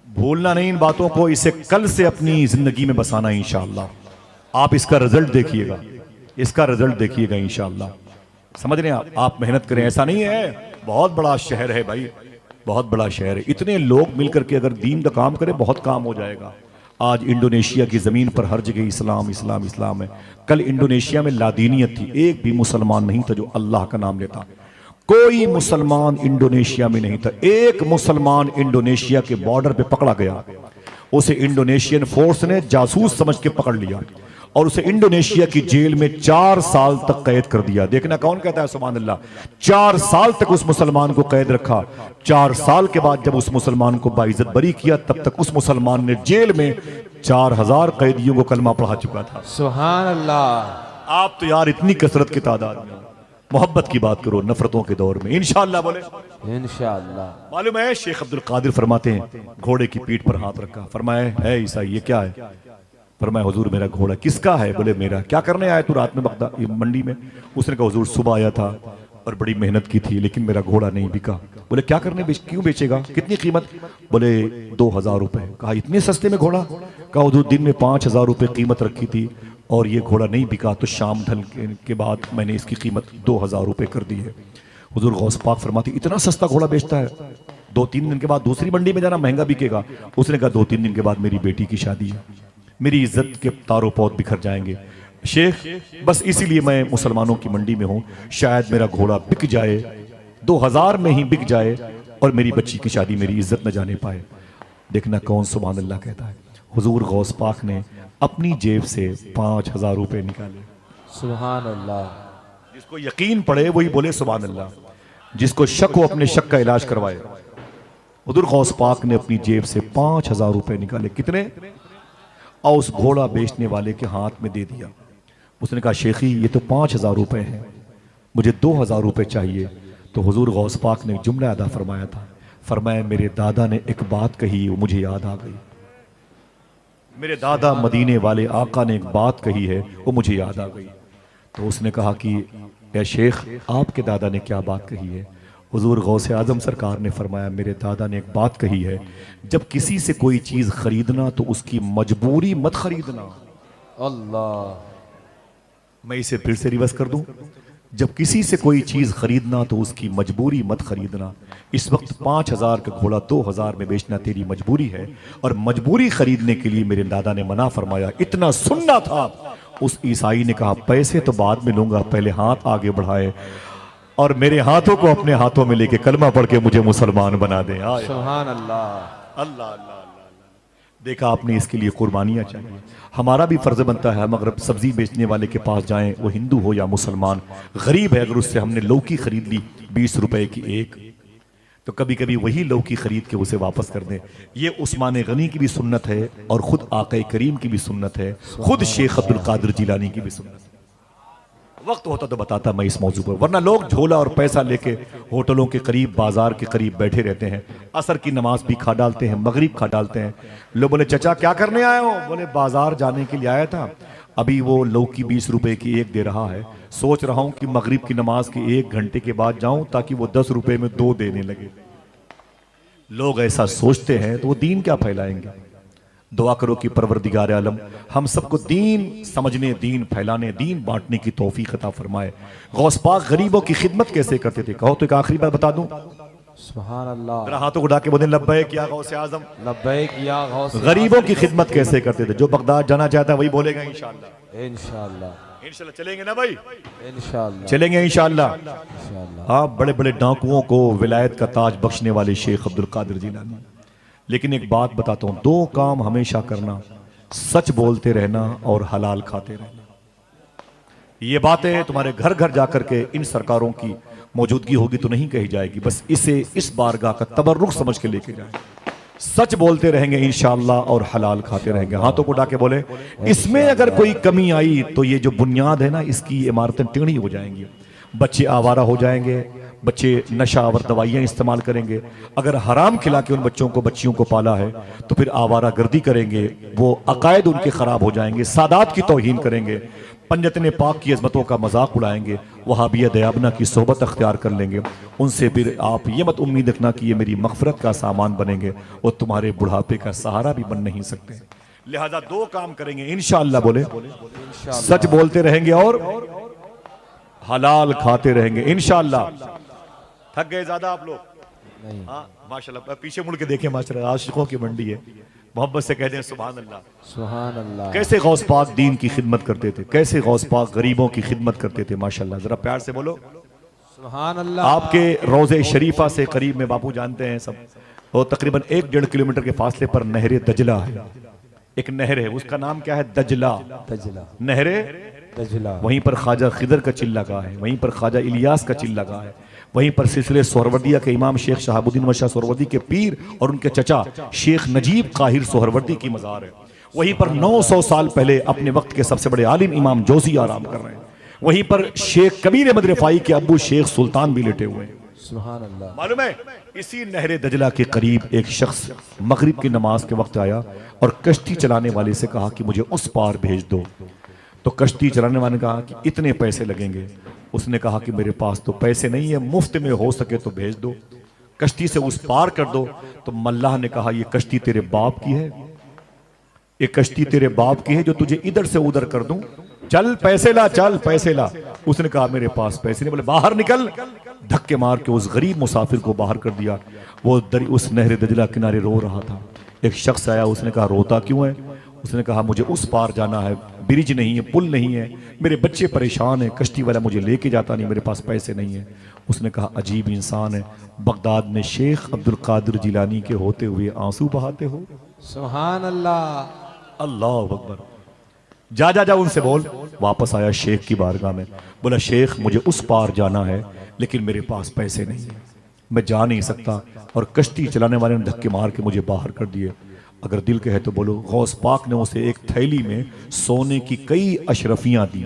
S3: भूलना नहीं इन बातों को, इसे कल से अपनी जिंदगी में बसाना इंशाअल्लाह। आप इसका रिजल्ट देखिएगा, इसका रिजल्ट देखिएगा इंशाअल्लाह। समझ रहे हैं आप मेहनत करें। ऐसा नहीं है, बहुत बड़ा शहर है भाई, बहुत बड़ा शहर है। इतने लोग मिलकर के अगर दीन का काम करें बहुत काम हो जाएगा। आज इंडोनेशिया की जमीन पर हर जगह इस्लाम इस्लाम इस्लाम है। कल इंडोनेशिया में लादीनियत थी, एक भी मुसलमान नहीं था जो अल्लाह का नाम लेता। कोई मुसलमान इंडोनेशिया में नहीं था। एक मुसलमान इंडोनेशिया के बॉर्डर पे पकड़ा गया, उसे इंडोनेशियन फोर्स ने जासूस समझ के पकड़ लिया और उसे इंडोनेशिया की जेल में 4 साल तक कैद कर दिया। देखना कौन कहता है सुभान अल्लाह। 4 साल तक उस मुसलमान को कैद रखा। 4 साल के बाद जब उस मुसलमान को बाइज्जत बरी किया, तब तक उस मुसलमान ने जेल में 4000 कैदियों को कलमा पढ़ा चुका था।
S2: सुभान अल्लाह।
S3: आप तो यार इतनी कसरत की तादाद में मोहब्बत की बात करो नफरतों के दौर में। इंशाअल्लाह बोले
S2: इंशाअल्लाह।
S3: मालूम है शेख अब्दुल कादिर फरमाते हैं, घोड़े की पीठ पर हाथ रखा, फरमाया है ईसा ये क्या है? फरमाया हुजूर मेरा घोड़ा। किसका है? बोले मेरा। क्या करने आया तू रात में बगदाद मंडी में? उसने कहा हुजूर सुबह आया था और बड़ी मेहनत की थी लेकिन मेरा घोड़ा नहीं बिका। बोले क्या करने क्यों बेचेगा? कितनी कीमत? बोले 2000 रुपए। कहा इतने सस्ते में घोड़ा? कहा हुजूर दिन में 5000 रुपए कीमत रखी थी और ये घोड़ा नहीं बिका तो शाम ढल के बाद मैंने इसकी कीमत 2000 रुपए कर दी है। हुजूर गौस पाक फरमाती इतना सस्ता घोड़ा बेचता है? 2-3 दिन के बाद दूसरी मंडी में जाना, महंगा बिकेगा। उसने कहा 2-3 दिन के बाद मेरी बेटी की शादी है, मेरी इज्जत के तारों पौध बिखर जाएंगे। शेख बस इसीलिए मैं मुसलमानों की मंडी में हूं, शायद मेरा घोड़ा बिक जाए, 2000 में ही बिक जाए और मेरी बच्ची की शादी मेरी इज्जत न जाने पाए। देखना कौन सुभान अल्लाह कहता है। हुजूर गौस पाक ने अपनी जेब से 5000 रुपए निकाले।
S2: सुभान अल्लाह।
S3: जिसको यकीन पड़े वही बोले सुभान अल्लाह, जिसको शक हो अपने शक का इलाज करवाए। हुजूर गौस पाक ने अपनी जेब से 5000 रुपए निकाले। कितने? और उस घोड़ा बेचने वाले के हाथ में दे दिया। उसने कहा शेखी ये तो 5000 रुपए हैं, मुझे 2000 रुपए चाहिए। तो हुजूर गौस पाक ने एक जुमला अदा फरमाया था, फरमाया मेरे दादा ने एक बात कही वो मुझे याद आ गई। मेरे दादा मदीने वाले आका ने एक बात कही है वो मुझे याद आ गई। तो उसने कहा कि या शेख आपके दादा ने क्या बात कही है? हुजूर गौसे आजम सरकार ने फरमाया मेरे दादा ने एक बात कही है, जब किसी से कोई चीज खरीदना तो उसकी मजबूरी मत खरीदना।
S2: अल्लाह।
S3: मैं इसे फिर से रिवर्स कर दूं, जब किसी से कोई चीज खरीदना तो उसकी मजबूरी मत खरीदना। इस वक्त 5,000 का घोड़ा 2,000 में बेचना तेरी मजबूरी है, और मजबूरी खरीदने के लिए मेरे दादा ने मना फरमाया। इतना सुनना था। उस ईसाई ने कहा पैसे तो बाद में लूंगा, पहले हाथ आगे बढ़ाए और मेरे हाथों को अपने हाथों में लेके कलमा पढ़ के मुझे मुसलमान बना दे।
S2: सुभान अल्लाह।
S3: अल्लाह अल्लाह। देखा आपने, इसके लिए कुर्बानियां चाहिए। हमारा भी फर्ज बनता है हम अगर सब्जी बेचने वाले के पास जाएं, वो हिंदू हो या मुसलमान, गरीब है, अगर उससे हमने लौकी खरीद ली 20 रुपए की एक, तो कभी कभी वही लौकी खरीद के उसे वापस कर दें। ये उस्मान गनी की भी सुन्नत है और खुद आका करीम की भी सुन्नत है, खुद शेख अब्दुल कादिर जिलानी की भी सुन्नत है। वक्त होता तो बताता मैं इस मौजू पर, वरना लोग झोला और पैसा लेके होटलों के करीब, बाजार के करीब बैठे रहते हैं। असर की नमाज भी खा डालते हैं, मगरिब खा डालते हैं। लोग बोले चचा क्या करने आए हो? बोले बाजार जाने के लिए आया था, अभी वो लौकी 20 रुपए की एक दे रहा है, सोच रहा हूं कि मगरिब की नमाज के 1 घंटे के बाद जाऊं ताकि वो 10 रुपए में 2 देने लगे। लोग ऐसा सोचते हैं तो वो दीन क्या फैलाएंगे? दुआ करो कि परवरदिगार आलम हम सबको दीन समझने, दीन फैलाने, दीन बांटने की तौफीक अता फरमाए। गौस पाक गरीबों की खिदमत कैसे करते थे? कहो तो एक आखिरी बात बता दूं।
S2: सुभान अल्लाह।
S3: जरा हाथों उठा के बोलें लब्बैक या गौसे आजम।
S2: लब्बैक या गौस।
S3: गरीबों की खिदमत कैसे करते थे? जो बगदाद जाना चाहता है वही बोलेगा इंशाअल्लाह।
S2: इंशाअल्लाह।
S3: इंशाअल्लाह चलेंगे ना भाई?
S2: इंशाअल्लाह
S3: चलेंगे इंशाअल्लाह।
S2: इंशाअल्लाह।
S3: हाँ, बड़े बड़े डाकुओं को विलायत का ताज बख्शने वाले शेख अब्दुल कादिर जिलानी। लेकिन एक बात बताता हूं, 2 काम हमेशा करना, सच बोलते रहना और हलाल खाते रहना। ये बातें तुम्हारे घर घर जाकर के इन सरकारों की मौजूदगी होगी तो नहीं कही जाएगी, बस इसे इस बारगाह का तबर्रुक समझ के लेके जाए। सच बोलते रहेंगे इंशाअल्लाह और हलाल खाते रहेंगे। हाथों को उठा के बोले इसमें अगर कोई कमी आई तो ये जो बुनियाद है ना, इसकी इमारतें टेढ़ी हो जाएंगी, बच्चे आवारा हो जाएंगे, बच्चे नशा और दवाइयाँ इस्तेमाल करेंगे। अगर हराम खिला के उन बच्चों को, बच्चियों को पाला है तो फिर आवारा गर्दी करेंगे, वो अकायद उनके खराब हो जाएंगे, सादात की तौहीन करेंगे, पंजतने पाक की अजमतों का मजाक उड़ाएंगे, वहाबिया दयाबना की सोहबत अख्तियार कर लेंगे। उनसे फिर आप ये मत उम्मीद रखना कि ये मेरी मगफरत का सामान बनेंगे, वो तुम्हारे बुढ़ापे का सहारा भी बन नहीं सकते। लिहाजा 2 काम करेंगे इंशाअल्लाह, बोले सच बोलते रहेंगे और हलाल खाते रहेंगे इंशाअल्लाह। थक गए ज्यादा आप लोग?
S2: नहीं।
S3: हाँ माशाल्लाह, पीछे मुड़ के देखें माशाल्लाह, आशिकों की मंडी है। मोहब्बत से कह दें सुभान अल्लाह।
S2: सुभान अल्लाह।
S3: कैसे गौस पाक दीन की खिदमत करते थे, कैसे गौस पाक गरीबों की खिदमत करते थे माशाल्लाह। जरा प्यार से बोलो
S2: सुभान अल्लाह।
S3: आपके रोजे शरीफा से करीब में बापू जानते हैं सब, वो तकरीबन 1-1.5 किलोमीटर के फासले पर नहरे दजला है। एक नहर है, उसका नाम क्या है? दजला।
S2: दजला।
S3: नहरे
S2: दजला।
S3: वहीं पर ख्वाजा खिदर का चिल लगा है, वहीं पर ख्वाजा इलियास का चिल लगा है, वहीं पर सिलसिले सोहरवर्दिया के इमाम शेख शहाबुद्दीन मशा सोहरवर्दी के पीर और उनके चचा शेख नजीब काहिर सोहरवर्दी की मज़ार है। वहीं पर 900 साल पहले अपने वक्त के सबसे बड़े आलिम इमाम जोशी आराम कर रहे हैं। वहीं पर शेख कबीर अहमद रिफाई के अब्बू शेख सुल्तान भी लेटे हुए हैं।
S2: सुभान अल्लाह।
S3: मालूम है, इसी नहरे दजला के करीब एक शख्स मगरिब की नमाज के वक्त आया और कश्ती चलाने वाले से कहा कि मुझे उस पार भेज दो। तो कश्ती चलाने वाले ने कहा कि इतने पैसे लगेंगे। उसने कहा कि मेरे पास तो पैसे नहीं है, मुफ्त में हो सके तो भेज दो, कश्ती से उस पार कर दो। तो मल्लाह ने कहा ये कश्ती तेरे बाप की है, ये कश्ती तेरे बाप की है जो तुझे इधर से उधर कर दूं, चल पैसे ला, चल पैसे ला। उसने कहा मेरे पास पैसे नहीं। बोले बाहर निकल। धक्के मार के उस गरीब मुसाफिर को बाहर कर दिया। वो उस नहर दजला किनारे रो रहा था। एक शख्स आया, उसने कहा रोता क्यों है? उसने कहा मुझे उस पार जाना है, ब्रिज नहीं है, पुल नहीं है, मेरे बच्चे परेशान हैं, कश्ती वाला मुझे लेके जाता नहीं, मेरे पास पैसे नहीं है। उसने कहा अजीब इंसान है, बगदाद में शेख अब्दुल कादिर जिलानी के होते हुए आंसू बहाते हो।
S2: सुभान अल्लाह।
S3: अल्लाह अकबर। जा जा जा उनसे बोल। वापस आया शेख की बारगाह में, बोला शेख मुझे उस पार जाना है लेकिन मेरे पास पैसे नहीं है, मैं जा नहीं सकता, और कश्ती चलाने वाले ने धक्के मार के मुझे बाहर कर दिए। अगर दिल कहे तो बोलो गौस पाक ने उसे एक थैली में सोने की कई अशरफियां दी।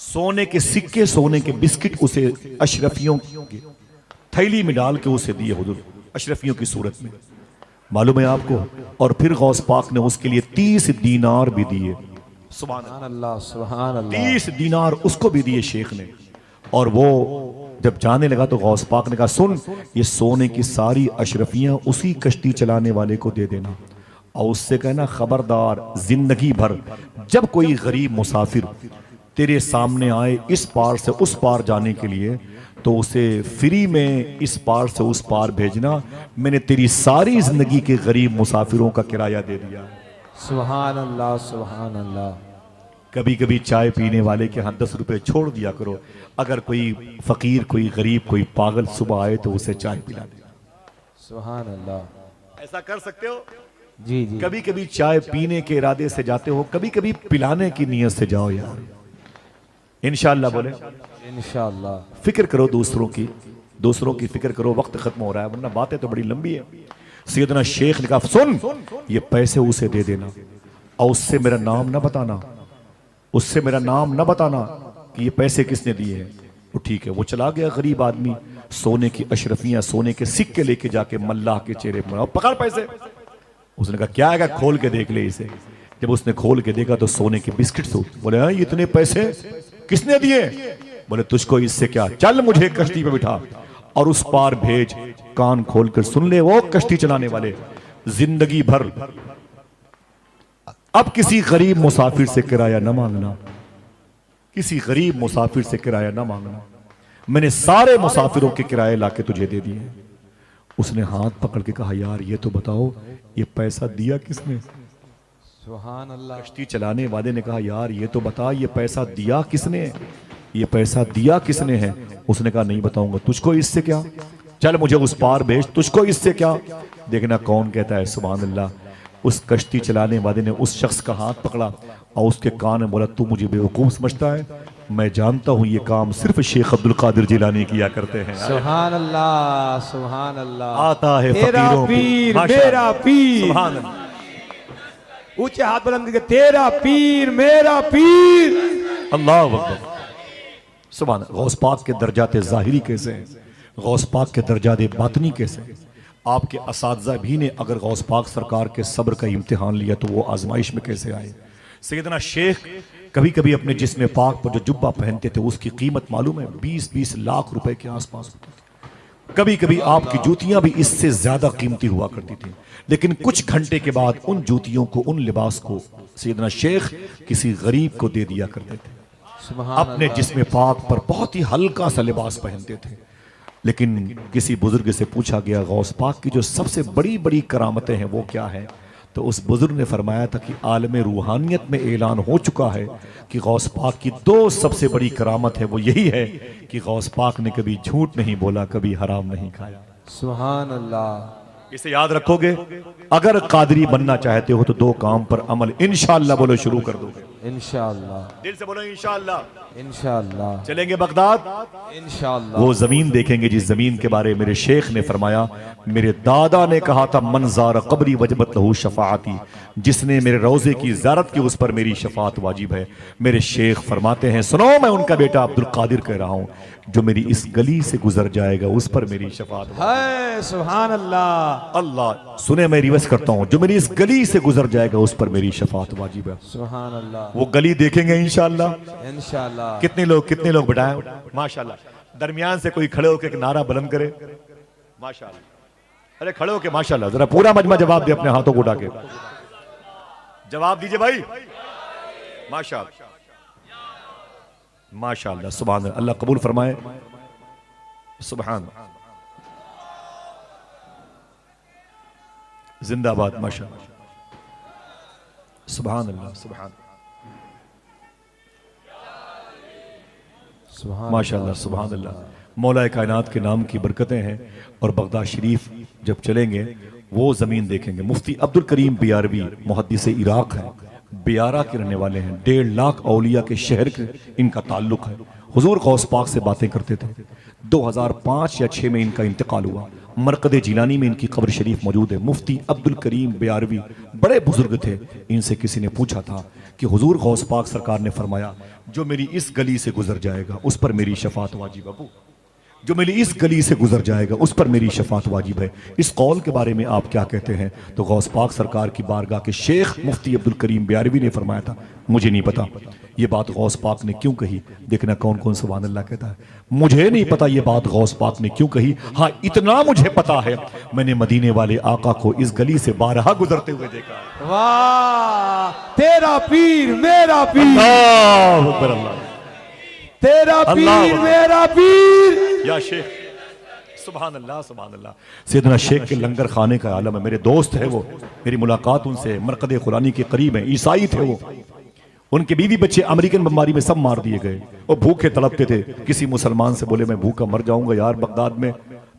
S3: सोने के सिक्के, सोने के बिस्किट उसे अशरफियों की थैली में डाल के उसे दिए हुजूर, अशरफियों की सूरत में, मालूम है आपको। और फिर गौस पाक ने उसके लिए 30 दीनार भी दिए। सुभान
S2: अल्लाह, सुभान अल्लाह।
S3: 30 दीनार उसको भी दिए शेख ने। और वो जब जाने लगा तो गौस पाक ने कहा, सुन, ये सोने की सारी अशरफियां उसी कश्ती चलाने वाले को दे देना, और उससे कहना, खबरदार जिंदगी भर जब कोई गरीब मुसाफिर तेरे सामने आए इस पार से उस पार जाने के लिए, तो उसे फ्री में इस पार से उस पार भेजना। मैंने तेरी सारी जिंदगी के गरीब मुसाफिरों का किराया दे दिया।
S2: सुभान अल्लाह, सुभान अल्लाह।
S3: कभी कभी चाय पीने वाले के यहाँ 10 रुपए छोड़ दिया करो। अगर कोई फकीर, कोई गरीब, कोई पागल सुबह आए तो उसे चाय पिला दे।
S2: सुभान अल्लाह।
S3: ऐसा कर सकते हो?
S2: जी जी।
S3: कभी कभी चाय पीने के इरादे से जाते हो, कभी कभी पिलाने की नीयत से जाओ यार, इंशाअल्लाह बोले।
S2: इंशाअल्लाह।
S3: फिक्र करो दूसरों की, दूसरों की फिक्र करो। वक्त खत्म हो रहा है, वरना बातें तो बड़ी लंबी है। सैयदना शेख ने कहा, सुन, ये पैसे उसे दे देना और उससे मेरा नाम ना बताना, उससे मेरा नाम ना बताना कि ये पैसे किसने दिए हैं। वो ठीक है। वो चला गया गरीब आदमी, सोने की अशरफियां, सोने के सिक्के लेके जाके मल्लाह के चेहरे पर, पकड़ पैसे। उसने कहा, क्या है, खोल के देख ले इसे। जब उसने खोल के देखा तो सोने के बिस्किट से। बोले, हाँ, इतने पैसे किसने दिए? बोले, तुझको इससे क्या, चल मुझे कश्ती पे बिठा और उस पार भेज। कान खोल कर सुन ले वो कश्ती चलाने वाले, जिंदगी भर अब किसी गरीब मुसाफिर से किराया न मांगना, किसी गरीब मुसाफिर से किराया न मांगना। मैंने सारे मुसाफिरों के किराए लाके तुझे दे दिए। उसने हाथ पकड़ के कहा, यार ये तो बताओ, ये पैसा दिया किसने?
S2: सुभान अल्लाह।
S3: कश्ती चलाने वाले ने कहा, यार ये तो बता, ये पैसा दिया किसने, ये पैसा दिया किसने है? उसने कहा, नहीं बताऊंगा। तुझको इससे क्या, चल मुझे उस पार भेज, तुझको इससे क्या? देखना कौन कहता है सुभान अल्लाह। उस कश्ती चलाने वाले ने उस शख्स का हाथ पकड़ा और उसके कान में बोला, तू मुझे बेवकूफ समझता है? मैं जानता हूं ये काम सिर्फ शेख अब्दुल कादिर जिलानी किया करते हैं।
S2: सुभान अल्लाह, सुभान अल्लाह।
S3: आता है
S2: तेरा
S3: फकीरों पे,
S2: पीर,
S3: माशाअल्लाह।
S2: मेरा पीर।
S3: सुभान अल्लाह।
S2: ऊंचे हाथ बुलंद करके, तेरा पीर, मेरा पीर।
S3: अल्लाह अकबर। सुभान। गौस पाक के दर्जाते ज़ाहिरी कैसे हैं, गौस पाक के दर्जाते बातनी कैसे हैं। आपके असातिज़ा भी ने अगर गौस पाक सरकार के सब्र का इम्तिहान लिया तो वो आजमाइश में कैसे आए। सैयदना शेख कभी कभी अपने जिस्म पाक पर जो जुब्बा पहनते थे उसकी कीमत मालूम है 20-20 लाख रुपए के आसपास होती थी। कभी कभी आपकी जूतियां भी इससे ज्यादा कीमती हुआ करती थी। लेकिन कुछ घंटे के बाद उन जूतियों को, उन लिबास को सैयदना शेख किसी गरीब को दे दिया करते थे। अपने जिस्म पाक पर बहुत ही हल्का सा लिबास पहनते थे। लेकिन किसी बुजुर्ग से पूछा गया, गौस पाक की जो सबसे बड़ी बड़ी करामतें हैं वो क्या है? तो उस बुजुर्ग ने फरमाया था कि आलम रूहानियत में ऐलान हो चुका है कि गौस पाक की 2 सबसे बड़ी करामत है। वो यही है कि गौस पाक ने कभी झूठ नहीं बोला, कभी हराम नहीं खाया।
S2: सुभान अल्लाह।
S3: इसे याद रखोगे। अगर कादरी बनना चाहते हो तो 2 काम पर अमल इंशाअल्लाह बोलो शुरू कर दोगे।
S2: इंशाअल्लाह।
S3: दिल से बोलो इंशाअल्लाह।
S2: इंशाअल्लाह।
S3: चलेंगे बगदाद,
S2: इंशाअल्लाह।
S3: वो जमीन देखेंगे जिस जमीन के बारे में मेरे शेख ने फरमाया, मेरे दादा ने कहा था, मनजार कब्री वजबत लहू शफाअती, जिसने मेरे रोजे की ज़ियारत की उस पर मेरी शफात वाजिब है। मेरे शेख फरमाते हैं, सुनो, मैं उनका बेटा अब्दुल कादिर कह रहा हूँ, जो मेरी इस गली से गुजर जाएगा उस पर मेरी शफात
S2: है। सुभान अल्लाह।
S3: अल्लाह सुने, मैं रिवर्स करता हूँ, जो मेरी इस गली से गुजर जाएगा उस पर मेरी शफात वाजिब है।
S2: सुभान अल्लाह।
S3: वो गली देखेंगे इंशाअल्लाह।
S2: इंशाअल्लाह।
S3: कितने लोग बैठाए माशाअल्लाह। दरमियान से कोई खड़े होकर एक नारा बुलंद करे माशाअल्लाह। अरे खड़े होके माशाअल्लाह, जरा पूरा मजमा जवाब दे, अपने हाथों को उठा के जवाब दीजिए भाई। माशाअल्लाह, माशाअल्लाह, सुभान अल्लाह। अल्लाह कबूल फरमाए। सुभान, जिंदाबाद, माशाअल्लाह, सुभान अल्लाह, सुभान, माशाअल्लाह, सुभान अल्लाह। मौला कायनात के नाम की बरकतें हैं। और बगदाद शरीफ जब चलेंगे वो ज़मीन देखेंगे। मुफ्ती अब्दुल करीम बियारवी मुहद्दिस इराक है, बियारा के रहने वाले हैं। 1.5 लाख औलिया के शहर के इनका ताल्लुक है। हुजूर गौस पाक से बातें करते थे। 2005 या 6 में इनका इंतकाल हुआ। मरकद जिलानी में इनकी कब्र शरीफ मौजूद है। मुफ्ती अब्दुल करीम बियारवी बड़े बुजुर्ग थे। इनसे किसी ने पूछा था कि हुजूर गौस पाक सरकार ने फरमाया जो मेरी इस गली से गुजर जाएगा उस पर मेरी शफात वाजिब है, जो मेरी इस गली से गुजर जाएगा उस पर मेरी शफात वाजिब है। इस कौल के बारे में आप क्या कहते हैं? तो गौस पाक सरकार की बारगाह के शेख मुफ्ती अब्दुल करीम ब्यारवी ने फरमाया था मुझे नहीं पता ये बात गौस पाक ने क्यों कही। देखना कौन कौन सुभान अल्लाह कहता है, मुझे नहीं पता ये बात गौस पाक ने क्यों कही, हाँ इतना मुझे पता है मैंने मदीने वाले आका को इस गली से बारहा गुजरते हुए देखा।
S2: वाह, तेरा पीर मेरा पीर,
S3: अल्लाह अकबर, अल्लाह
S2: तेरा पीर मेरा पीर
S3: या शेख, सुभान अल्लाह सुभान अल्लाह। सैयदना शेख के लंगर खाने का आलम है, मेरे दोस्त है वो, मेरी मुलाकात उनसे मरकद खुरानी के करीब है, ईसाई थे वो, उनके बीवी बच्चे अमेरिकन बमबारी में सब मार दिए गए, वो भूखे तड़पते थे। किसी मुसलमान से बोले मैं भूखा मर जाऊंगा यार बगदाद में,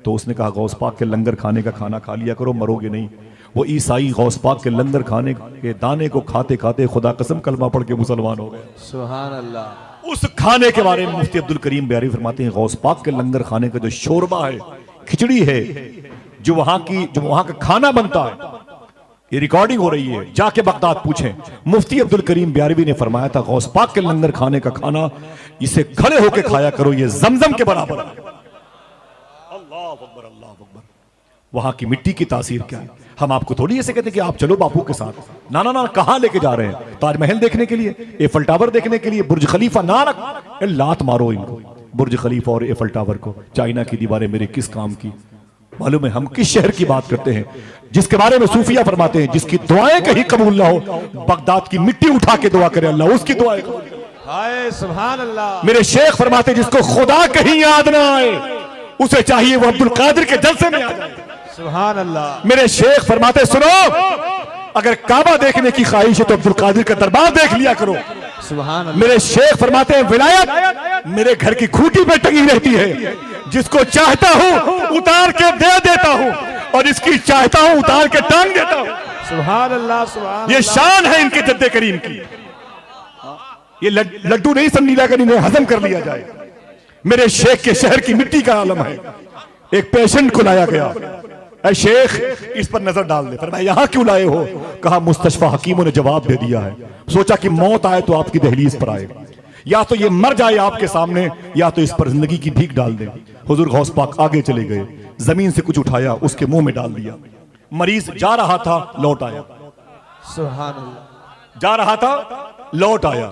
S3: तो उसने कहा गौस पाक के लंगर खाने का खाना खा लिया करो मरोगे नहीं। वो ईसाई गौस पाक के लंगर खाने के दाने को खाते खाते खुदा कसम कलमा पढ़ के मुसलमान हो गए।
S2: सुभान अल्लाह।
S3: उस खाने के बारे में मुफ्ती अब्दुल करीम ब्यारी फरमाते हैं गौस पाक के लंगर खाने का जो शोरबा है, खिचड़ी है, जो वहां का खाना बनता है, ये रिकॉर्डिंग हो रही है, जाके बगदाद पूछें। मुफ्ती अब्दुल करीम ब्यारवी ने फरमाया था गौस पाक के लंगर खाने का खाना इसे खड़े होके खाया करो, ये जमजम के बराबर है। अल्लाह अकबर, अल्लाह अकबर। वहां की मिट्टी की तासीर क्या है? हम आपको थोड़ी ऐसे कहते हैं कि आप चलो बापू के साथ, ना ना ना, कहां लेके जा रहे हैं? ताजमहल देखने के लिए, एफल टावर देखने के लिए, बुर्ज खलीफा? ना ना, लात मारो इनको, बुर्ज खलीफा और एफल टावर को। चाइना की दीवारें मेरे किस काम की? मालूम है हम किस शहर की बात करते हैं जिसके बारे में सूफिया फरमाते हैं जिसकी दुआएं कहीं कबूल ना हो, बगदाद की मिट्टी उठा के दुआ करे अल्लाह उसकी दुआएं कबूल करे।
S2: हाय सुभान अल्लाह।
S3: मेरे शेख फरमाते जिसको खुदा कहीं याद ना आए उसे चाहिए वो अब्दुल कादिर के जलसे में आ जाए।
S2: सुभान अल्लाह।
S3: मेरे शेख फरमाते सुनो, अगर काबा देखने की ख्वाहिश है तो अब्दुल कादिर का दरबार देख लिया करो।
S2: सुभान अल्लाह।
S3: मेरे शेख फरमाते हैं विलायत मेरे घर की खूंटी पे टंगी रहती है, जिसको चाहता हूं उतार के दे देता हूं और इसकी चाहता हूं उतार के टांग देता हूं।
S2: सुभान अल्लाह सुभान।
S3: ये शान है इनके जद्दे करीम की। ये लड्डू नहीं समझीला कर इन्हें हजम कर लिया जाए। मेरे शेख के शहर की मिट्टी का आलम है। एक पेशेंट को लाया गया, ऐ शेख इस पर नजर डाल दे। फरमाया यहां क्यों लाए हो? कहा मुस्तशफा हकीमों ने जवाब दे दिया है, सोचा कि मौत आए तो आपकी दहलीज पर आए, या तो ये मर जाए आपके सामने या तो इस पर जिंदगी की भीख डाल दे। हुजूर गौस पाक आगे चले गए, जमीन से कुछ उठाया उसके मुंह में डाल दिया। मरीज जा रहा था लौट आया,
S2: सुभान अल्लाह।
S3: जा रहा था लौट आया।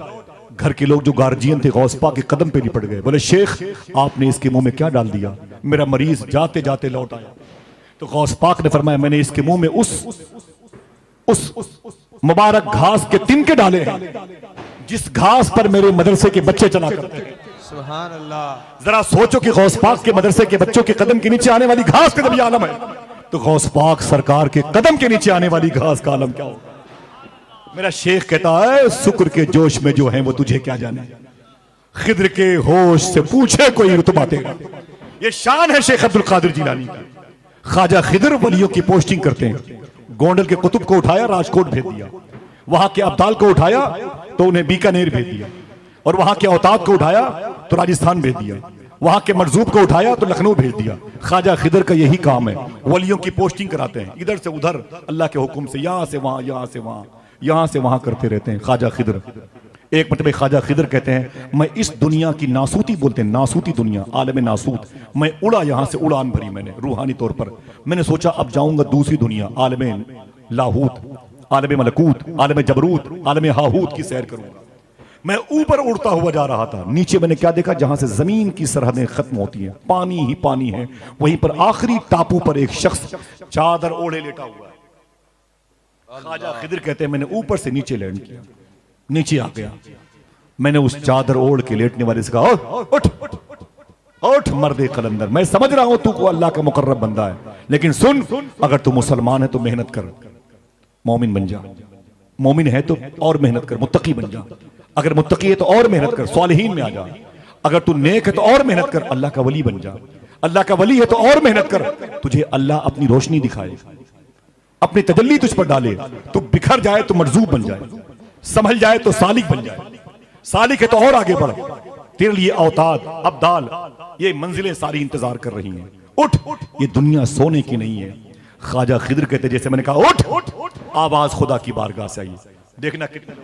S3: घर के लोग जो गार्जियन थे गौस पाक के कदम पे लिपट गए, बोले शेख आपने इसके मुंह में क्या डाल दिया? मेरा मरीज जाते जाते लौट आया। तो गौस पाक ने फरमाया मैंने इसके मुंह में उस मुबारक घास के तिनके डाले हैं जिस घास पर मेरे मदरसे के बच्चे चला करते हैं।
S2: सुभान अल्लाह।
S3: जरा सोचो कि गौस पाक के मदरसे के बच्चों के कदम के नीचे आने वाली घास का जब ये आलम है तो गौस पाक सरकार के कदम के नीचे आने वाली घास का आलम क्या होगा? मेरा शेख कहता है शुक्र के जोश में जो है वो तुझे क्या जाने, खिद्र के होश से पूछे कोई रुतबा तेरा। ये शान है शेख अब्दुल कादिर जिलानी की। ख्वाजा खिद्र वलियों की पोस्टिंग करते हैं। गोंडल के कुतुब को उठाया राजकोट भेज दिया, वहां के अब्दाल को उठाया तो उन्हें बीकानेर भेज दिया, और वहां के औताद को उठाया तो राजस्थान भेज दिया, वहां के मरजूब को उठाया तो लखनऊ भेज दिया। ख्वाजा खिद्र का यही काम है, वलियों की पोस्टिंग कराते हैं, इधर से उधर अल्लाह के हुक्म से, यहां से वहां, यहां से वहां, यहां से वहां करते रहते हैं ख्वाजा खिद्र। एक मतलब ख्वाजा खिद्र कहते हैं मैं इस दुनिया की नासूती, बोलते हैं नासूती दुनिया, आलम नासूत, मैं उड़ा, यहां से उड़ान भरी मैंने रूहानी तौर पर। मैंने सोचा अब जाऊंगा दूसरी दुनिया, आलम लाहूत, आलम मलकूत, आलम जबरूत, आलम हाहूत की सैर करूंगा। मैं ऊपर उड़ता हुआ जा रहा था, नीचे मैंने क्या देखा? जहां से जमीन की सरहदें खत्म होती हैं पानी ही पानी है, वहीं पर आखिरी टापू पर एक शख्स चादर ओढ़े लेटा हुआ है। ख्वाजा खिद्र कहते हैं मैंने ऊपर से नीचे लैंड किया, नीचे आ गया। मैंने उस चादर ओढ़ के लेटने वाले से कहा उठ उठ मर्दे कलंदर, मैं समझ रहा हूं तू को अल्लाह का मुकर्रब बंदा है, लेकिन सुन अगर तू मुसलमान है तो मेहनत कर, मोमिन बन जा, मोमिन है तो और मेहनत कर, मुत्तकी बन जा, अगर मुत्तकी है तो और मेहनत कर, सालिहीन में आ जा, अगर तू नेक है तो और मेहनत कर, अल्लाह का वली बन जा, अल्लाह का वली है तो और मेहनत कर, तुझे अल्लाह अपनी रोशनी दिखाए, अपनी तजल्ली तुझ पर डाले, तू बिखर जाए तो मरजूब बन जाए, संभल जाए तो सालिक बन जाए, सालिक है तो और आगे बढ़, तेरे लिए औताद अब्दाल ये मंजिलें सारी इंतजार कर रही हैं, उठ, ये दुनिया सोने की नहीं है। ख्वाजा खिद्र कहते जैसे मैंने कहा उठ, आवाज खुदा की बारगाह से आई, देखना कितना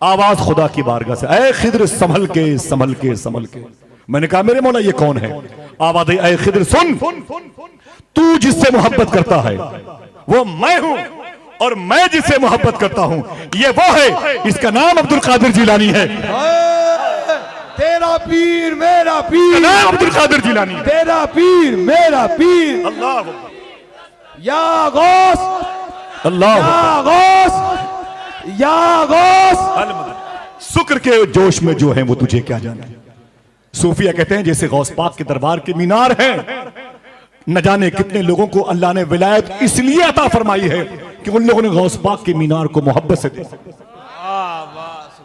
S3: आवाज खुदा की बारगाह से, ऐ खिद्र संभल के संभल के संभल के। मैंने कहा मेरे मौला ये कौन है? आवाज आई, ऐ खिद्र सुन, तू जिससे मोहब्बत करता है वो मैं हूं, और मैं जिससे मोहब्बत करता हूं ये वो है, इसका नाम अब्दुल कादिर जिलानी है।
S2: तेरा पीर मेरा पीर,
S3: नाम अब्दुल कादिर जिलानी,
S2: तेरा पीर मेरा पीर।
S3: अल्लाह
S2: या गौस,
S3: अल्लाह
S2: या गौस, या गौस।
S3: शुक्र के जोश में जो है वो तुझे क्या जाना है। सूफिया कहते हैं जैसे गौस पाक के दरबार के मीनार हैं, न जाने कितने लोगों को अल्लाह ने विलायत इसलिए अता फरमाई है कि उन लोगों ने गौस पाक के मीनार को मोहब्बत से देखा।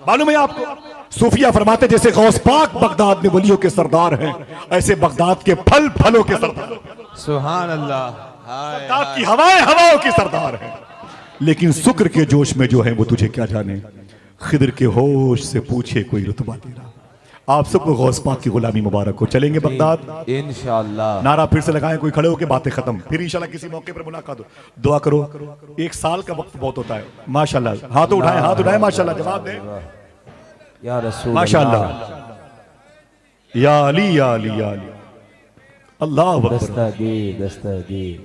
S3: मालूम है आपको, सूफिया फरमाते जैसे गौस पाक बगदाद में वलियों के सरदार हैं, ऐसे बगदाद के फल फलों के सरदार,
S2: सुभान अल्लाह,
S3: बगदाद की हवाएं हवाओं की सरदार हैं। लेकिन शुक्र के जोश में जो है वो तुझे क्या जाने। खिदर के होश से पूछे कोई रुतबा तेरा। आप सबको गौस पाक की गुलामी मुबारक हो। चलेंगे बगदाद
S2: इंशाअल्लाह।
S3: नारा फिर से लगाएं, कोई खड़े होकर बातें खत्म, फिर इंशाल्लाह किसी मौके पर मुलाकात हो। दुआ करो, एक साल का वक्त बहुत होता है। माशाल्लाह, हाथ उठाएं, हाथ उठाएं, माशाल्लाह, जवाब दें
S2: या रसूल
S3: माशाल्लाह। या अली या अली या अली, अल्लाह अकबर।
S2: दस्तगीर दस्तगीर।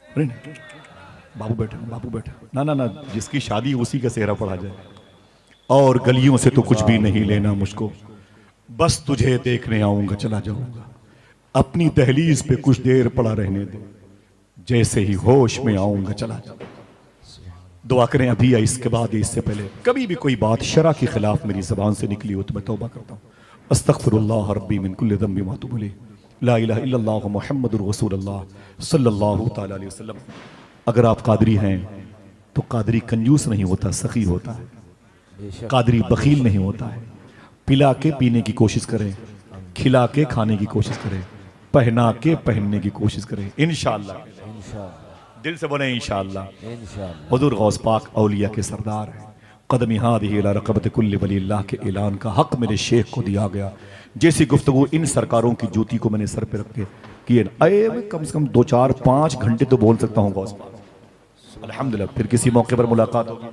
S3: अरे बाबू बैठे, बाबू बैठे, ना ना ना, जिसकी शादी उसी का सेहरा पढ़ा जाए। और गलियों से तो कुछ भी नहीं लेना मुझको, बस तुझे देखने आऊंगा चला जाऊंगा। अपनी दहलीज पे कुछ देर पड़ा रहने दे, जैसे ही होश में आऊंगा चला जाऊंगा। दुआ करें अभी या इसके बाद, इससे पहले कभी भी कोई बात शरा के खिलाफ मेरी जबान से निकली हो तो मैं तौबा करता हूँ। अस्तगफिरुल्लाह रब्बी मिन कुल्लि ज़ंबि व अतूबु इलैह, ला इलाहा इल्लल्लाह मुहम्मदुर रसूलुल्लाह सल्लल्लाहु तआला अलैहि वसल्लम। अगर आप कादरी हैं तो कादरी कंजूस नहीं होता, सखी होता है। कादरी बखील नहीं होता है। पिला के पीने की कोशिश करें, खिला के खाने की कोशिश करें, पहना के पहनने की कोशिश करें। इंशाअल्लाह, दिल से बोले इंशाअल्लाह। हुजूर गौस पाक औलिया के सरदार हैं। कदमी हादिही इला रक़बत कुल्ली वलील्लाह के ऐलान का हक मेरे शेख को दिया गया। जैसी गुफ्तगू इन सरकारों की जूती को मैंने सर पे रख के किए, कम से कम 2, 4, 5 घंटे तो बोल सकता हूँ गौस पाक। अल्हम्दुलिल्लाह, फिर किसी मौके पर मुलाकात होगी।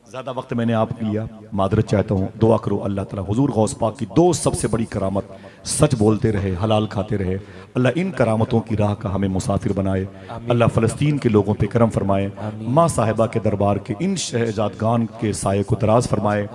S3: ज़्यादा वक्त मैंने आप लिया, मादरत चाहता हूँ। दुआ करो अल्लाह ताला हुजूर गौस पाक की 2 सबसे बड़ी करामत, सच बोलते रहे, हलाल खाते रहे। अल्लाह इन करामतों की राह का हमें मुसाफिर बनाए। अल्लाह फ़लस्तीन के लोगों पे करम फरमाए। माँ साहिबा के दरबार के इन शहजादगान के साये को दराज फरमाए।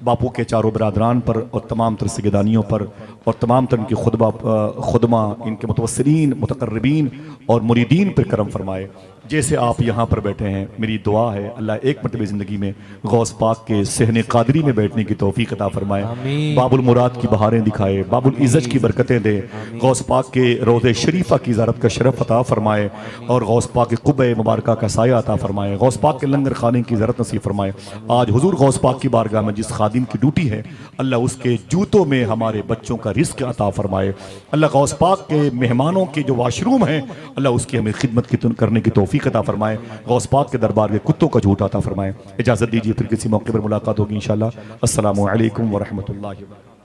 S3: बापू के चारों बरादरान पर और तमाम तर सगेदानियों पर और तमाम तर इनके खुदमा, इनके मुतवस्सिलीन, मुतकर्रबीन और मुरीदीन पर करम फरमाए। जैसे आप यहाँ पर बैठे हैं, मेरी दुआ है अल्लाह एक मरतबे ज़िंदगी में गौस पाक के सहने कादरी में बैठने की तौफीक अता फरमाए। बाबुल मुराद की बहारें दिखाए, बाबुल इज़्ज़त की बरकतें दे, गौस पाक के रोज़े शरीफा की ज़ियारत का शरफ अता फरमाए और गौस पाक के कुब्बे मुबारका का साया अता फरमाए। गौस पाक के लंगर खाने की ज़ियारत नसीब फरमाए। आज हुजूर गौस पाक की बारगाह में जिस खादिम की ड्यूटी है, अल्लाह उसके जूतों में हमारे बच्चों का रिस्क अता फरमाए। अल्लाह गौस पाक के मेहमानों के जो वाशरूम हैं, अल्लाह उसकी हमें खिदमत करने की तौफीक अता फरमाए। गौस पाक के दरबार के कुत्तों का झूठ अता फरमाए। इजाज़त दीजिए, फिर किसी मौके पर मुलाकात होगी इंशाअल्लाह। अस्सलामु अलैकुम व रहमतुल्लाहि व बरकातुहू।